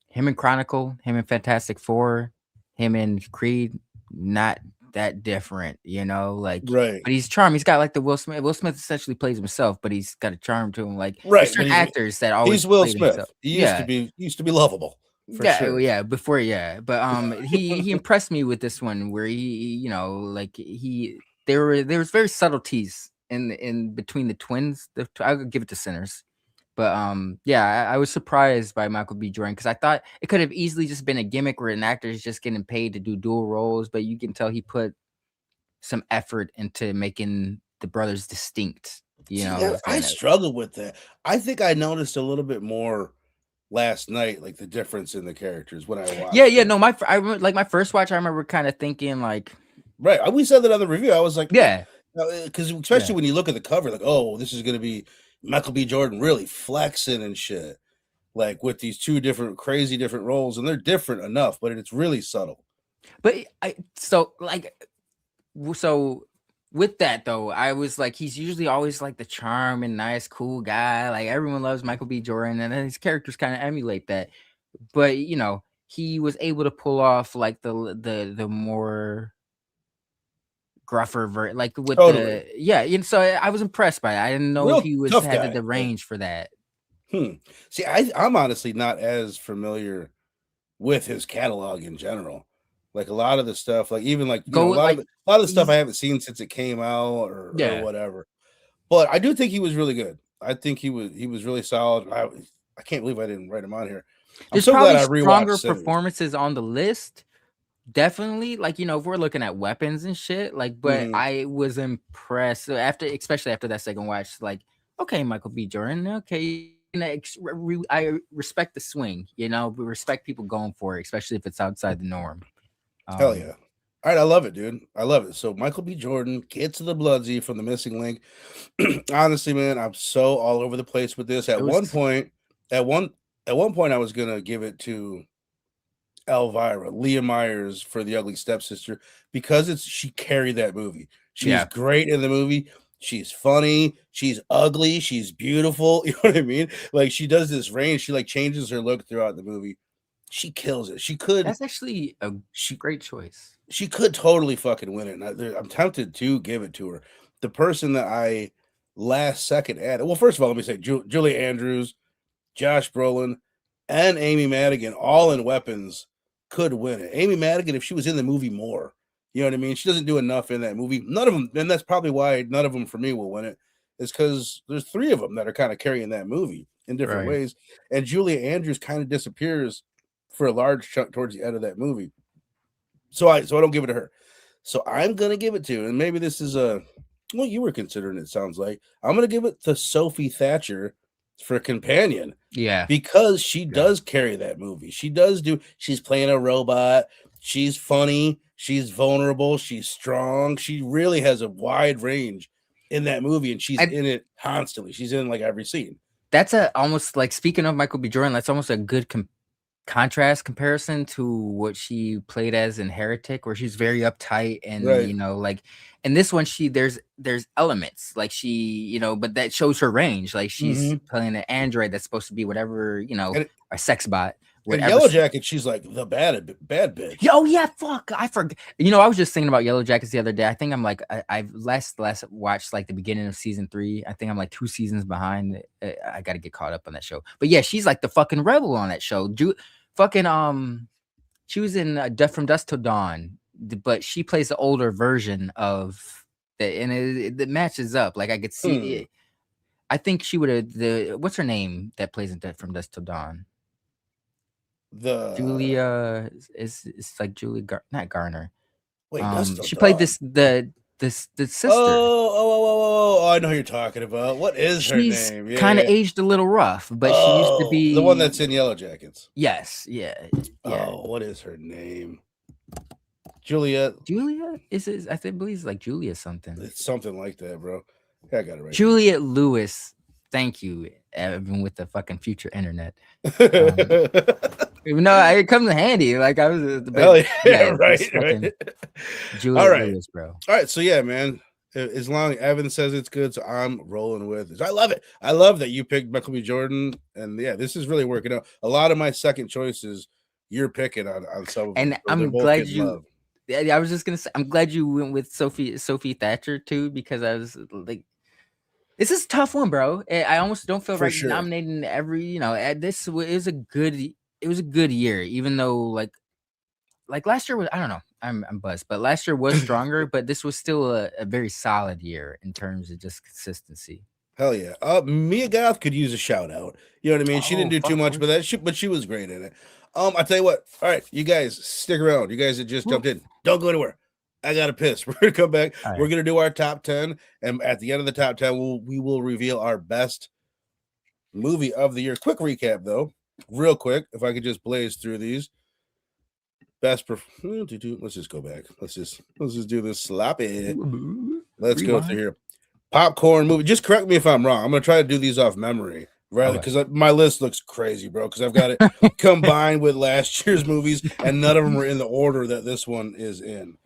[SPEAKER 2] him in Chronicle, him in Fantastic Four, him in Creed, not that different, you know, like,
[SPEAKER 1] Right.
[SPEAKER 2] but he's charming. He's got like the Will Smith. Will Smith essentially plays himself, but he's got a charm to him. Like there's
[SPEAKER 1] Right, but
[SPEAKER 2] certain actors that always
[SPEAKER 1] he's Will
[SPEAKER 2] play themselves.
[SPEAKER 1] Smith. He
[SPEAKER 2] Yeah.
[SPEAKER 1] used to be lovable for
[SPEAKER 2] Yeah,
[SPEAKER 1] sure.
[SPEAKER 2] yeah, before, yeah, but he impressed me with this one where you know, like there was very subtleties in between the twins. I would give it to Sinners, but yeah, I was surprised by Michael B. Jordan because I thought it could have easily just been a gimmick where an actor is just getting paid to do dual roles, but you can tell he put some effort into making the brothers distinct. You
[SPEAKER 1] See,
[SPEAKER 2] know,
[SPEAKER 1] I
[SPEAKER 2] saying that.
[SPEAKER 1] struggle with that. I think I noticed a little bit more last night, like the difference in the characters when I
[SPEAKER 2] Yeah,
[SPEAKER 1] watched
[SPEAKER 2] yeah,
[SPEAKER 1] it.
[SPEAKER 2] no, I remember, like my first watch, I remember kind of thinking like,
[SPEAKER 1] Right. We said that on the review. I was like, man,
[SPEAKER 2] yeah,
[SPEAKER 1] because
[SPEAKER 2] yeah.
[SPEAKER 1] especially when you look at the cover, like, oh, this is going to be Michael B. Jordan really flexing and shit, like with these two different crazy different roles, and they're different enough, but it's really subtle.
[SPEAKER 2] But so like so with that though, I was like, he's usually always like the charm and nice, cool guy. Like everyone loves Michael B. Jordan, and then his characters kind of emulate that. But you know, he was able to pull off like the more gruffer like with
[SPEAKER 1] Totally.
[SPEAKER 2] the yeah. And so I was impressed by it. I didn't know if
[SPEAKER 1] Real
[SPEAKER 2] he was
[SPEAKER 1] tough
[SPEAKER 2] had
[SPEAKER 1] guy.
[SPEAKER 2] the range for that.
[SPEAKER 1] See, I'm honestly not as familiar with his catalog in general. Like a lot of the stuff, like even like
[SPEAKER 2] Go with like
[SPEAKER 1] a lot of the stuff I
[SPEAKER 2] he's
[SPEAKER 1] haven't seen since it came out or
[SPEAKER 2] yeah.
[SPEAKER 1] whatever. But I do think he was really good. I think he was really solid. I can't believe I didn't write him on here. I'm
[SPEAKER 2] There's
[SPEAKER 1] so glad
[SPEAKER 2] probably
[SPEAKER 1] I rewatched
[SPEAKER 2] stronger
[SPEAKER 1] Sinners.
[SPEAKER 2] performances on the list. Definitely, like, you know, if we're looking at weapons and shit, like, but
[SPEAKER 1] Mhm.
[SPEAKER 2] I was impressed. So after, especially after that second watch, like, okay, Michael B. Jordan, okay, and I respect the swing, you know, we respect people going for it, especially if it's outside the norm.
[SPEAKER 1] Hell yeah. All right, I love it, dude. I love it. So Michael B. Jordan gets to the Bloodsey from the Missing Link. Honestly, man, I'm so all over the place with this.
[SPEAKER 2] It was,
[SPEAKER 1] At one at one point, I was gonna give it to Elvira, Leah Myers for The Ugly Stepsister because she carried that movie. She's
[SPEAKER 2] yeah,
[SPEAKER 1] great in the movie. She's funny. She's ugly. She's beautiful. You know what I mean? Like she does this range. She like changes her look throughout the movie. She kills it.
[SPEAKER 2] that's actually a
[SPEAKER 1] She
[SPEAKER 2] great choice.
[SPEAKER 1] she could totally fucking win it. And I'm tempted to give it to her. The person that I last second added. Well, first of all, let me say Julie Andrews, Josh Brolin, and Amy Madigan, all in Weapons, could win it. Amy Madigan, if she was in the movie more, you know what I mean? She doesn't do enough in that movie. None of them, and that's probably why none of them for me will win it, is because there's three of them that are kind of carrying that movie in different
[SPEAKER 2] Right.
[SPEAKER 1] ways. And Julia Andrews kind of disappears for a large chunk towards the end of that movie. So I don't give it to her. So I'm gonna give it to, and maybe this is well, you were considering it, sounds like. I'm gonna give it to Sophie Thatcher for companion
[SPEAKER 2] Yeah.
[SPEAKER 1] because she
[SPEAKER 2] Yeah.
[SPEAKER 1] does carry that movie. She's playing a robot, she's funny, she's vulnerable, she's strong. She really has a wide range in that movie, and she's
[SPEAKER 2] I,
[SPEAKER 1] in it constantly. She's in like every scene.
[SPEAKER 2] that's a almost like speaking of Michael B. Jordan, that's almost a good contrast comparison to what she played as in Heretic, where she's very uptight and
[SPEAKER 1] Right.
[SPEAKER 2] you know, like in this one, there's elements like she, you know, but that shows her range. Like she's
[SPEAKER 1] Mm-hmm.
[SPEAKER 2] playing an android that's supposed to be whatever, you know,
[SPEAKER 1] And
[SPEAKER 2] a sex bot,
[SPEAKER 1] and
[SPEAKER 2] whatever.
[SPEAKER 1] Yellow Jacket, she's like the bad bitch.
[SPEAKER 2] Oh yeah, fuck. I forgot. You know, I was just thinking about Yellow Jackets the other day. I think I'm like I've last watched like the beginning of season 3. I think I'm like 2 seasons behind. I got to get caught up on that show. But yeah, she's like the fucking rebel on that show. Fucking she was in Death from Dusk Till Dawn, but she plays the older version of the, and it matches up. Like I could see it. I think she would have what's her name that plays in Death from Dusk Till Dawn?
[SPEAKER 1] The
[SPEAKER 2] Julia is like not Garner.
[SPEAKER 1] Wait, Dust Till
[SPEAKER 2] She played
[SPEAKER 1] Dawn.
[SPEAKER 2] the sister.
[SPEAKER 1] Oh, I know who you're talking about. What is her
[SPEAKER 2] She's
[SPEAKER 1] name? Yeah,
[SPEAKER 2] kind of
[SPEAKER 1] yeah.
[SPEAKER 2] aged a little rough, but she used to
[SPEAKER 1] Oh, the one that's
[SPEAKER 2] be.
[SPEAKER 1] in Yellow Jackets.
[SPEAKER 2] Yes, yeah, yeah.
[SPEAKER 1] Oh, what is her name? Juliet.
[SPEAKER 2] Julia is it? I think believe it's like Julia something.
[SPEAKER 1] It's something like that, bro. Yeah, I got it right.
[SPEAKER 2] Juliet Lewis. Thank you, Evan, with the fucking future internet. No, it comes in handy. Like I was,
[SPEAKER 1] right.
[SPEAKER 2] Juliet Lewis, bro.
[SPEAKER 1] All right, so yeah, man. As long as Evan says it's good, so I'm rolling with it. I love it. I love that you picked Michael B. Jordan, and yeah, this is really working out. A lot of my second choices, you're picking on some of them.
[SPEAKER 2] And
[SPEAKER 1] So they're
[SPEAKER 2] I'm
[SPEAKER 1] both
[SPEAKER 2] glad
[SPEAKER 1] getting love.
[SPEAKER 2] I was just gonna say, I'm glad you went with Sophie Thatcher too, because I was like, this is a tough one, bro. I almost don't feel right nominating every. This is a good. It was a good year, even though like last year was. I don't know. I'm buzzed, but last year was stronger. But this was still a very solid year in terms of just consistency.
[SPEAKER 1] Hell yeah. Mia Goth could use a shout out. You know what I mean? She didn't do too much, but she was great in it. I tell you what. All right, you guys stick around. You guys that just jumped in, don't go anywhere. I gotta piss. We're gonna come back. Right. We're gonna do our top 10, and at the end of the top 10, we will reveal our best movie of the year. Quick recap though, real quick. If I could just blaze through these. Let's just go back. Let's just do this sloppy. Let's go through here. Popcorn movie. Just correct me if I'm wrong. I'm gonna try to do these off memory, rather because my list looks crazy, bro. Because I've got it combined with last year's movies, and none of them are in the order that this one is in.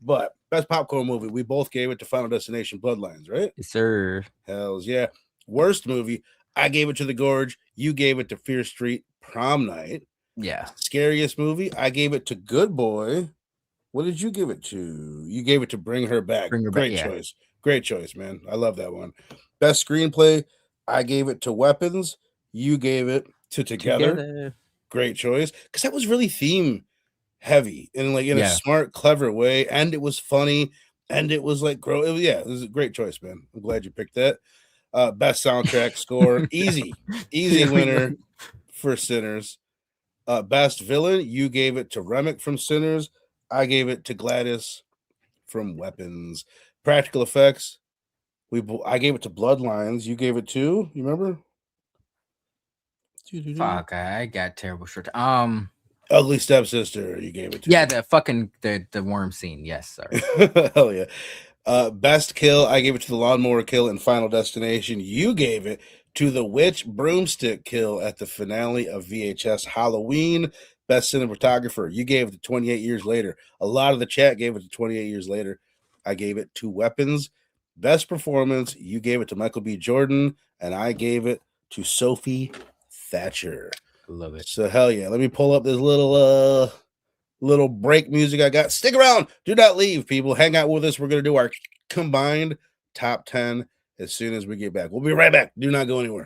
[SPEAKER 1] But best popcorn movie, we both gave it to Final Destination: Bloodlines, right?
[SPEAKER 2] Yes, sir.
[SPEAKER 1] Hells yeah. Worst movie, I gave it to The Gorge. You gave it to Fear Street: Prom Night.
[SPEAKER 2] Yeah.
[SPEAKER 1] Scariest movie, I gave it to Good Boy. What did you give it to? You gave it to Bring Her Back. Great choice. Great choice, man. I love that one. Best screenplay, I gave it to Weapons. You gave it to Together. Great choice. Because that was really theme heavy and like in a smart, clever way. And it was funny. And it was like, it was a great choice, man. I'm glad you picked that. Best soundtrack score. Easy winner for Sinners. Best villain, you gave it to Remick from Sinners. I gave it to Gladys from Weapons. Practical effects, I gave it to Bloodlines. You gave it to, you remember?
[SPEAKER 2] Fuck, I got terrible short.
[SPEAKER 1] Ugly Stepsister, you gave it to.
[SPEAKER 2] Yeah, the fucking the worm scene. Yes, sorry.
[SPEAKER 1] Hell yeah. Best kill, I gave it to the lawnmower kill in Final Destination. You gave it to the witch broomstick kill at the finale of VHS Halloween. Best cinematographer, you gave it to 28 Years Later. A lot of the chat gave it to 28 Years Later. I gave it to Weapons. Best performance, you gave it to Michael B. Jordan, and I gave it to Sophie Thatcher.
[SPEAKER 2] Love it.
[SPEAKER 1] So hell yeah. Let me pull up this little break music I got. Stick around. Do not leave, people. Hang out with us. We're going to do our combined top 10 as soon as we get back. We'll be right back. Do not go anywhere.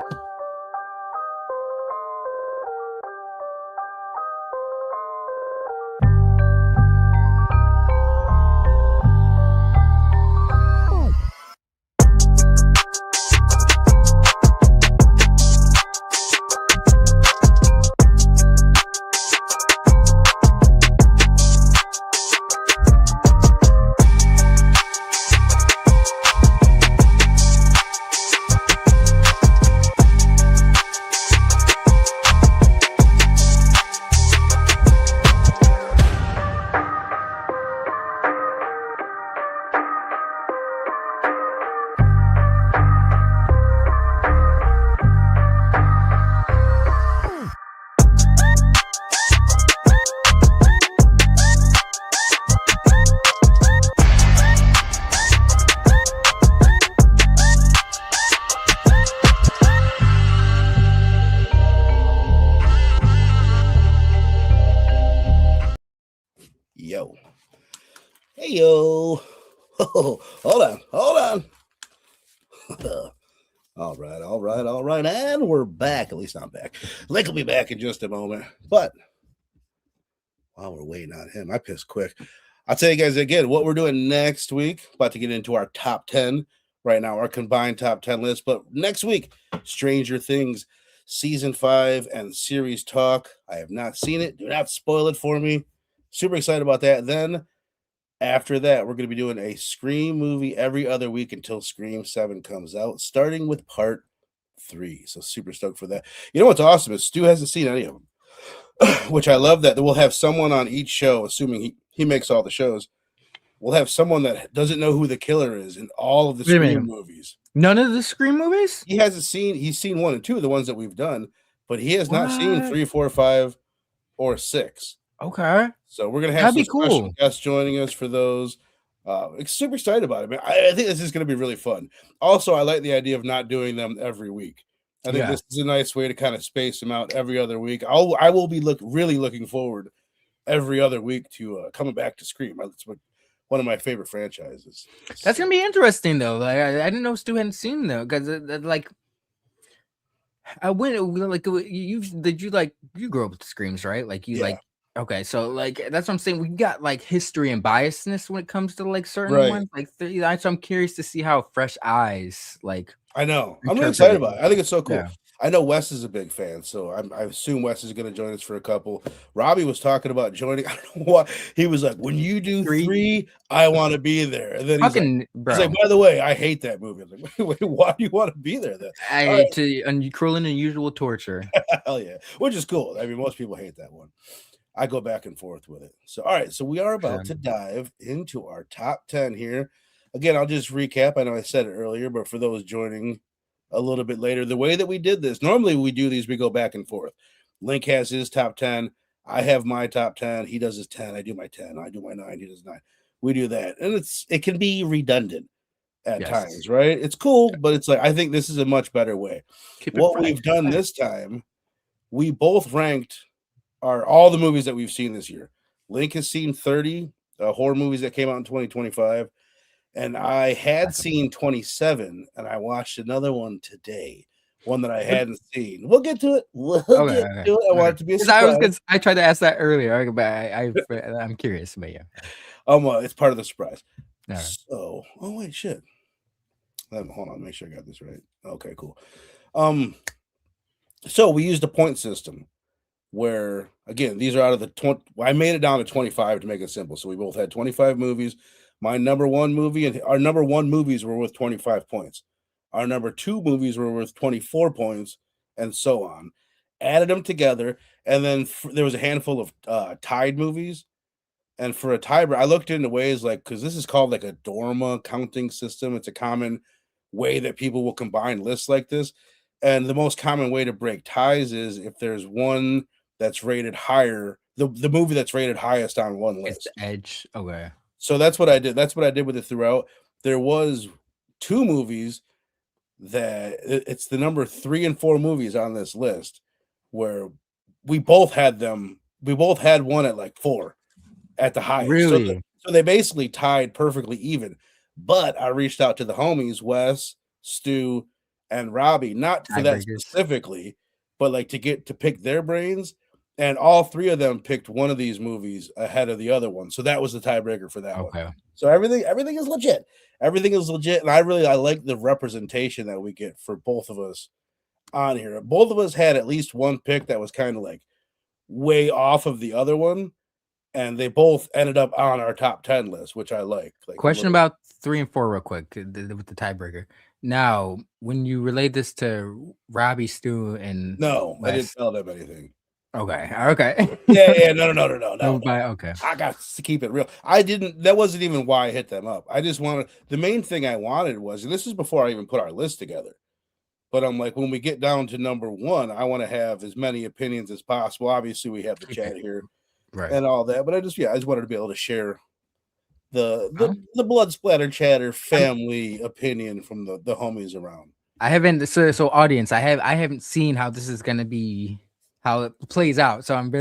[SPEAKER 1] Oh, hold on. All right. And we're back. At least I'm back. Link will be back in just a moment. But while we're waiting on him, I pissed quick. I'll tell you guys again what we're doing next week. About to get into our top 10 right now, our combined top 10 list. But next week, Stranger Things Season 5 and series talk. I have not seen it. Do not spoil it for me. Super excited about that. Then after that, we're going to be doing a Scream movie every other week until Scream 7 comes out, starting with part 3. So super stoked for that. You know what's awesome is Stu hasn't seen any of them, which I love that we'll have someone on each show, assuming he makes all the shows. We'll have someone that doesn't know who the killer is in all of the Scream movies.
[SPEAKER 2] None of the Scream movies?
[SPEAKER 1] He hasn't seen, he's seen 1 and 2, the ones that we've done, but he has not seen 3, 4, 5, or 6.
[SPEAKER 2] Okay.
[SPEAKER 1] So we're going to have some special guests joining us for those. Super excited about it, man. I think this is going to be really fun. Also, I like the idea of not doing them every week. I think this is a nice way to kind of space them out every other week. I will be really looking forward every other week to coming back to Scream. That's one of my favorite franchises.
[SPEAKER 2] That's gonna be interesting though. Like I didn't know Stu hadn't seen though, because like I went like you did you like you grew up with Screams, right? Like you like okay, so like that's what I'm saying. We got like history and biasness when it comes to like certain ones. Like so I'm curious to see how fresh eyes like.
[SPEAKER 1] I know. I'm really excited about it. I think it's so cool. Yeah. I know Wes is a big fan, so I assume Wes is going to join us for a couple. Robbie was talking about joining. I don't know why. He was like, when you do three, I want to be there. And then he's like, by the way, I hate that movie. I was like, wait, why do you want to be there then?
[SPEAKER 2] I hate to cruel and unusual torture.
[SPEAKER 1] Hell yeah. Which is cool. I mean, most people hate that one. I go back and forth with it. So, all right. So we are about to dive into our top 10 here. Again, I'll just recap. I know I said it earlier, but for those joining a little bit later, the way that we did this, normally we do these, we go back and forth. Link has his top 10. I have my top 10. He does his 10. I do my 10. I do my 9. He does 9. We do that. And it can be redundant at times, right? It's cool, but it's like, I think this is a much better way. What we've done this time, we both ranked all the movies that we've seen this year. Link has seen 30 horror movies that came out in 2025. And I had seen 27, and I watched another one today, one that I hadn't seen. We'll get to it. We'll get to it. I want it to be a surprise.
[SPEAKER 2] I tried to ask that earlier, but I'm curious. But yeah,
[SPEAKER 1] it's part of the surprise. Right. So, oh wait, shit. Hold on, make sure I got this right. Okay, cool. So we used a point system where, again, these are out of the 20. I made it down to 25 to make it simple. So we both had 25 movies. My number one movie and our number one movies were worth 25 points. Our number two movies were worth 24 points, and so on. Added them together, and then there was a handful of tied movies. And for a tiebreaker, I looked into ways like, because this is called like a Dorma counting system. It's a common way that people will combine lists like this. And the most common way to break ties is if there's one that's rated higher, the movie that's rated highest on one list.
[SPEAKER 2] It's the edge. Okay.
[SPEAKER 1] So that's what I did. That's what I did with it throughout. There was 2 movies that it's the number 3 and 4 movies on this list where we both had them. We both had one at like 4 at the highest.
[SPEAKER 2] Really?
[SPEAKER 1] So they basically tied perfectly even. But I reached out to the homies, Wes, Stu, and Robbie, not for that specifically, but like to pick their brains. And all 3 of them picked one of these movies ahead of the other one. So that was the tiebreaker for that one. So everything is legit. Everything is legit. And I like the representation that we get for both of us on here. Both of us had at least one pick that was kind of like way off of the other one. And they both ended up on our top 10 list, which I like.
[SPEAKER 2] Question about 3 and 4 real quick with the tiebreaker. Now, when you relate this to Robbie, Stu, and
[SPEAKER 1] no, Wes, I didn't tell them anything.
[SPEAKER 2] Okay.
[SPEAKER 1] Yeah, no.
[SPEAKER 2] Okay.
[SPEAKER 1] I got to keep it real. That wasn't even why I hit them up. I just wanted, the main thing I wanted was, and this is before I even put our list together, but I'm like, when we get down to number 1, I want to have as many opinions as possible. Obviously, we have the chat here and all that, but I just wanted to be able to share the Blood Splatter Chatter family opinion from the homies around.
[SPEAKER 2] I haven't, so audience, I haven't seen how this is going to be, how it plays out. So I'm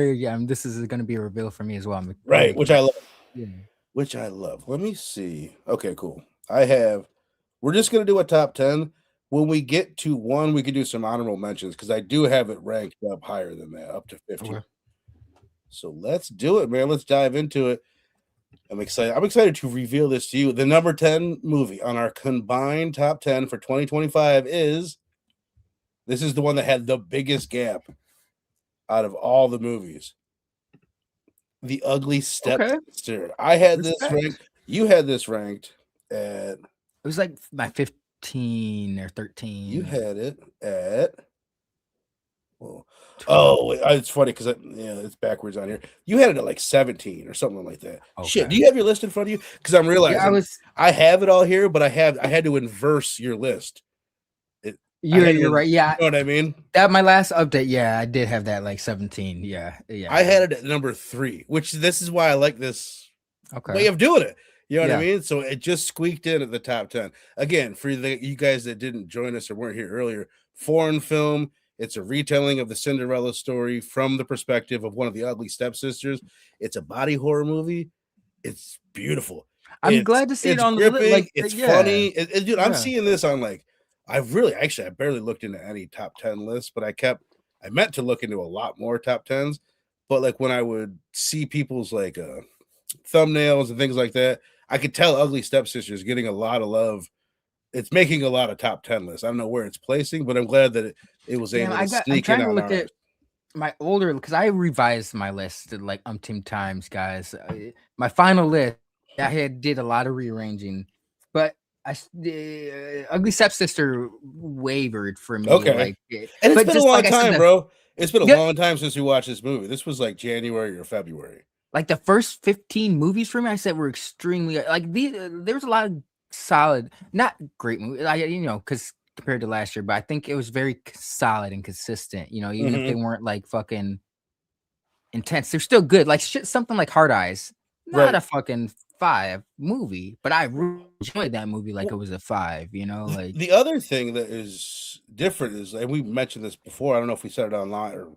[SPEAKER 2] this is going to be a reveal for me as well.
[SPEAKER 1] Right, which I love. Yeah. Which I love. Let me see. Okay, cool. We're just going to do a top 10. When we get to 1, we could do some honorable mentions because I do have it ranked up higher than that, up to 50. Okay. So let's do it, man. Let's dive into it. I'm excited to reveal this to you. The number 10 movie on our combined top 10 for 2025 is the one that had the biggest gap out of all the movies. The Ugly Stepsister. Okay. I had this ranked. You had this ranked at.
[SPEAKER 2] It was like my 15 or 13.
[SPEAKER 1] You had it at. Oh, it's funny because it's backwards on here. You had it at like 17 or something like that. Okay. Shit, do you have your list in front of you? Because I'm realizing I have it all here, but I had to inverse your list.
[SPEAKER 2] You're right. Yeah,
[SPEAKER 1] you know what I mean.
[SPEAKER 2] That my last update. Yeah, I did have that like 17. Yeah.
[SPEAKER 1] I had it at number 3, which this is why I like this way of doing it. You know what I mean? So it just squeaked in at the top 10. Again, for you guys that didn't join us or weren't here earlier, foreign film. It's a retelling of the Cinderella story from the perspective of one of the ugly stepsisters. It's a body horror movie. It's beautiful.
[SPEAKER 2] I'm glad to see it
[SPEAKER 1] It's
[SPEAKER 2] on the
[SPEAKER 1] gripping. It's funny. Dude, I'm
[SPEAKER 2] yeah.
[SPEAKER 1] seeing this on like, I barely looked into any top 10 lists, but I meant to look into a lot more top 10s. But like when I would see people's like thumbnails and things like that, I could tell Ugly Stepsister is getting a lot of love. It's making a lot of top 10 lists. I don't know where it's placing, but I'm glad that it was able to sneak in on ours.
[SPEAKER 2] I'm trying to look at my older, because I revised my list like umpteen times, guys. My final list, I did a lot of rearranging, but Ugly Stepsister wavered for me.
[SPEAKER 1] Okay,
[SPEAKER 2] like,
[SPEAKER 1] and it's been a long time, bro. It's been a long time since we watched this movie. This was like January or February.
[SPEAKER 2] Like the first 15 movies for me, I said were extremely like there was a lot of solid, not great movies, because compared to last year, but I think it was very solid and consistent. Even if they weren't like fucking intense, they're still good. Like something like Hard Eyes, not a fucking 5 movie, but I really enjoyed that movie like it was a 5. Like
[SPEAKER 1] the other thing that is different is, and we mentioned this before. I don't know if we said it online or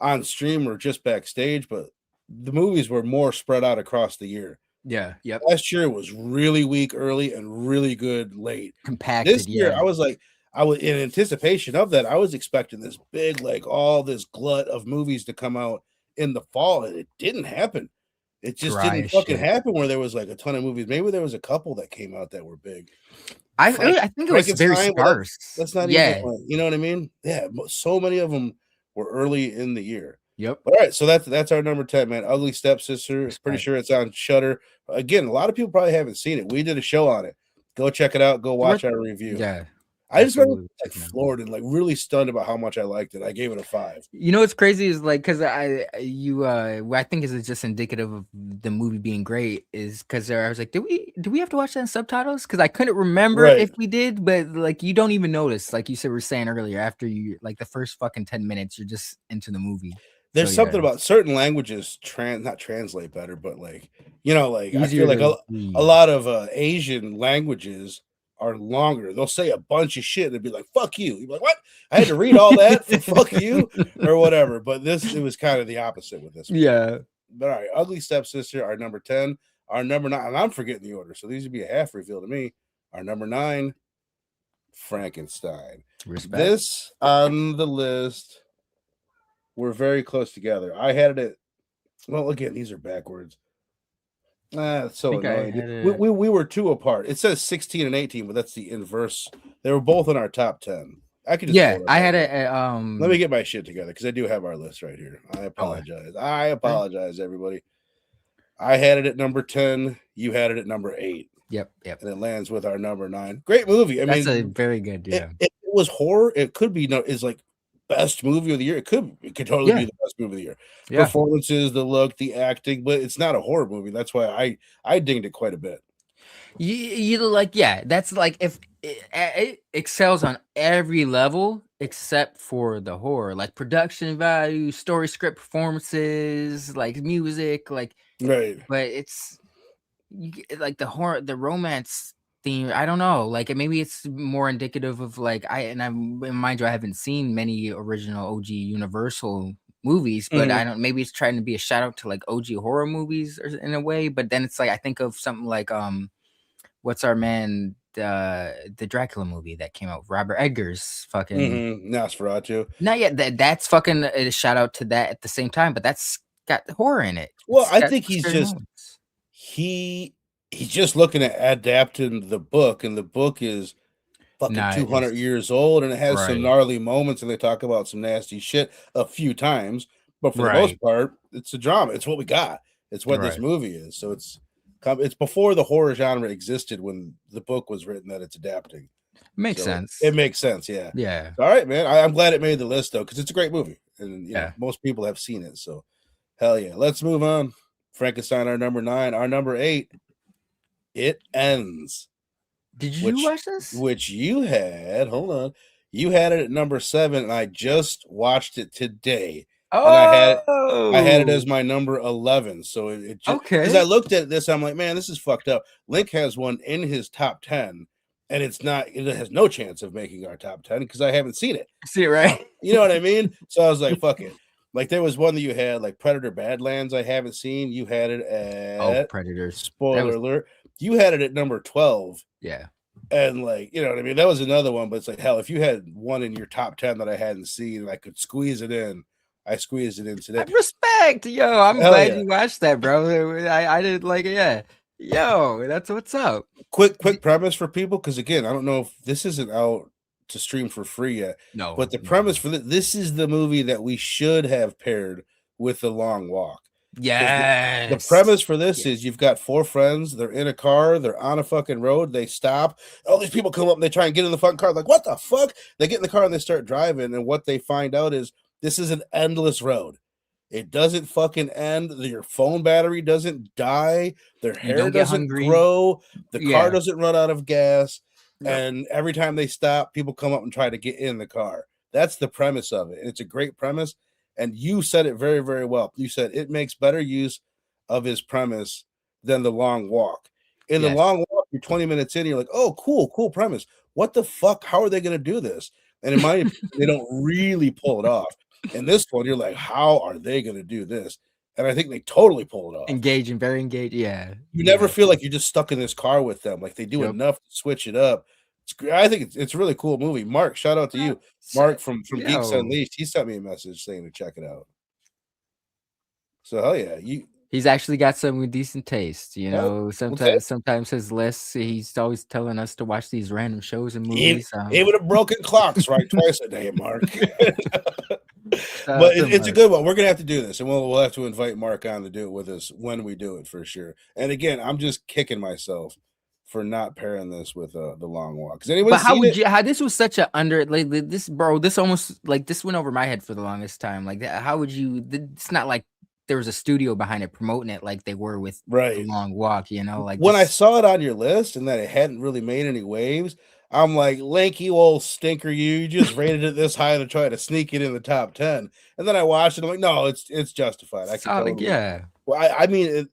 [SPEAKER 1] on stream or just backstage, but the movies were more spread out across the year.
[SPEAKER 2] Yeah. Yep.
[SPEAKER 1] Last year was really weak early and really good late.
[SPEAKER 2] Compacted.
[SPEAKER 1] This year, I was in anticipation of that. I was expecting this big, like all this glut of movies to come out in the fall, and it didn't happen. It just didn't fucking happen where there was like a ton of movies. Maybe there was a couple that came out that were big.
[SPEAKER 2] I think it was very sparse.
[SPEAKER 1] That's not even, you know what I mean? Yeah, so many of them were early in the year.
[SPEAKER 2] Yep.
[SPEAKER 1] All right, so that's our number 10, man. Ugly Stepsister. Pretty sure it's on Shudder. Again, a lot of people probably haven't seen it. We did a show on it. Go check it out. Go watch our review.
[SPEAKER 2] Yeah.
[SPEAKER 1] I just remember floored and like really stunned about how much I liked it. I gave it a 5.
[SPEAKER 2] What's crazy is like, because I think is just indicative of the movie being great is because I was like, do we have to watch that in subtitles? Because I couldn't remember if we did, but like you don't even notice. Like you said, we're saying earlier, after you like the first fucking 10 minutes, you're just into the movie.
[SPEAKER 1] There's something about certain languages not translate better, but like like I feel like a lot of Asian languages are longer. They'll say a bunch of shit and they'd be like, fuck you. You'd be like, what? I had to read all that for fuck you or whatever. But it was kind of the opposite with this one.
[SPEAKER 2] Yeah.
[SPEAKER 1] But all right, Ugly Stepsister, our number 10, our number 9, and I'm forgetting the order, so these would be a half reveal to me. Our number 9, Frankenstein.
[SPEAKER 2] Respect.
[SPEAKER 1] This on the list, we're very close together. I had it well, again, these are backwards. That's so annoying. We were 2 apart. It says 16 and 18, but that's the inverse. They were both in our top 10. I could just
[SPEAKER 2] I had it.
[SPEAKER 1] Let me get my shit together because I do have our list right here. I apologize. Everybody. I had it at number 10. You had it at number 8.
[SPEAKER 2] Yep.
[SPEAKER 1] And it lands with our number 9. Great movie.
[SPEAKER 2] That's a very good. Yeah.
[SPEAKER 1] It was horror. It could be is like best movie of the year. It could totally be the best movie of the year. Yeah. Performances, the look, the acting, but it's not a horror movie. That's why I dinged it quite a bit.
[SPEAKER 2] You like, that's like if it excels on every level except for the horror, like production value, story, script, performances, like music, like
[SPEAKER 1] right.
[SPEAKER 2] But it's like the horror, the romance theme. I don't know, like maybe it's more indicative of like mind you, I haven't seen many original OG Universal movies, but I don't. Maybe it's trying to be a shout out to like OG horror movies in a way. But then it's like I think of something like what's our man the Dracula movie that came out, Robert Eggers, fucking
[SPEAKER 1] Nosferatu.
[SPEAKER 2] Not yet. That's fucking a shout out to that at the same time, but that's got horror in it.
[SPEAKER 1] Well, I think he's just he's just looking at adapting the book, and the book is fucking 200 years old, and it has some gnarly moments, and they talk about some nasty shit a few times, but for the most part, it's a drama. It's what we got. It's what this movie is. So it's before the horror genre existed when the book was written that it's adapting.
[SPEAKER 2] Makes sense.
[SPEAKER 1] It makes sense. Yeah.
[SPEAKER 2] Yeah.
[SPEAKER 1] All right, man. I'm glad it made the list though, because it's a great movie, and you know, most people have seen it. So hell yeah. Let's move on. Frankenstein, our number 9. Our number 8. It Ends.
[SPEAKER 2] Did you watch this?
[SPEAKER 1] Which you had. Hold on. You had it at number 7, and I just watched it today.
[SPEAKER 2] Oh,
[SPEAKER 1] and I had it as my number 11. So it just, because I looked at this, I'm like, man, this is fucked up. Link has one in his top 10, and it has no chance of making our top 10 because I haven't seen it.
[SPEAKER 2] See it, right?
[SPEAKER 1] You know what I mean? So I was like, fuck it. Like there was one that you had, like Predator Badlands, I haven't seen. You had it at
[SPEAKER 2] Predators.
[SPEAKER 1] Spoiler alert. You had it at number 12.
[SPEAKER 2] Yeah.
[SPEAKER 1] And like, you know what I mean? That was another one, but it's like hell, if you had one in your top 10 that I hadn't seen and I could squeeze it in, I squeezed it in today.
[SPEAKER 2] Respect, yo. I'm glad you watched that, bro. I did like it, yeah. Yo, that's what's up.
[SPEAKER 1] Quick premise for people, because again, I don't know if this isn't out to stream for free yet.
[SPEAKER 2] No.
[SPEAKER 1] But the premise for this is the movie that we should have paired with The Long Walk.
[SPEAKER 2] Yes.
[SPEAKER 1] The premise for this is you've got 4 friends, they're in a car, they're on a fucking road, they stop, all these people come up and they try and get in the fucking car, like, what the fuck? They get in the car and they start driving, and what they find out is this is an endless road. It doesn't fucking end. Your phone battery doesn't die. Their hair doesn't grow. The car doesn't run out of gas. And every time they stop, people come up and try to get in the car. That's the premise of it. And it's a great premise. And you said it very, very well. You said it makes better use of his premise than The Long Walk. In The Long Walk, you're 20 minutes in, you're like, oh, cool premise. What the fuck? How are they going to do this? And in my opinion, they don't really pull it off. In this one, you're like, how are they going to do this? And I think they totally pull it off.
[SPEAKER 2] Engaging, very engaged. Yeah.
[SPEAKER 1] You never feel like you're just stuck in this car with them. Like they do enough to switch it up. I think it's a really cool movie. Mark, shout out to you. Mark from Geeks Unleashed. He sent me a message saying to check it out. So hell yeah,
[SPEAKER 2] he's actually got some decent taste, you know. Sometimes his lists, he's always telling us to watch these random shows and movies.
[SPEAKER 1] Even a broken clocks right twice a day, Mark. But it's a good one. We're gonna have to do this, and we'll have to invite Mark on to do it with us when we do it for sure. And again, I'm just kicking myself for not pairing this with The Long Walk.
[SPEAKER 2] But how would you? How this was such a this almost like this went over my head for the longest time. Like how would you? It's not like there was a studio behind it promoting it like they were with The Long Walk, you know. Like
[SPEAKER 1] when I saw it on your list and that it hadn't really made any waves, I'm like, Link, you old stinker, you just rated it this high to try to sneak it in the top 10. And then I watched it, I'm like, no, it's justified. I can totally, Well, I mean,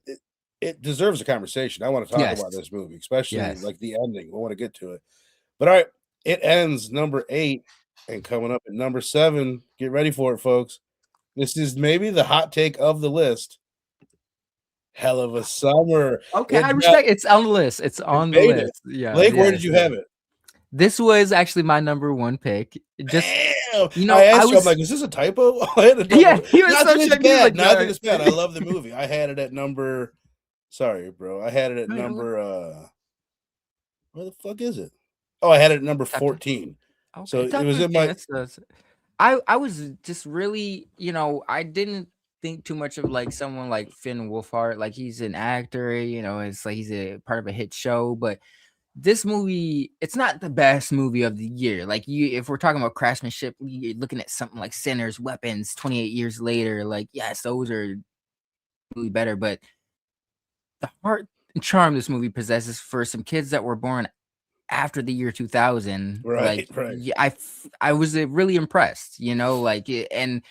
[SPEAKER 1] it deserves a conversation. I want to talk about this movie, especially like the ending. I want to get to it. But all right, it ends number 8 and coming up at number 7. Get ready for it, folks. This is maybe the hot take of the list. Hell of a Summer.
[SPEAKER 2] Okay, I respect it's on the list. It's on the list. Yeah.
[SPEAKER 1] Blake, where did you have it?
[SPEAKER 2] This was actually my number 1 pick. Just
[SPEAKER 1] you know, I'm like, is this a typo?
[SPEAKER 2] Yeah, he was
[SPEAKER 1] nothing is bad. Nothing is bad. I love the movie. I had it at number. Sorry, bro. I had it at number. Where the fuck is it? Oh, I had it at number 14. Okay. So it was in my.
[SPEAKER 2] I was just really, you know, I didn't think too much of like someone like Finn Wolfhard. Like he's an actor, you know, it's like he's a part of a hit show, but this movie, it's not the best movie of the year. Like if we're talking about craftsmanship, you're looking at something like Sinners, Weapons, 28 years later. Like, yes, those are really better, but the heart and charm this movie possesses for some kids that were born after the year 2000,
[SPEAKER 1] right.
[SPEAKER 2] I was really impressed, you know, like, and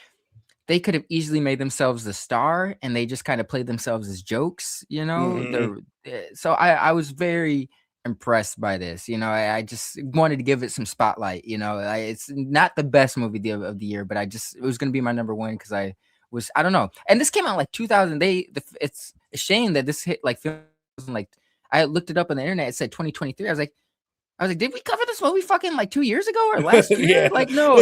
[SPEAKER 2] they could have easily made themselves the star, and they just kind of played themselves as jokes, you know. So I was very impressed by this, you know. I just wanted to give it some spotlight, you know. It's not the best movie of the year, but it was going to be my number 1 because I don't know. And this came out like 2000. It's a shame that this hit like like I looked it up on the internet. It said 2023. I was like, did we cover this movie fucking like 2 years ago or last year? Like, no.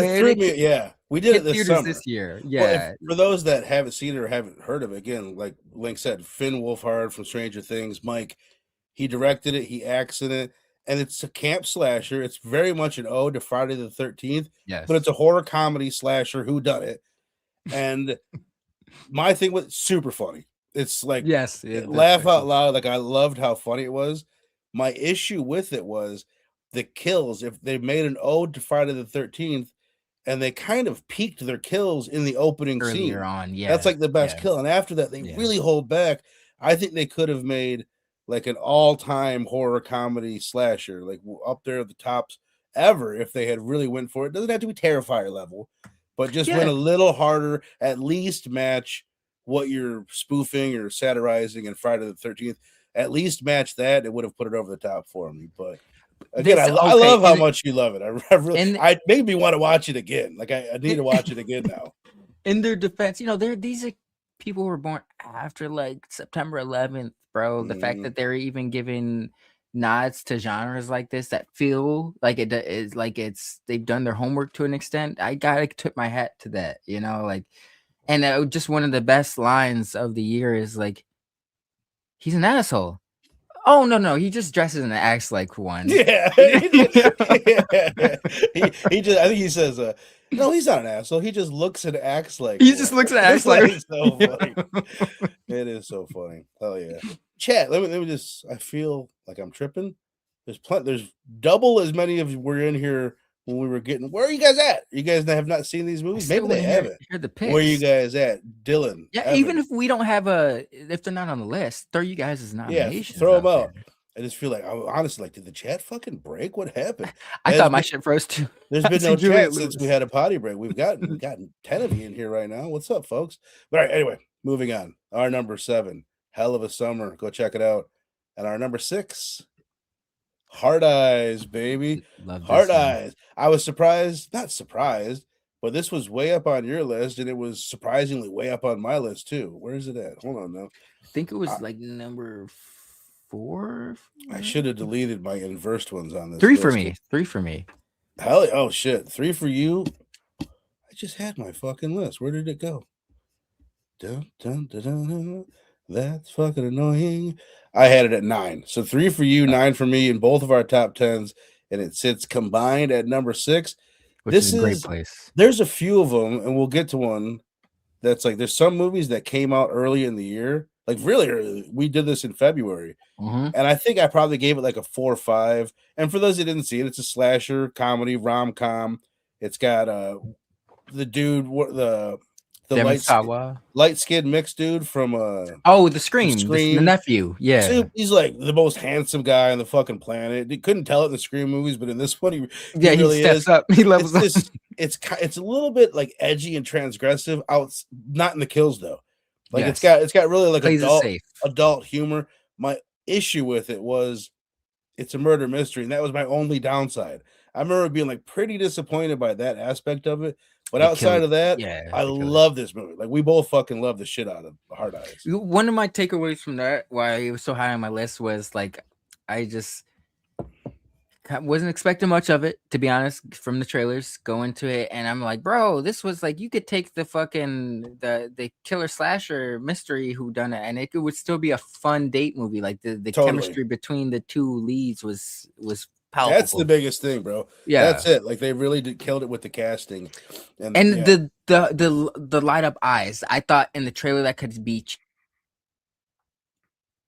[SPEAKER 1] We did it this summer.
[SPEAKER 2] This year. Yeah.
[SPEAKER 1] Well, for those that haven't seen it or haven't heard of it, again, like Link said, Finn Wolfhard from Stranger Things, Mike, he directed it, he acts in it, and it's a camp slasher. It's very much an ode to Friday the 13th, but it's a horror comedy slasher whodunit. And my thing was super funny. It's like, laugh out loud. Like, I loved how funny it was. My issue with it was the kills. If they made an ode to Friday the 13th and they kind of peaked their kills in the opening scene. That's like the best kill. And after that, they really hold back. I think they could have made like an all-time horror comedy slasher, like up there at the tops ever if they had really went for it. It doesn't have to be Terrifier level, but just went a little harder, at least match what you're spoofing or satirizing in Friday the 13th. At least match that. It would have put it over the top for me. But Again, I love how much you love it. I made me want to watch it again. Like I need to watch it again now.
[SPEAKER 2] In their defense, these are people who were born after like September 11th, bro. The fact that they're even giving nods to genres like this that feel like it is like they've done their homework to an extent. I gotta tip my hat to that, like, and just one of the best lines of the year is like, he's an asshole. Oh no, he just dresses and acts like one.
[SPEAKER 1] Yeah, he just. I think he says, "No, he's not an asshole. He just looks and acts like."
[SPEAKER 2] He just looks and acts like.
[SPEAKER 1] It's so funny. It is so funny. Hell yeah, chat. Let me just. I feel like I'm tripping. There's double as many of you were in here when we were getting. Where are you guys at? You guys have not seen these movies. Maybe they haven't.
[SPEAKER 2] Hear the picks.
[SPEAKER 1] Where are you guys at, Dylan?
[SPEAKER 2] Yeah, Evan. Even if we don't have if they're not on the list, throw you guys as nominations.
[SPEAKER 1] Yeah, throw them out. I just feel like, honestly, like, did the chat fucking break? What happened?
[SPEAKER 2] I thought my shit froze too.
[SPEAKER 1] There's been no chat since we had a potty break. We've gotten 10 of you in here right now. What's up, folks? But all right, anyway, moving on. Our number 7, Hell of a Summer. Go check it out. And our number 6, Hard Eyes, baby. Hard Eyes. I was not surprised, but this was way up on your list, and it was surprisingly way up on my list too. Where is it at? Hold on now.
[SPEAKER 2] I think it was like number 4.
[SPEAKER 1] I should have deleted my inversed ones on this.
[SPEAKER 2] 3 for me. 3 for me.
[SPEAKER 1] Hell, oh shit. 3 for you. I just had my fucking list. Where did it go? Dun, dun, dun, dun, dun. That's fucking annoying. I had it at 9. So 3 for you, 9 for me in both of our top 10s, and it sits combined at number 6.
[SPEAKER 2] Which is a great place.
[SPEAKER 1] There's a few of them, and we'll get to one that's like, there's some movies that came out early in the year, like really early. We did this in February, and I think I probably gave it like a 4 or 5. And for those who didn't see it, it's a slasher comedy rom-com. It's got the dude, the light-skinned mixed dude from
[SPEAKER 2] the Scream, the nephew. Yeah,
[SPEAKER 1] he's like the most handsome guy on the fucking planet. You couldn't tell it in the Scream movies, but in this one, he really
[SPEAKER 2] steps up. He levels up.
[SPEAKER 1] It's a little bit like edgy and transgressive. Not in the kills though. Like it's got really like adult humor. My issue with it was it's a murder mystery, and that was my only downside. I remember being like pretty disappointed by that aspect of it. But outside of that, I love this movie. Like we both fucking love the shit out of Hard Eyes.
[SPEAKER 2] One of my takeaways from that, why it was so high on my list, was like I just wasn't expecting much of it, to be honest, from the trailers going to it, and I'm like, bro, this was like, you could take the fucking the killer slasher mystery whodunit, and it would still be a fun date movie. Like the chemistry between the two leads was powerful.
[SPEAKER 1] That's the biggest thing, bro. Yeah, that's it. Like they really killed it with the casting,
[SPEAKER 2] and the light up eyes. I thought in the trailer that could be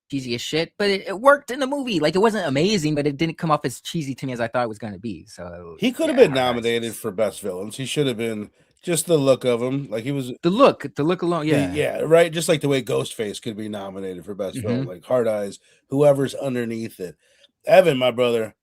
[SPEAKER 2] cheesy as shit, but it worked in the movie. Like it wasn't amazing, but it didn't come off as cheesy to me as I thought it was going to be. So
[SPEAKER 1] he could have been nominated for best villains. He should have been. Just the look of him, like he was
[SPEAKER 2] the look alone.
[SPEAKER 1] Yeah, right. Just like the way Ghostface could be nominated for best villain, like Hard Eyes, whoever's underneath it. Evan, my brother,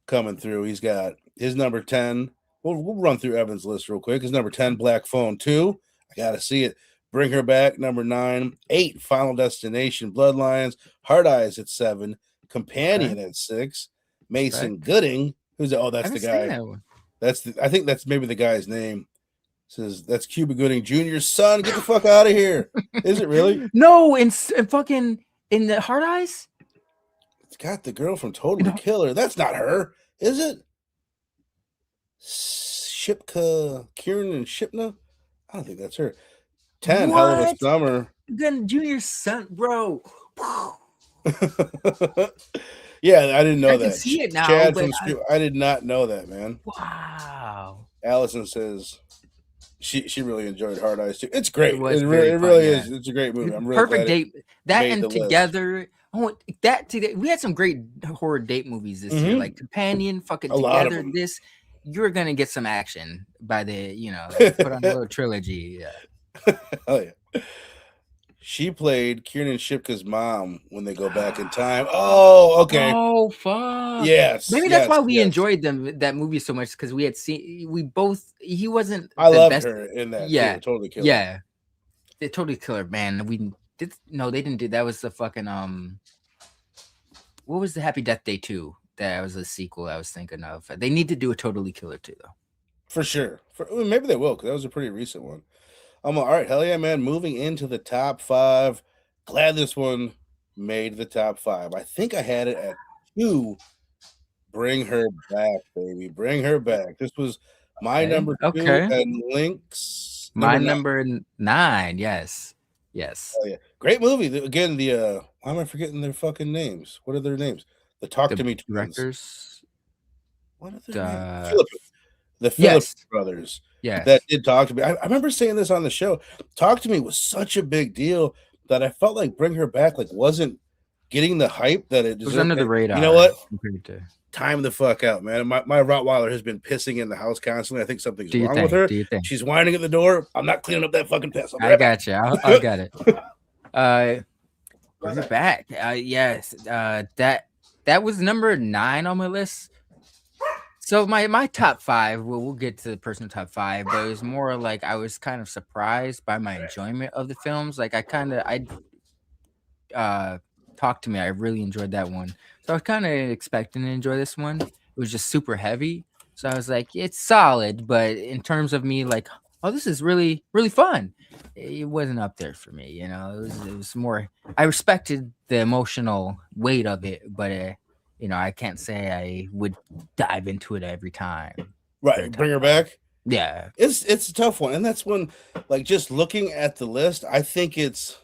[SPEAKER 1] coming through. He's got his number 10. We'll run through Evan's list real quick. His number 10, Black Phone 2. I gotta see it. Bring Her Back, number 9. 8, Final Destination, Bloodlines. Hard Eyes at 7. Companion at 6. Mason Gooding. That's the guy. I think that's maybe the guy's name. Says that's Cuba Gooding Jr.'s son. Get the fuck out of here. Is it really?
[SPEAKER 2] No, in the Hard Eyes.
[SPEAKER 1] It's got the girl from Totally Killer. That's not her, is it? Shipka, Kieran and Shipna? I don't think that's her. 10, Hell of a Summer.
[SPEAKER 2] Then Junior's son, bro.
[SPEAKER 1] Yeah, I didn't know that.
[SPEAKER 2] I can see it now.
[SPEAKER 1] Chad from I did not know that, man.
[SPEAKER 2] Wow.
[SPEAKER 1] Allison says she really enjoyed Hard Eyes too. It's great. It really is. It's a great movie. I'm really
[SPEAKER 2] perfect date. That and Together. We had some great horror date movies this year, like Companion, fucking Together. This, you're gonna get some action by they put on a little trilogy. Yeah.
[SPEAKER 1] Oh yeah. She played Kieran Shipka's mom when they go back in time. Oh, okay.
[SPEAKER 2] Oh, fuck.
[SPEAKER 1] Yes.
[SPEAKER 2] Maybe that's why we enjoyed that movie so much, because we had seen. He wasn't.
[SPEAKER 1] I loved her in that.
[SPEAKER 2] Yeah.
[SPEAKER 1] Too. Totally Killer.
[SPEAKER 2] Yeah. The Totally Killer, man. They didn't do that. Was the fucking what was the Happy Death Day 2? that was a sequel I was thinking of. They need to do a Totally Killer too, though.
[SPEAKER 1] For sure. Maybe they will, because that was a pretty recent one. All right, hell yeah, man. Moving into the top 5. Glad this one made the top 5. I think I had it at 2. Bring her back, baby. Bring her back. This was my number 2 and Link's
[SPEAKER 2] number 9. Yes.
[SPEAKER 1] Oh yeah, great movie. Again, why am I forgetting their fucking names? What are their names? The Talk to Me
[SPEAKER 2] directors.
[SPEAKER 1] What are their names? The Phillips brothers.
[SPEAKER 2] Yes.
[SPEAKER 1] That did Talk to Me. I remember saying this on the show. Talk to Me was such a big deal that I felt like Bring Her Back wasn't getting the hype that it deserved.
[SPEAKER 2] It was under the radar.
[SPEAKER 1] You know what? Time the fuck out, man. My Rottweiler has been pissing in the house constantly. I think something's wrong with her. She's whining at the door. I'm not cleaning up that fucking piss.
[SPEAKER 2] I got you. I got it. Bring Her Back. Yes. That was number 9 on my list. So my top 5, we'll get to the personal top 5, but it was more like I was kind of surprised by my enjoyment of the films. Like Talk to Me. I really enjoyed that one. So I was kind of expecting to enjoy this one. It was just super heavy. So I was like, it's solid, but in terms of me, like, oh, this is really, really fun. It wasn't up there for me, you know. It was more. I respected the emotional weight of it, but you know, I can't say I would dive into it every time.
[SPEAKER 1] Right, Bring Her Back.
[SPEAKER 2] Yeah,
[SPEAKER 1] it's a tough one, and that's when, like, just looking at the list, I think it's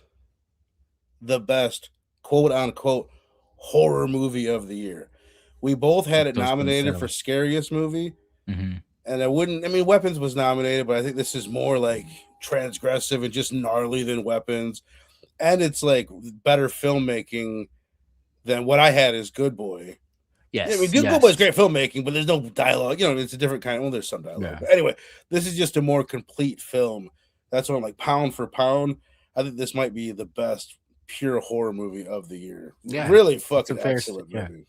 [SPEAKER 1] the best quote unquote horror movie of the year. We both had it nominated for Scariest Movie.
[SPEAKER 2] Mm-hmm.
[SPEAKER 1] And I mean, Weapons was nominated, but I think this is more like transgressive and just gnarly than Weapons. And it's like better filmmaking than what I had as Good Boy.
[SPEAKER 2] Yes.
[SPEAKER 1] I mean, Good Boy is great filmmaking, but there's no dialogue. You know, it's a different kind of, well, there's some dialogue. Yeah. But anyway, this is just a more complete film. That's what I'm like, pound for pound. I think this might be the best pure horror movie of the year. Yeah, really fucking excellent movie.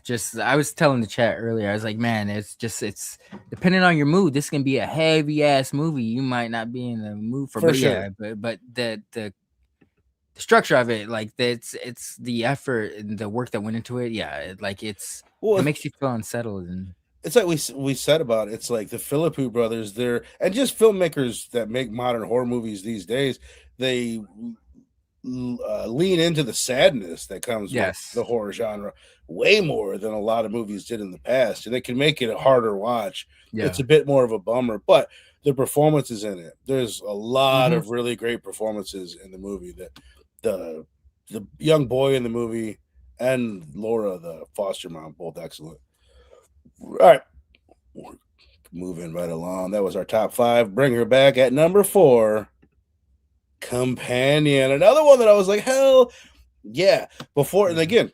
[SPEAKER 2] Just I was telling the chat earlier, I was like, man, it's depending on your mood, this can be a heavy ass movie. You might not be in the mood for but sure. Yeah, but the structure of it, like it's the effort and the work that went into it. Yeah, it makes you feel unsettled. And
[SPEAKER 1] it's like we said about it. It's like the Philippou brothers, and just filmmakers that make modern horror movies these days, they lean into the sadness that comes with the horror genre way more than a lot of movies did in the past, and they can make it a harder watch. It's a bit more of a bummer, but the performances in it, there's a lot of really great performances in the movie. That the young boy in the movie and Laura, the foster mom, both excellent. All right, moving right along. That was our top 5. Bring Her Back at number 4. Companion, another one that I was like, hell yeah. Before, and again,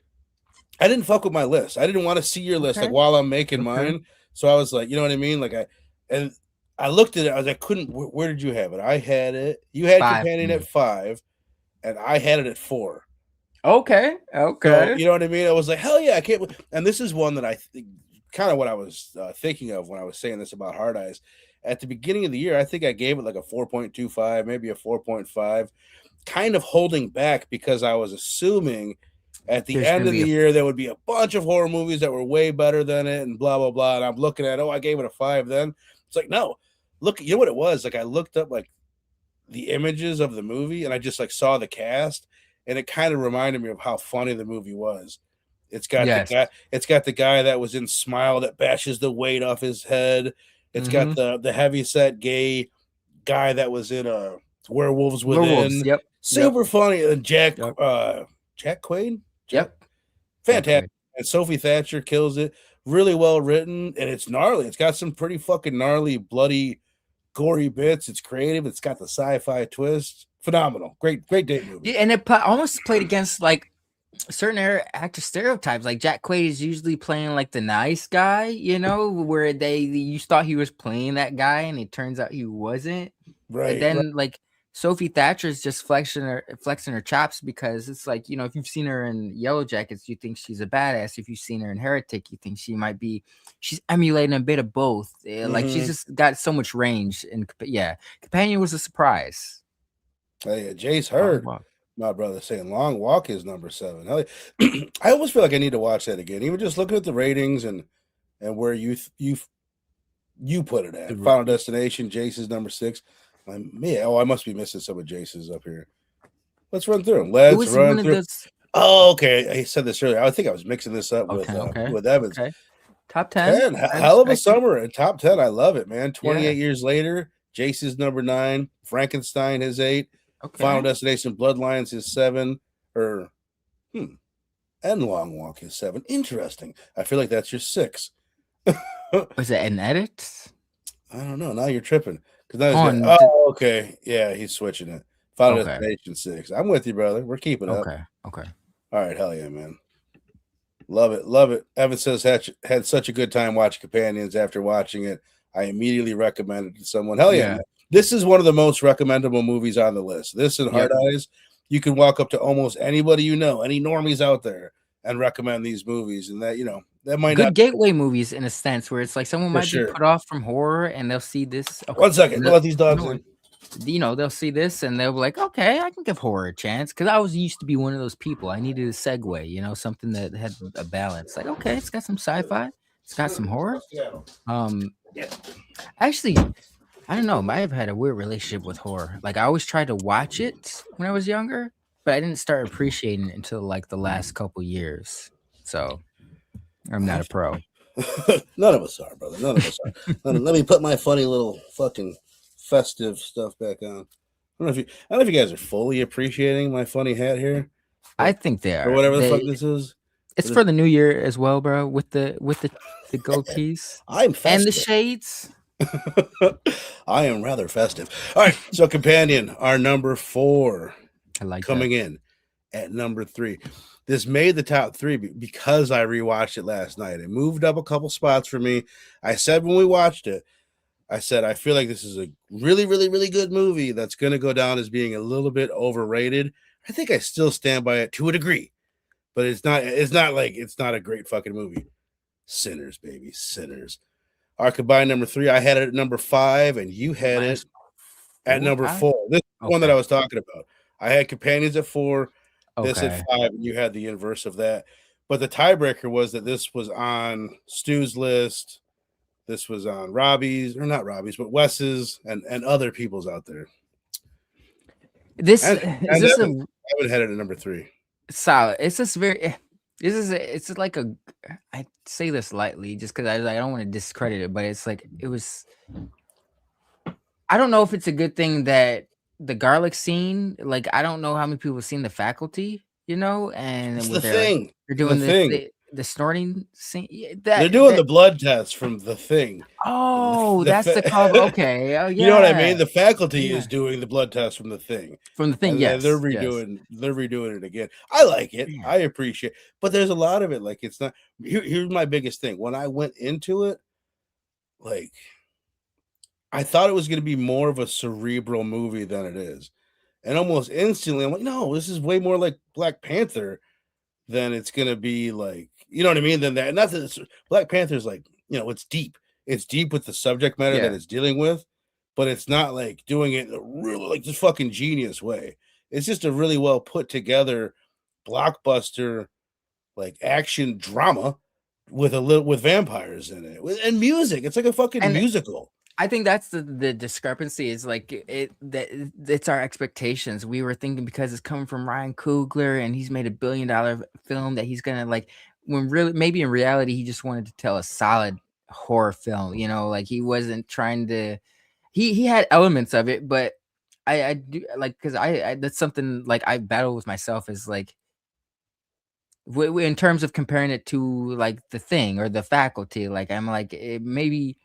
[SPEAKER 1] I didn't fuck with my list. I didn't want to see your list like while I'm making mine. So I was like, you know what I mean? Like I looked at it. I was like, where did you have it? I had it. You had 5. Companion at 5, and I had it at 4.
[SPEAKER 2] Okay.
[SPEAKER 1] So, you know what I mean? I was like, hell yeah, I can't. And this is one that I kind of what I was thinking of when I was saying this about Hard Eyes. At the beginning of the year, I think I gave it like a 4.25, maybe a 4.5, kind of holding back because I was assuming at the end of the year there would be a bunch of horror movies that were way better than it and blah, blah, blah. And I'm looking at, I gave it a 5 then. It's like, no, look, you know what it was? Like I looked up like the images of the movie and I just like saw the cast and it kind of reminded me of how funny the movie was. It's got the guy that was in Smile that bashes the weight off his head. It's got the heavy set gay guy that was in Werewolves Within. Super funny. And Jack Quaid. Fantastic. And Sophie Thatcher kills it. Really well written, and it's gnarly. It's got some pretty fucking gnarly, bloody, gory bits. It's creative. It's got the sci-fi twist. Phenomenal. Great date movie.
[SPEAKER 2] Yeah, and it almost played against like certain actor stereotypes. Like Jack Quaid is usually playing like the nice guy, you know, where you thought he was playing that guy and it turns out he wasn't.
[SPEAKER 1] Right.
[SPEAKER 2] And then like Sophie Thatcher is just flexing her chops because it's like, you know, if you've seen her in Yellow Jackets, you think she's a badass. If you've seen her in Heretic, you think she's emulating a bit of both. Like she's just got so much range. And Companion was a surprise.
[SPEAKER 1] Hey, Jace Hurd. My brother saying Long Walk is number 7. Hell, I almost feel like I need to watch that again. Even just looking at the ratings and where you put it at. Final Destination, Jace's number 6. I must be missing some of Jace's up here. Let's run through them. Let's run through. Oh, okay. I said this earlier. I think I was mixing this up with Evans.
[SPEAKER 2] Okay. Top 10.
[SPEAKER 1] Hell of a summer. Top 10. I love it, man. 28 years later. Jace's number 9. Frankenstein his 8. Okay. Final Destination Bloodlines is 7. And Long Walk is 7. Interesting. I feel like that's your 6.
[SPEAKER 2] Was it an edit?
[SPEAKER 1] I don't know. Now you're tripping. Okay. Yeah, he's switching it. Final Destination 6. I'm with you, brother. We're keeping up.
[SPEAKER 2] Okay.
[SPEAKER 1] All right. Hell yeah, man. Love it. Love it. Evan says had such a good time watching Companions. After watching it, I immediately recommended it to someone. Hell yeah. Man. This is one of the most recommendable movies on the list. This and Hard Eyes. You can walk up to almost anybody you know, any normies out there, and recommend these movies. And that, that might
[SPEAKER 2] good gateway movies in a sense where it's like someone might be put off from horror and they'll see this.
[SPEAKER 1] Okay, 1 second. Let these dogs in.
[SPEAKER 2] They'll see this and they'll be like, okay, I can give horror a chance. Because I used to be one of those people. I needed a segue, something that had a balance. Like, okay, it's got some sci-fi, it's got some horror. Actually, I don't know. I have had a weird relationship with horror. Like, I always tried to watch it when I was younger, but I didn't start appreciating it until like the last couple years. So I'm not a pro.
[SPEAKER 1] None of us are, brother. None of us are. Let me put my funny little fucking festive stuff back on. I don't know if you guys are fully appreciating my funny hat here.
[SPEAKER 2] I think they are.
[SPEAKER 1] Or whatever the fuck this is.
[SPEAKER 2] It's for the new year as well, bro. With the gold keys.
[SPEAKER 1] I'm festive.
[SPEAKER 2] And the shades.
[SPEAKER 1] I am rather festive. All right, so Companion, our number 4.
[SPEAKER 2] I like
[SPEAKER 1] coming in at number 3. This made the top 3 because I rewatched it last night. It moved up a couple spots for me. I said when we watched it, I feel like this is a really, really, really good movie that's going to go down as being a little bit overrated. I think I still stand by it to a degree, but it's not a great fucking movie. Sinners, baby, Sinners. Our combined number 3, I had it at number 5, and you had it at number 4. This is the one that I was talking about. I had Companions at 4, this at 5, and you had the inverse of that. But the tiebreaker was that this was on Stu's list. This was on Robbie's, or not Robbie's, but Wes's and other people's out there.
[SPEAKER 2] I
[SPEAKER 1] would had it at number 3.
[SPEAKER 2] Solid. It's just it's like I say this lightly just because I don't want to discredit it, but it's like I don't know if it's a good thing that the garlic scene, like I don't know how many people have seen The Faculty, and
[SPEAKER 1] it's the thing.
[SPEAKER 2] They're doing the snorting scene.
[SPEAKER 1] They're doing the blood test from The Thing.
[SPEAKER 2] Oh, that's the call. Okay, oh, yeah.
[SPEAKER 1] You know what I mean? The Faculty is doing the blood test from The Thing.
[SPEAKER 2] From The Thing, yes.
[SPEAKER 1] They're redoing it again. I like it. Yeah. I appreciate it. But there's a lot of it. Like it's not. Here's my biggest thing. When I went into it, like I thought it was going to be more of a cerebral movie than it is, and almost instantly I'm like, no, this is way more like Black Panther than it's going to be like. You know what I mean? Than that. Not that Black Panther's like, it's deep. It's deep with the subject matter that it's dealing with, but it's not like doing it in a really like this fucking genius way. It's just a really well put together blockbuster like action drama with vampires in it and music. It's like a fucking musical.
[SPEAKER 2] I think that's the discrepancy is like it's our expectations. We were thinking because it's coming from Ryan Coogler and he's made $1 billion film that he's gonna like. When really, maybe in reality, he just wanted to tell a solid horror film, like he wasn't trying to, he had elements of it, but I do like, cause I that's something like I battle with myself is like, in terms of comparing it to like The Thing or The Faculty, like I'm like, maybe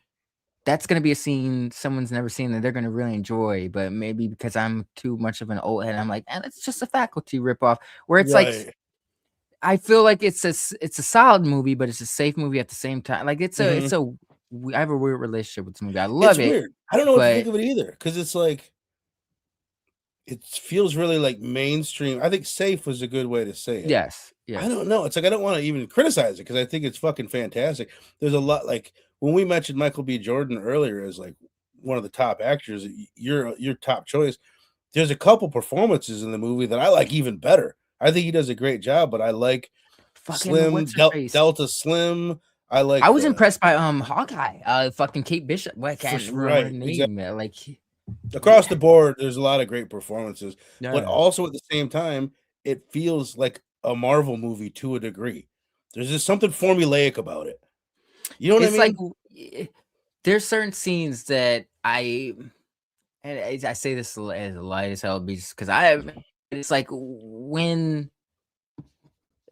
[SPEAKER 2] that's going to be a scene someone's never seen that they're going to really enjoy, but maybe because I'm too much of an old head, I'm like, it's just a Faculty ripoff where it's like, I feel like it's a solid movie, but it's a safe movie at the same time. Like I have a weird relationship with this movie. I love it. Weird.
[SPEAKER 1] I don't know what to think of it either because it's like it feels really like mainstream. I think safe was a good way to say it.
[SPEAKER 2] Yes. Yeah.
[SPEAKER 1] I don't know. It's like I don't want to even criticize it because I think it's fucking fantastic. There's a lot like when we mentioned Michael B. Jordan earlier as like one of the top actors, your top choice. there's a couple performances in the movie that I like even better. I think he does a great job, but I like
[SPEAKER 2] fucking what's her face?
[SPEAKER 1] Delta Slim. I like.
[SPEAKER 2] I was impressed by Hawkeye. Fucking Kate Bishop. What, I can't remember her name.
[SPEAKER 1] Exactly.
[SPEAKER 2] Like
[SPEAKER 1] across the board, there's a lot of great performances, but
[SPEAKER 2] yeah.
[SPEAKER 1] also at the same time, it feels like a Marvel movie to a degree. There's just something formulaic about it. You know what I mean?
[SPEAKER 2] Like there's certain scenes that I say this as light as hell because it's like when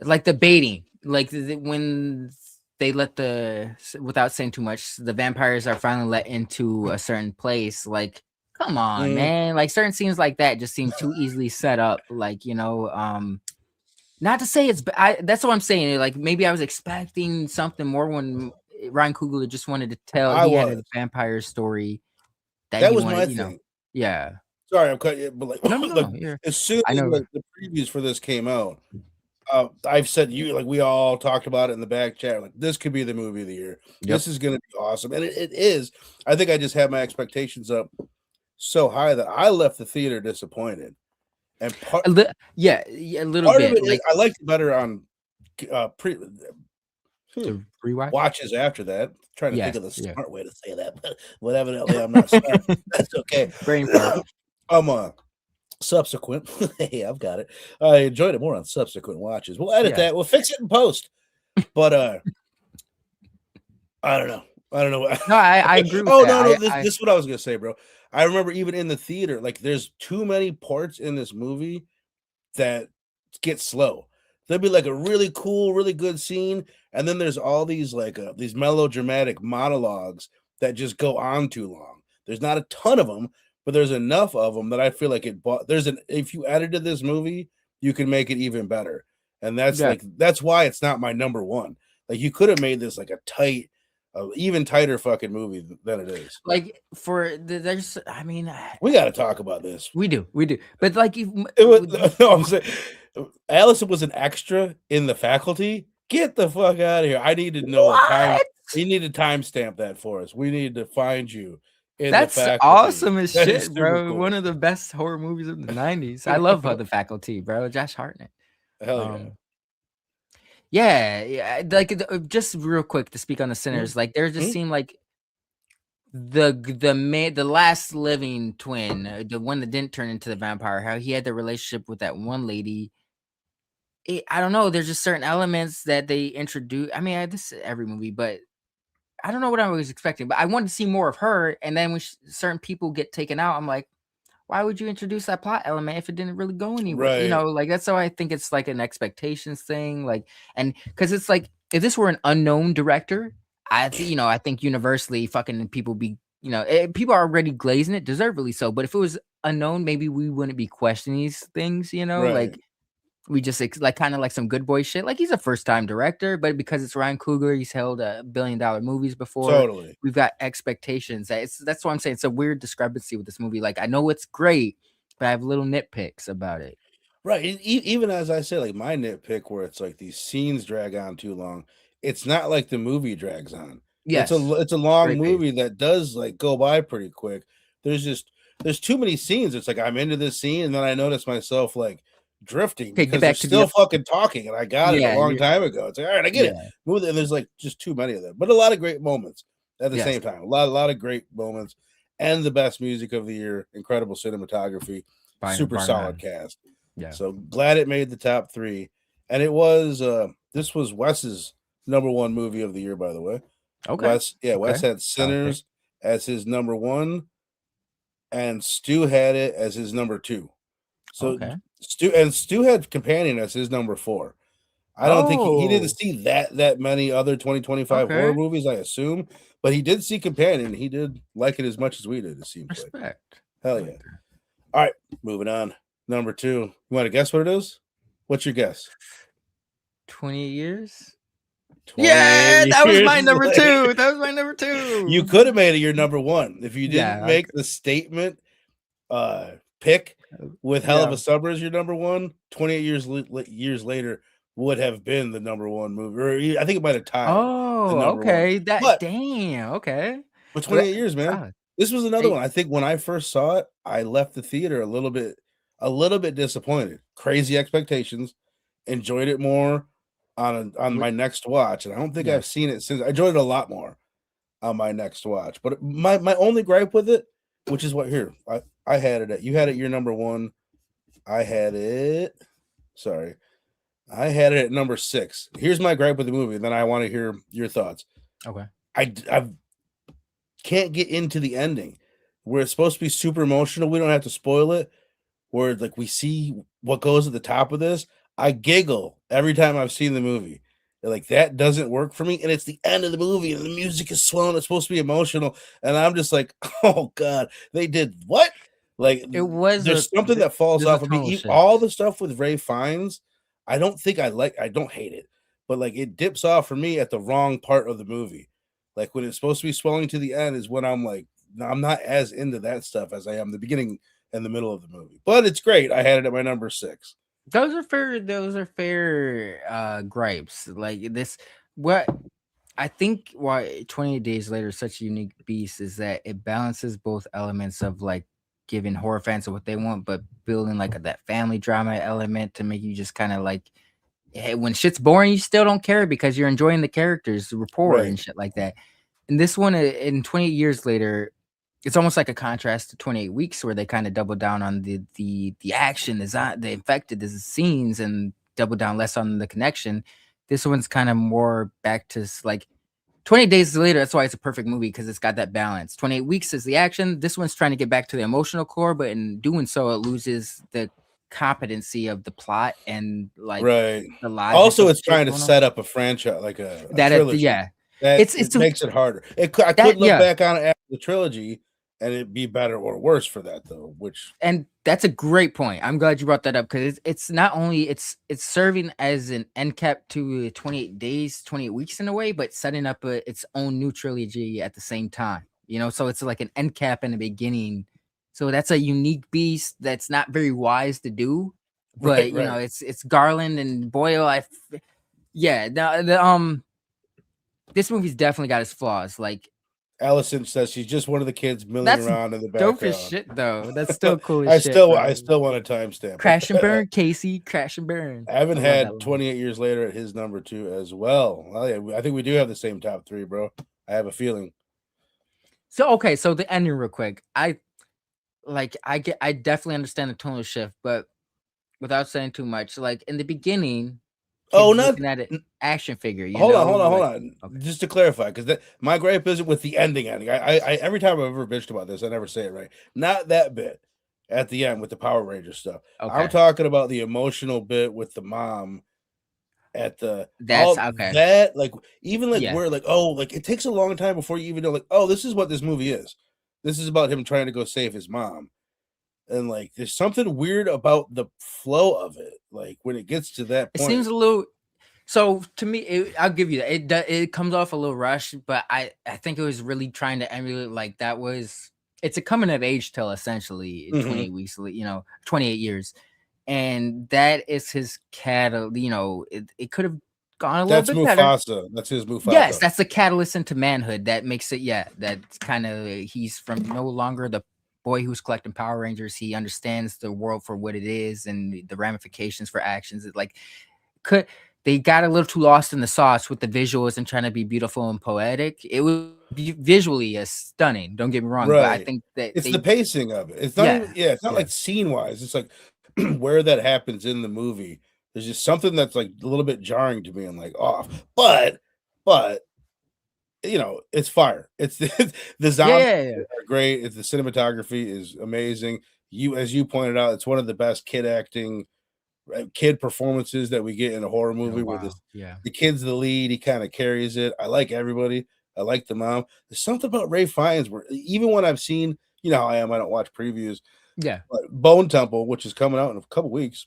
[SPEAKER 2] like the baiting, like when they let without saying too much, the vampires are finally let into a certain place. Like, come on, man! Like certain scenes like that just seem too easily set up. Like, you know, not to say it's. That's what I'm saying. Like maybe I was expecting something more when Ryan Coogler just wanted to tell. He had a vampire story that he
[SPEAKER 1] was
[SPEAKER 2] wanted.
[SPEAKER 1] my
[SPEAKER 2] You know,
[SPEAKER 1] thing.
[SPEAKER 2] Yeah.
[SPEAKER 1] Sorry, I'm cutting it, but like,
[SPEAKER 2] no.
[SPEAKER 1] as soon
[SPEAKER 2] I
[SPEAKER 1] as
[SPEAKER 2] know.
[SPEAKER 1] like, the previews for this came out, I've said we all talked about it in the back chat. Like this could be the movie of the year. Yep. This is going to be awesome, and it is. I think I just had my expectations up so high that I left the theater disappointed. And
[SPEAKER 2] a little bit.
[SPEAKER 1] Of it is, I liked it better on
[SPEAKER 2] rewatch
[SPEAKER 1] watches after that. Trying to think of the smart way to say that, but whatever. I'm not smart. That's okay.
[SPEAKER 2] Brain fart.
[SPEAKER 1] Subsequent. Hey, I've got it. I enjoyed it more on subsequent watches. We'll edit that. We'll fix it in post. But I don't know.
[SPEAKER 2] No, I agree with that.
[SPEAKER 1] No. This is what I was gonna say, bro. I remember even in the theater, like there's too many parts in this movie that get slow. There'll be like a really cool, really good scene, and then there's all these like these melodramatic monologues that just go on too long. There's not a ton of them, but there's enough of them that I feel like if you edited this movie, you can make it even better. And that's why it's not my number one. Like you could have made this like a tight, even tighter fucking movie than it is.
[SPEAKER 2] Like there's, I mean,
[SPEAKER 1] we got to talk about this.
[SPEAKER 2] We do. But like
[SPEAKER 1] I'm saying, Allison was an extra in The Faculty. Get the fuck out of here! I need to know a time. You need to timestamp that for us. We need to find you.
[SPEAKER 2] That's awesome as shit, bro. Cool. One of the best horror movies of the 90s. I love The Faculty, bro. Josh Hartnett.
[SPEAKER 1] Hell yeah.
[SPEAKER 2] Yeah. Like just real quick to speak on the Sinners, like there just seemed like the last living twin, the one that didn't turn into the vampire, how he had the relationship with that one lady. I don't know. There's just certain elements that they introduce. I mean, this is every movie, but I don't know what I was expecting. But I wanted to see more of her. And then when certain people get taken out, I'm like, why would you introduce that plot element if it didn't really go anywhere?
[SPEAKER 1] Right.
[SPEAKER 2] You know, like that's how I think it's like an expectations thing. Like, and because it's like if this were an unknown director, I think universally fucking people be, people are already glazing it, deservedly so. But if it was unknown, maybe we wouldn't be questioning these things,
[SPEAKER 1] right.
[SPEAKER 2] Like we just like kind of like some good boy shit. Like he's a first time director, but because it's Ryan Coogler, he's held $1 billion movies before.
[SPEAKER 1] Totally.
[SPEAKER 2] We've got expectations. That's why I'm saying it's a weird discrepancy with this movie. Like I know it's great, but I have little nitpicks about it.
[SPEAKER 1] Right. Even as I say, like my nitpick where it's like these scenes drag on too long. It's not like the movie drags on.
[SPEAKER 2] Yes.
[SPEAKER 1] It's a long movie that does like go by pretty quick. There's too many scenes. It's like I'm into this scene and then I notice myself like drifting because they're still fucking talking and I got it a long time ago. It's like, all right, I get it. And there's like just too many of them, but a lot of great moments at the same time. A lot of great moments and the best music of the year. Incredible cinematography, super solid cast. Yeah. So glad it made the top 3. And it was this was Wes's number 1 movie of the year, by the way.
[SPEAKER 2] Okay.
[SPEAKER 1] Wes had Sinners as his number 1 and Stu had it as his number 2. So Stu had Companion as his number 4. I don't think he didn't see that many other 2025 horror movies, I assume, but he did see Companion. He did like it as much as we did, it seems like. Hell yeah. All right, moving on. Number 2. You want to guess what it is? What's your guess?
[SPEAKER 2] 20 years? Yeah, that was my number 2. That was my number 2.
[SPEAKER 1] You could have made it your number 1 if you didn't make the statement pick with Hell of a Summer as your number 1. 28 years later would have been the number 1 movie, or I think it might have tied.
[SPEAKER 2] Oh, okay. Damn. Okay.
[SPEAKER 1] But 28 years, man. This was another one. I think when I first saw it, I left the theater a little bit disappointed. Crazy expectations. Enjoyed it more on my next watch, and I don't think I've seen it since. I enjoyed it a lot more on my next watch. But my only gripe with it, which is what here I had it at. You had it your number one. I had it. Sorry, I had it at number 6. Here's my gripe with the movie, and then I want to hear your thoughts.
[SPEAKER 2] Okay.
[SPEAKER 1] I can't get into the ending where it's supposed to be super emotional. We don't have to spoil it. Where like we see what goes at the top of this. I giggle every time I've seen the movie. Like that doesn't work for me, and it's the end of the movie, and the music is swelling. It's supposed to be emotional, and I'm just like, oh god, they did what? Like
[SPEAKER 2] It was
[SPEAKER 1] there's something that falls off of me.
[SPEAKER 2] shift.
[SPEAKER 1] All the stuff with Ray Fiennes, I don't think I like. I don't hate it, but like it dips off for me at the wrong part of the movie. Like when it's supposed to be swelling to the end is when I'm like, no, I'm not as into that stuff as I am the beginning and the middle of the movie. But it's great. I had it at my number 6.
[SPEAKER 2] Those are fair gripes. Like this, what I think why 28 Days Later is such a unique beast is that it balances both elements of like giving horror fans what they want, but building like that family drama element to make you just kind of like, hey, when shit's boring, you still don't care because you're enjoying the characters, the rapport and shit like that. And this one, in 28 Years Later, it's almost like a contrast to 28 Weeks, where they kind of double down on the action, the infected, the scenes, and double down less on the connection. This one's kind of more back to like 28 Days Later. That's why it's a perfect movie, because it's got that balance. 28 Weeks is the action. This one's trying to get back to the emotional core, but in doing so, it loses the competency of the plot and like the logic.
[SPEAKER 1] Also, it's trying to set up a franchise, like a trilogy. It makes it harder. I could look back on it after the trilogy, and it'd be better or worse for that though.
[SPEAKER 2] And that's a great point. I'm glad you brought that up, because it's not only it's serving as an end cap to 28 days, 28 weeks in a way, but setting up its own new trilogy at the same time. You know, so it's like an end cap and a beginning. So that's a unique beast that's not very wise to do, but you know, it's Garland and Boyle. This movie's definitely got its flaws. Like
[SPEAKER 1] Allison says she's just one of the kids milling around in the background.
[SPEAKER 2] Dope as shit, though. That's still cool
[SPEAKER 1] I
[SPEAKER 2] as shit.
[SPEAKER 1] I still want a timestamp.
[SPEAKER 2] Crash and burn, Casey. Crash and burn.
[SPEAKER 1] I haven't had 28 Years Later at his number 2 as well. Well, yeah, I think we do have the same top 3, bro. I have a feeling.
[SPEAKER 2] So okay, so the ending real quick. I definitely understand the tonal shift, but without saying too much, like in the beginning, looking at an action figure.
[SPEAKER 1] Hold on. Okay. Just to clarify, because my gripe isn't with the ending. I every time I've ever bitched about this, I never say it right. Not that bit at the end with the Power Ranger stuff. Okay. I'm talking about the emotional bit with the mom at the that like even like where like like it takes a long time before you even know like this is what this movie is. This is about him trying to go save his mom. And like there's something weird about the flow of it. Like when it gets to that point,
[SPEAKER 2] it seems a little. So to me, I'll give you that. It comes off a little rushed, but I think it was really trying to emulate like that was. It's a coming of age tale essentially. 28 weeks, 28 years, and that is his catalyst. You know, it could have gone a little bit
[SPEAKER 1] Mufasa.
[SPEAKER 2] better.
[SPEAKER 1] That's his Mufasa.
[SPEAKER 2] Yes, that's the catalyst into manhood that makes it. Yeah, that's kind of he's from no longer the boy who's collecting Power Rangers. He understands the world for what it is and the ramifications for actions. It like they got a little too lost in the sauce with the visuals and trying to be beautiful and poetic. It was visually stunning. Don't get me wrong, but I think that
[SPEAKER 1] it's the pacing of it. It's not it's not like scene wise. It's like where that happens in the movie. There's just something that's like a little bit jarring to me and like off. But you know, it's fire. It's the zombies are great. The cinematography is amazing. As you pointed out, it's one of the best kid performances that we get in a horror movie. Where the kid's the lead, he kind of carries it. I like everybody. I like the mom. There's something about Ray Fiennes where even when I've seen, you know how I am, I don't watch previews.
[SPEAKER 2] Yeah,
[SPEAKER 1] but Bone Temple, which is coming out in a couple weeks.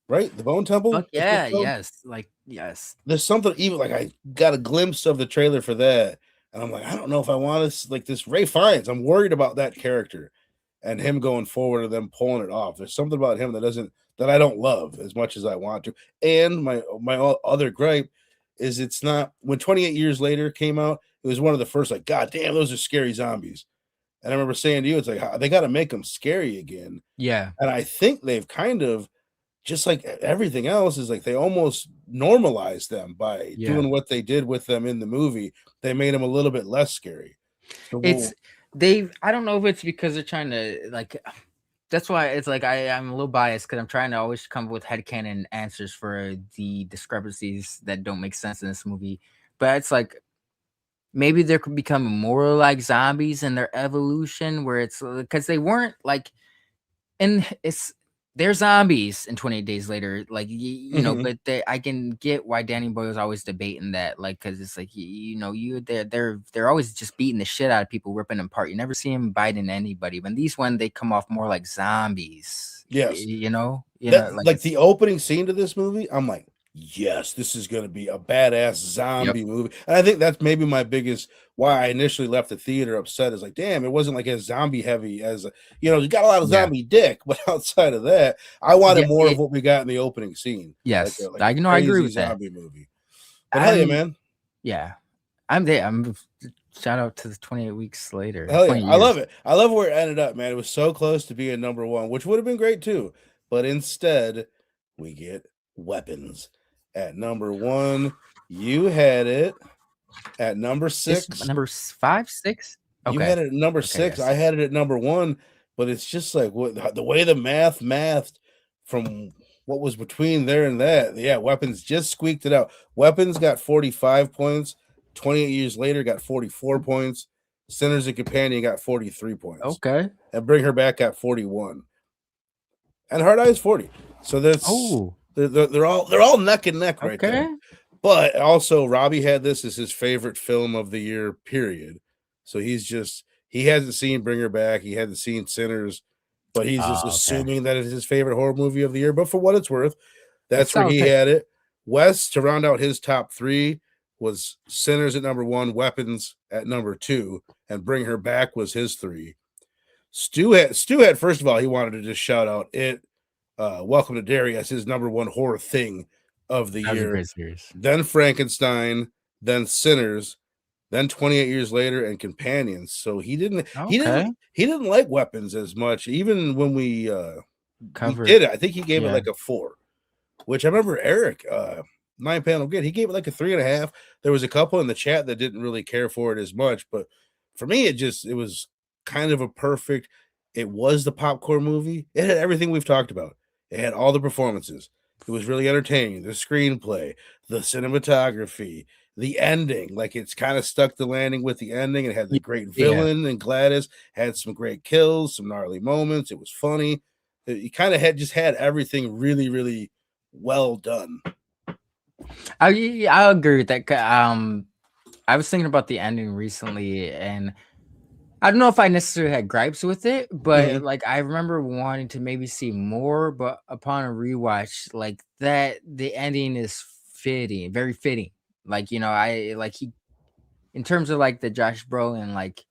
[SPEAKER 1] Right, the Bone Temple.
[SPEAKER 2] Yes.
[SPEAKER 1] There's something even like I got a glimpse of the trailer for that, and I'm like, I don't know if I want to like this Ray Fiennes. I'm worried about that character and him going forward and them pulling it off. There's something about him that I don't love as much as I want to. And my other gripe is it's not when 28 Years Later came out. It was one of the first like, God damn, those are scary zombies. And I remember saying to you, it's like they got to make them scary again.
[SPEAKER 2] Yeah.
[SPEAKER 1] And I think they've kind of, just like everything else, is like they almost normalized them by doing what they did with them in the movie. They made them a little bit less scary. So
[SPEAKER 2] I don't know if it's because they're trying to like. That's why it's like I'm a little biased because I'm trying to always come up with headcanon answers for the discrepancies that don't make sense in this movie. But it's like maybe they're becoming more like zombies in their evolution, where it's because they weren't like, and they're zombies in 28 Days Later, like you know. But I can get why Danny Boyle is always debating that, like, because it's like they're always just beating the shit out of people, ripping them apart. You never see them biting anybody. But these one, they come off more like zombies.
[SPEAKER 1] Yes,
[SPEAKER 2] like
[SPEAKER 1] the opening scene to this movie, I'm like, yes, this is going to be a badass zombie movie. And I think that's maybe my biggest why I initially left the theater upset, is like, damn, it wasn't like as zombie heavy as, you got a lot of zombie dick, but outside of that, I wanted more of what we got in the opening scene.
[SPEAKER 2] Yes,
[SPEAKER 1] like a
[SPEAKER 2] I agree with
[SPEAKER 1] zombie
[SPEAKER 2] that
[SPEAKER 1] movie. But hell yeah, man.
[SPEAKER 2] Yeah, I'm there. Shout out to the 28 weeks later.
[SPEAKER 1] Hell yeah, I love it. I love where it ended up, man. It was so close to being number one, which would have been great too. But instead, we get Weapons at number one. You had it at number 6.
[SPEAKER 2] Number 5, 6. Okay.
[SPEAKER 1] You had it at number 6. Yes. I had it at number 1. But it's just like the way the mathed from what was between there and that. Yeah, Weapons just squeaked it out. Weapons got 45 points. 28 Years Later got 44 points. Sinners and Companion got 43 points.
[SPEAKER 2] Okay.
[SPEAKER 1] And Bring Her Back got 41. And Hard Eyes 40. So that's they're all neck and neck right there. But also Robbie had this as his favorite film of the year, period. So he hasn't seen Bring Her Back, he hasn't seen Sinners, but he's just assuming that it's his favorite horror movie of the year. But for what it's worth, that's where he had it. Wes, to round out his top 3, was Sinners at number 1, Weapons at number 2, and Bring Her Back was his 3. Stu had, first of all, he wanted to just shout out it. Welcome to Derry as his number 1 horror thing of the year. Then Frankenstein, then Sinners, then 28 Years Later, and Companions. So he didn't like Weapons as much. Even when we did it, I think he gave it like a 4. Which I remember Eric, 9-Panel Good, he gave it like a 3.5. There was a couple in the chat that didn't really care for it as much, but for me, it was kind of a perfect. It was the popcorn movie. It had everything we've talked about. It had all the performances. It was really entertaining. The screenplay, the cinematography, the ending. Like, it's kind of stuck the landing with the ending. It had the great villain and Gladys. Had some great kills, some gnarly moments. It was funny. It kind of had everything really, really well done.
[SPEAKER 2] I agree with that. I was thinking about the ending recently, and I don't know if I necessarily had gripes with it, but like I remember wanting to maybe see more. But upon a rewatch, like that, the ending is fitting, very fitting. Like, I like in terms of like the Josh Brolin, like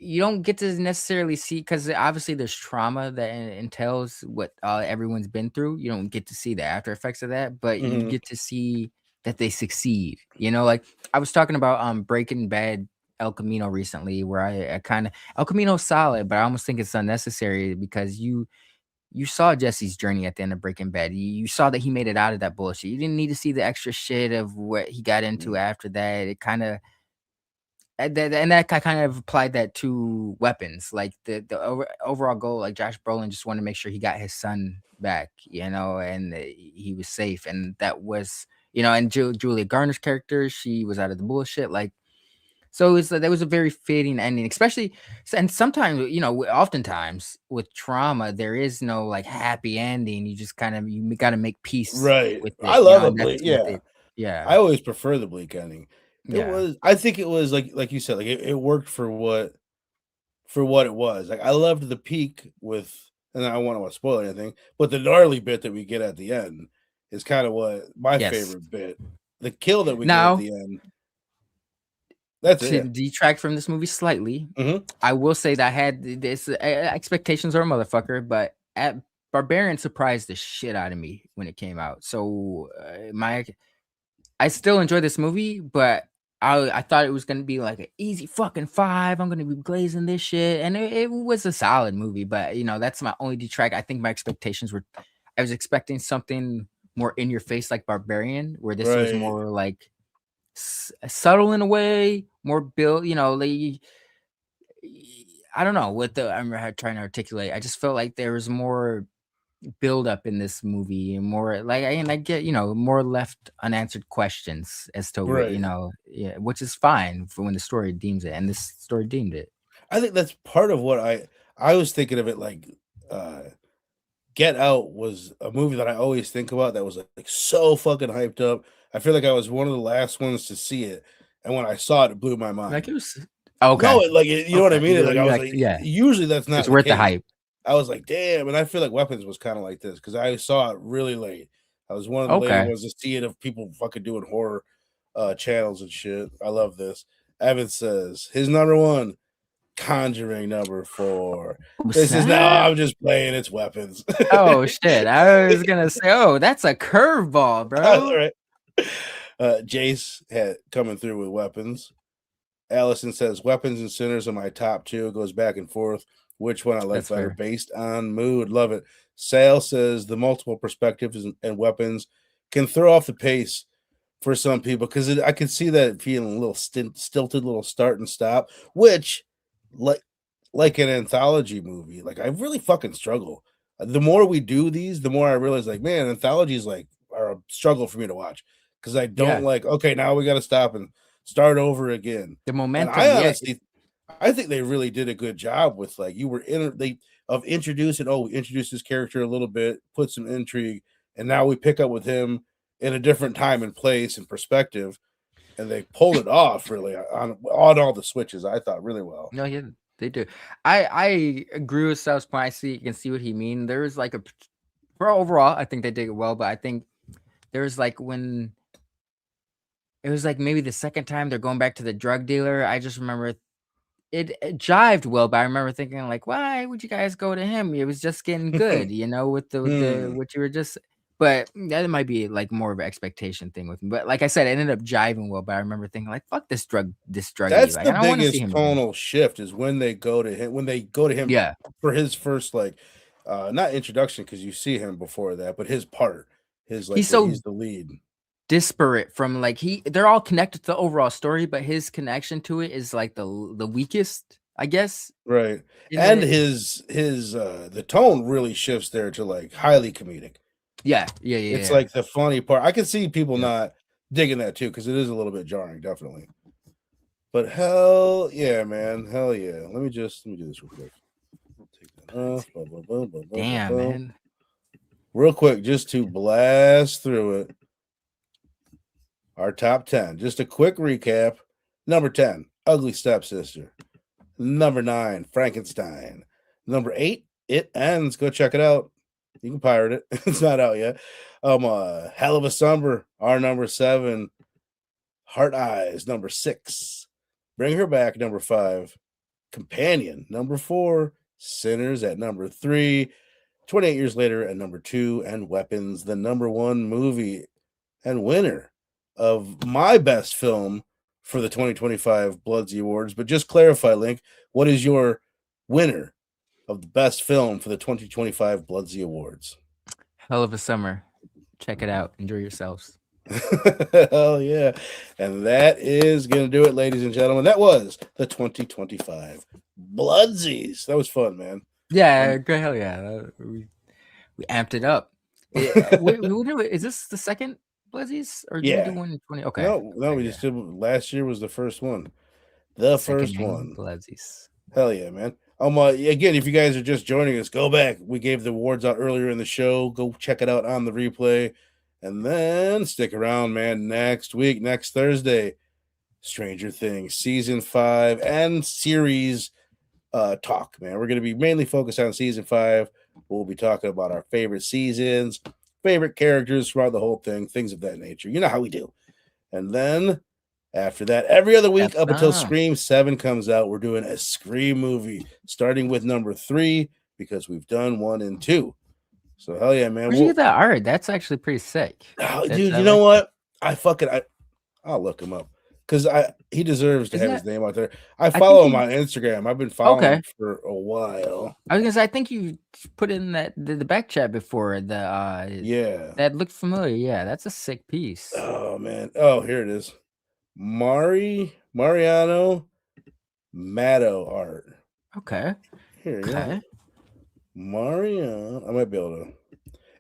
[SPEAKER 2] you don't get to necessarily see, because obviously there's trauma that entails what everyone's been through. You don't get to see the after effects of that, but you get to see that they succeed. Like I was talking about Breaking Bad El Camino recently, where I kind of El Camino's solid, but I almost think it's unnecessary because you saw Jesse's journey at the end of Breaking Bad. You saw that he made it out of that bullshit. You didn't need to see the extra shit of what he got into after that. It kind of, and that I kind of applied that to Weapons, like the overall goal. Like Josh Brolin just wanted to make sure he got his son back, and he was safe, and that was, and Julia Garner's character, she was out of the bullshit, like. So that was a very fitting ending, especially, and sometimes, oftentimes with trauma, there is no like happy ending. You just kind of, you got to make peace with it.
[SPEAKER 1] I love a bleak. Yeah. I always prefer the bleak ending. I think it was like you said, like it worked for what it was. Like I loved the peak with, and I don't want to spoil anything, but the gnarly bit that we get at the end is kind of what my favorite bit. The kill that we get at the end. That's
[SPEAKER 2] to detract from this movie slightly. I will say that I had this expectations are a motherfucker, but Barbarian surprised the shit out of me when it came out. So I still enjoy this movie, but I thought it was gonna be like an easy fucking 5. I'm gonna be glazing this shit, and it was a solid movie. But that's my only detract. I think my expectations were, I was expecting something more in your face like Barbarian, where this was more like subtle in a way, more built. I don't know what I'm trying to articulate. I just felt like there was more build up in this movie, and more like, and I get more left unanswered questions as to what yeah, which is fine for when the story deems it, and this story deemed it.
[SPEAKER 1] I think that's part of what I was thinking of it like. Get Out was a movie that I always think about that was like so fucking hyped up. I feel like I was one of the last ones to see it, and when I saw it, it blew my
[SPEAKER 2] Like
[SPEAKER 1] mind.
[SPEAKER 2] it was okay.
[SPEAKER 1] No, you know what I mean? Like I
[SPEAKER 2] You're
[SPEAKER 1] was
[SPEAKER 2] like,
[SPEAKER 1] like,
[SPEAKER 2] yeah,
[SPEAKER 1] usually that's
[SPEAKER 2] it's
[SPEAKER 1] not the
[SPEAKER 2] worth the
[SPEAKER 1] case.
[SPEAKER 2] hype.
[SPEAKER 1] I was like, damn, and I feel like Weapons was kind of like this because I saw it really late. I was one of the later
[SPEAKER 2] Okay.
[SPEAKER 1] ones to see it of people fucking doing horror channels and shit. I love this. Evan says his number one, Conjuring number 4. This is no, I'm just playing. It's Weapons.
[SPEAKER 2] Oh shit! I was gonna say, oh, that's a curveball, bro.
[SPEAKER 1] All right. Jace had coming through with Weapons. Allison says Weapons and Sinners are my top 2. It goes back and forth. Which one I like
[SPEAKER 2] That's
[SPEAKER 1] better
[SPEAKER 2] fair.
[SPEAKER 1] based on mood. Love it. Sale says the multiple perspectives and weapons can throw off the pace for some people because I can see that feeling a little stilted, little start and stop, which like an anthology movie, like I really fucking struggle. The more we do these, the more I realize, like, man, anthologies are a struggle for me to watch because I don't like. Okay, now we got to stop and start over again.
[SPEAKER 2] The
[SPEAKER 1] And
[SPEAKER 2] momentum,
[SPEAKER 1] I
[SPEAKER 2] yeah.
[SPEAKER 1] honestly, I think they really did a good job with like you were in of introducing. Oh, we introduced this character a little bit, put some intrigue, and now we pick up with him in a different time and place and perspective, and they pulled it off really on all the switches. I thought really well.
[SPEAKER 2] No, yeah, they do. I agree with Sal's point. You can see what he mean. There's like for overall, I think they did it well, but I think there's like when it was like maybe the second time they're going back to the drug dealer. I just remember it jived well, but I remember thinking like, why would you guys go to him? It was just getting good, with the what you were just. But that might be like more of an expectation thing with me. But like I said, it ended up jiving well. But I remember thinking like, fuck this druggie.
[SPEAKER 1] That's
[SPEAKER 2] Like
[SPEAKER 1] the
[SPEAKER 2] I don't want to see
[SPEAKER 1] biggest
[SPEAKER 2] him again.
[SPEAKER 1] tonal shift is when they go to him
[SPEAKER 2] Yeah.
[SPEAKER 1] for his first like not introduction because you see him before that, but his part, his like
[SPEAKER 2] He's
[SPEAKER 1] when
[SPEAKER 2] so
[SPEAKER 1] he's the lead.
[SPEAKER 2] disparate from like they're all connected to the overall story, but his connection to it is like the weakest, I guess.
[SPEAKER 1] Right.
[SPEAKER 2] In
[SPEAKER 1] And
[SPEAKER 2] the
[SPEAKER 1] his the tone really shifts there to like highly comedic.
[SPEAKER 2] yeah.
[SPEAKER 1] It's like the funny part. I can see people
[SPEAKER 2] Yep.
[SPEAKER 1] not digging that too because it is a little bit jarring, definitely. But hell yeah, man. Hell yeah. Let me do this real quick. Take that off.
[SPEAKER 2] Damn, man.
[SPEAKER 1] Real quick, just to blast through it. Our top 10. Just a quick recap. Number 10, Ugly Stepsister. Number 9, Frankenstein. Number 8, It Ends. Go check it out. You can pirate it. It's not out yet. Hell of a Summer. Our number 7, Heart Eyes. Number 6, Bring Her Back. Number 5, Companion. Number 4, Sinners at number 3. 28 years later at number 2, and Weapons, the number 1 movie and winner of my best film for the 2025 Bloodsey Awards. But just clarify, Link, what is your winner of the best film for the 2025 Bloodsey Awards?
[SPEAKER 2] Hell of a Summer. Check it out. Enjoy yourselves.
[SPEAKER 1] Hell yeah. And that is going to do it, ladies and gentlemen. That was the 2025 Bloodsies. That was fun, man.
[SPEAKER 2] Yeah, great. Hell yeah. We amped it up. Is this the second Bloodzies, or did we do one in 20? Okay.
[SPEAKER 1] No, we just did. Last year was the first one. The first one.
[SPEAKER 2] Bloodzies.
[SPEAKER 1] Hell yeah, man. Again, if you guys are just joining us, go back. We gave the awards out earlier in the show. Go check it out on the replay. And then stick around, man. Next week, next Thursday, Stranger Things season 5 and series talk, man. We're going to be mainly focused on season 5. We'll be talking about our favorite seasons, favorite characters throughout the whole thing, things of that nature. You know how we do. And then after that, every other week up until Scream 7 comes out, we're doing a Scream movie, starting with number 3 because we've done 1 and 2. So hell yeah, man.
[SPEAKER 2] Where'd you get that art? That's actually pretty sick.
[SPEAKER 1] Dude, you know what? I'll look him up. because he deserves to
[SPEAKER 2] Isn't
[SPEAKER 1] have his
[SPEAKER 2] that
[SPEAKER 1] name out there. I
[SPEAKER 2] I think
[SPEAKER 1] follow him
[SPEAKER 2] you
[SPEAKER 1] on Instagram. I've been following him
[SPEAKER 2] okay.
[SPEAKER 1] for a while.
[SPEAKER 2] I was gonna say, I think you put in the back chat before,
[SPEAKER 1] Yeah.
[SPEAKER 2] that looked familiar, yeah, that's a sick piece.
[SPEAKER 1] Oh man. Oh, here it is. Mariano Matto art.
[SPEAKER 2] Okay,
[SPEAKER 1] Here, you know,
[SPEAKER 2] okay.
[SPEAKER 1] Mario. I might be able to.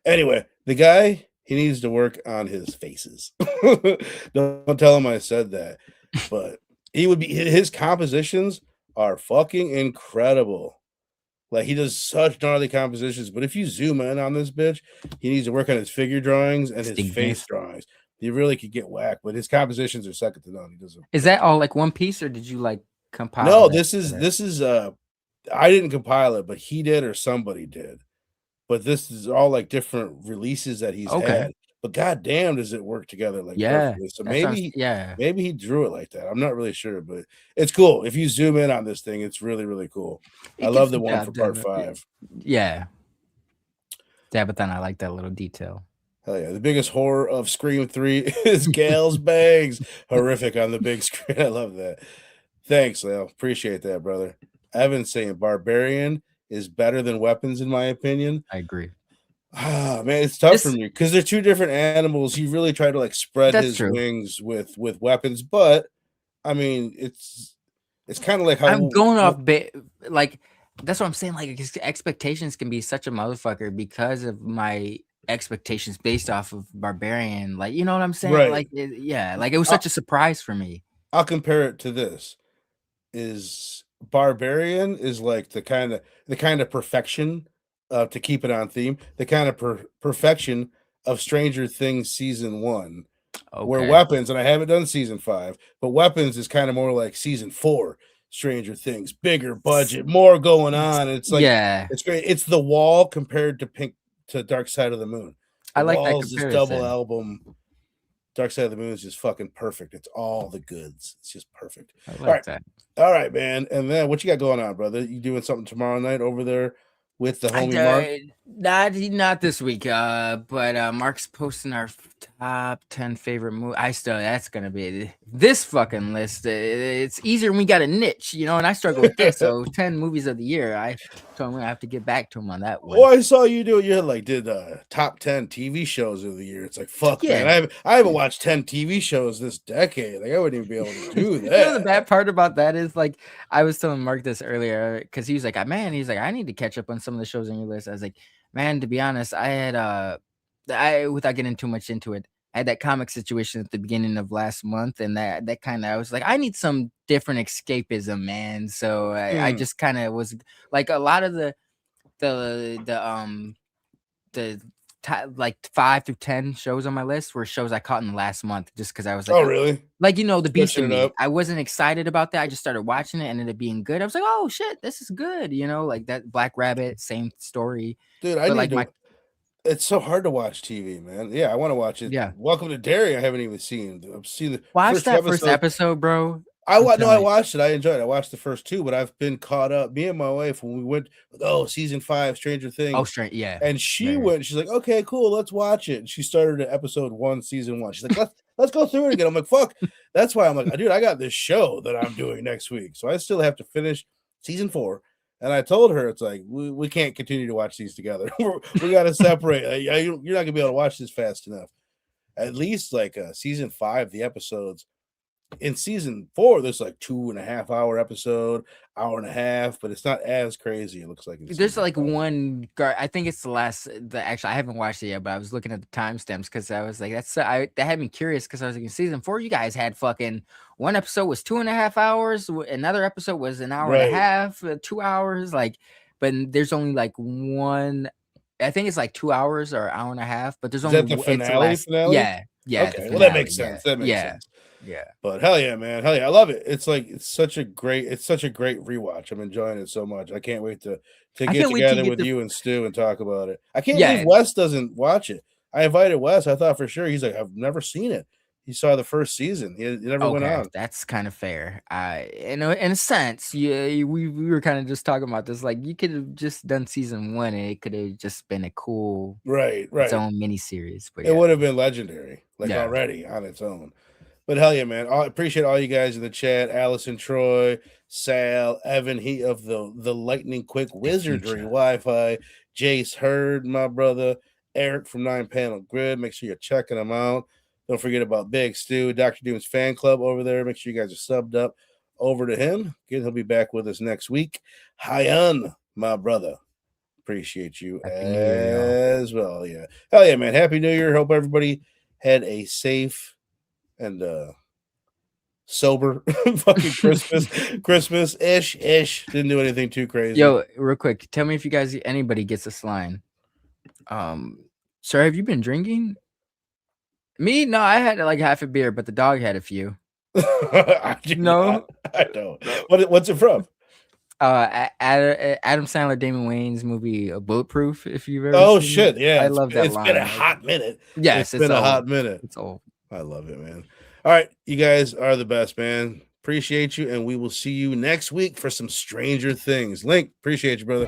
[SPEAKER 1] Anyway, the guy, he needs to work on his faces. Don't tell him I said that. But he would be his compositions are fucking incredible. Like he does such gnarly compositions, but if you zoom in on this bitch, he needs to work on his figure drawings and his face
[SPEAKER 2] Distinctness.
[SPEAKER 1] drawings. He really could get whacked, but his compositions are second to none. He does a
[SPEAKER 2] Is that all, like, one piece, or did you, like, compile
[SPEAKER 1] no,
[SPEAKER 2] that
[SPEAKER 1] this is
[SPEAKER 2] together?
[SPEAKER 1] I didn't compile it, but he did or somebody did. But this is all like different releases that he's
[SPEAKER 2] Okay.
[SPEAKER 1] had. But goddamn, does it work together like
[SPEAKER 2] Yeah,
[SPEAKER 1] perfectly. So
[SPEAKER 2] that's what I'm s yeah.
[SPEAKER 1] maybe he drew it like that. I'm not really sure, but it's cool. If you zoom in on this thing, it's really, really cool. I
[SPEAKER 2] It
[SPEAKER 1] love
[SPEAKER 2] gets
[SPEAKER 1] the
[SPEAKER 2] the
[SPEAKER 1] one for
[SPEAKER 2] job
[SPEAKER 1] part
[SPEAKER 2] done,
[SPEAKER 1] 5.
[SPEAKER 2] yeah. Yeah, but then I like that little detail.
[SPEAKER 1] Hell yeah. The biggest horror of Scream 3 is Gail's bangs. Horrific on the big screen. I love that. Thanks, Leo. Appreciate that, brother. Evan saying Barbarian is better than Weapons, in my opinion.
[SPEAKER 2] I agree.
[SPEAKER 1] Ah, man, it's tough for
[SPEAKER 2] This
[SPEAKER 1] me because they're two different animals. He really tried to like spread
[SPEAKER 2] that's
[SPEAKER 1] his
[SPEAKER 2] true.
[SPEAKER 1] wings with weapons, but I mean, it's kind of like
[SPEAKER 2] I'm
[SPEAKER 1] how
[SPEAKER 2] going off like, that's what I'm saying, like, expectations can be such a motherfucker because of my expectations based off of Barbarian, like, you know what I'm saying?
[SPEAKER 1] right.
[SPEAKER 2] Like, yeah, like, it was such
[SPEAKER 1] I'll,
[SPEAKER 2] a surprise for me.
[SPEAKER 1] I'll compare it to this: is Barbarian is like the kind of perfection, to keep it on theme, the kind of perfection of Stranger Things season 1. Where
[SPEAKER 2] Okay.
[SPEAKER 1] Weapons, and I haven't done season 5, but Weapons is kind of more like season 4 Stranger Things, bigger
[SPEAKER 2] S
[SPEAKER 1] budget, more going on. It's like
[SPEAKER 2] Yeah,
[SPEAKER 1] it's great. It's The Wall compared to Dark Side of the Moon.
[SPEAKER 2] I
[SPEAKER 1] The
[SPEAKER 2] like that
[SPEAKER 1] Wall is this double
[SPEAKER 2] comparison.
[SPEAKER 1] album. Dark Side of the Moon is just fucking perfect. It's all the goods. It's just perfect.
[SPEAKER 2] I
[SPEAKER 1] All
[SPEAKER 2] like
[SPEAKER 1] right.
[SPEAKER 2] that.
[SPEAKER 1] All right, man. And then what you got going on, brother? You doing something tomorrow night over there with the
[SPEAKER 2] I
[SPEAKER 1] homie Mark?
[SPEAKER 2] not this week, but Mark's posting our top 10 favorite movie. That's gonna be this fucking list. It's easier when we got a niche, you know, and I struggle with this. So 10 movies of the year. I told him I have to get back to him on that
[SPEAKER 1] Oh,
[SPEAKER 2] one.
[SPEAKER 1] I saw you do it. You had like did top 10 TV shows of the year. It's like fuck, man.
[SPEAKER 2] Yeah.
[SPEAKER 1] I haven't watched 10 TV shows this decade. Like I wouldn't even be able to do
[SPEAKER 2] You know, the
[SPEAKER 1] that.
[SPEAKER 2] bad part about that is, like, I was telling Mark this earlier because he was like, man, he's like, I need to catch up on some of the shows on your list. I was like, man, to be honest, I without getting too much into it, I had that comic situation at the beginning of last month, and that kind of I was like, I need some different escapism, man. So I
[SPEAKER 1] Mm.
[SPEAKER 2] just kind of was like a lot of the the like 5 through 10 shows on my list were shows I caught in the last month just because I was
[SPEAKER 1] Oh, really?
[SPEAKER 2] like, you know, The Beast
[SPEAKER 1] Switching
[SPEAKER 2] in
[SPEAKER 1] it
[SPEAKER 2] Me.
[SPEAKER 1] up.
[SPEAKER 2] I wasn't excited about that. I just started watching it and ended up being good. I was like, "Oh shit, this is good." You know, like that Black Rabbit, same story.
[SPEAKER 1] Dude, I
[SPEAKER 2] But
[SPEAKER 1] need
[SPEAKER 2] like
[SPEAKER 1] to. It's so hard to watch TV, man. Yeah, I want to watch it.
[SPEAKER 2] yeah.
[SPEAKER 1] Welcome to Derry. I haven't even seen. I've seen the
[SPEAKER 2] Watch
[SPEAKER 1] first 2
[SPEAKER 2] that first
[SPEAKER 1] episodes.
[SPEAKER 2] episode, bro.
[SPEAKER 1] I
[SPEAKER 2] I'm
[SPEAKER 1] no, I
[SPEAKER 2] telling you.
[SPEAKER 1] watched it. I enjoyed it. I watched the first 2, but I've been caught up. Me and my wife, when we went, oh, season 5, Stranger
[SPEAKER 2] Oh,
[SPEAKER 1] Things,
[SPEAKER 2] straight, yeah.
[SPEAKER 1] and
[SPEAKER 2] Yeah,
[SPEAKER 1] she
[SPEAKER 2] yeah.
[SPEAKER 1] went. She's like, okay, cool, let's watch it. And she started at episode 1, season 1. She's like, let's go through it again. I'm like, fuck. That's why I'm like, dude, I got this show that I'm doing next week, so I still have to finish season 4. And I told her, it's like we can't continue to watch these together. We got to separate. You're not gonna be able to watch this fast enough. At least like season 5, the episodes in season 4, there's like 2.5 hour episode, hour and a half, but it's not as crazy. It looks like in
[SPEAKER 2] There's
[SPEAKER 1] season
[SPEAKER 2] like
[SPEAKER 1] 5.
[SPEAKER 2] one I think it's the actually I haven't watched it yet, but I was looking at the timestamps because I was like, that had me curious because I was like, in season 4, you guys had fucking one episode was 2.5 hours, another episode was an hour and a
[SPEAKER 1] Right.
[SPEAKER 2] half, 2 hours, like, but there's only like one. I think it's like 2 hours or an hour and a half, but there's
[SPEAKER 1] Is
[SPEAKER 2] only
[SPEAKER 1] that the
[SPEAKER 2] it's the
[SPEAKER 1] finale?
[SPEAKER 2] last,
[SPEAKER 1] Finale?
[SPEAKER 2] yeah, yeah, the
[SPEAKER 1] Okay. Well, that
[SPEAKER 2] finale,
[SPEAKER 1] makes
[SPEAKER 2] yeah,
[SPEAKER 1] sense. That makes
[SPEAKER 2] yeah,
[SPEAKER 1] sense.
[SPEAKER 2] yeah.
[SPEAKER 1] But hell yeah, man. Hell yeah. I love it. It's like it's such a great rewatch. I'm enjoying it so much. I can't wait to
[SPEAKER 2] I
[SPEAKER 1] get
[SPEAKER 2] can't wait till you
[SPEAKER 1] together
[SPEAKER 2] get
[SPEAKER 1] with
[SPEAKER 2] the
[SPEAKER 1] you and Stu and talk about it. I can't believe
[SPEAKER 2] yeah.
[SPEAKER 1] Wes doesn't watch it. I invited Wes. I thought for sure he's like, I've never seen it. He saw the first season. He never went
[SPEAKER 2] Okay,
[SPEAKER 1] on.
[SPEAKER 2] that's kind of fair. In a sense, yeah, we were kind of just talking about this. Like, you could have just done season 1, and it could have just been a cool,
[SPEAKER 1] Right,
[SPEAKER 2] its
[SPEAKER 1] right.
[SPEAKER 2] own mini series. But
[SPEAKER 1] It
[SPEAKER 2] yeah,
[SPEAKER 1] would have been legendary, like
[SPEAKER 2] yeah.
[SPEAKER 1] already on its own. But hell yeah, man. I appreciate all you guys in the chat. Allison, Troy, Sal, Evan, he of the lightning quick wizardry Wi-Fi, Jace Hurd, my brother, Eric from 9 Panel Grid. Make sure you're checking them out. Don't forget about Big Stu, Dr. Doom's fan club over there. Make sure you guys are subbed up over to him. Again, he'll be back with us next week. Hyun, my brother. Appreciate you as well. Yeah. Hell yeah, man. Happy New Year. Hope everybody had a safe and sober fucking Christmas ish. Didn't do anything too crazy.
[SPEAKER 2] Yo, real quick, tell me if you guys anybody gets this line. Sir, have you been drinking? Me? No, I had like half a beer, but the dog had a few.
[SPEAKER 1] I don't. What's it from?
[SPEAKER 2] Adam Sandler, Damon Wayans movie Bulletproof. If you've ever
[SPEAKER 1] seen
[SPEAKER 2] shit,
[SPEAKER 1] it. Yeah,
[SPEAKER 2] I love that
[SPEAKER 1] it's
[SPEAKER 2] line.
[SPEAKER 1] Been a hot minute.
[SPEAKER 2] Yes,
[SPEAKER 1] it's been a hot minute.
[SPEAKER 2] It's old.
[SPEAKER 1] I love it, man. All right, you guys are the best, man. Appreciate you, and we will see you next week for some Stranger Things. Link, appreciate you, brother.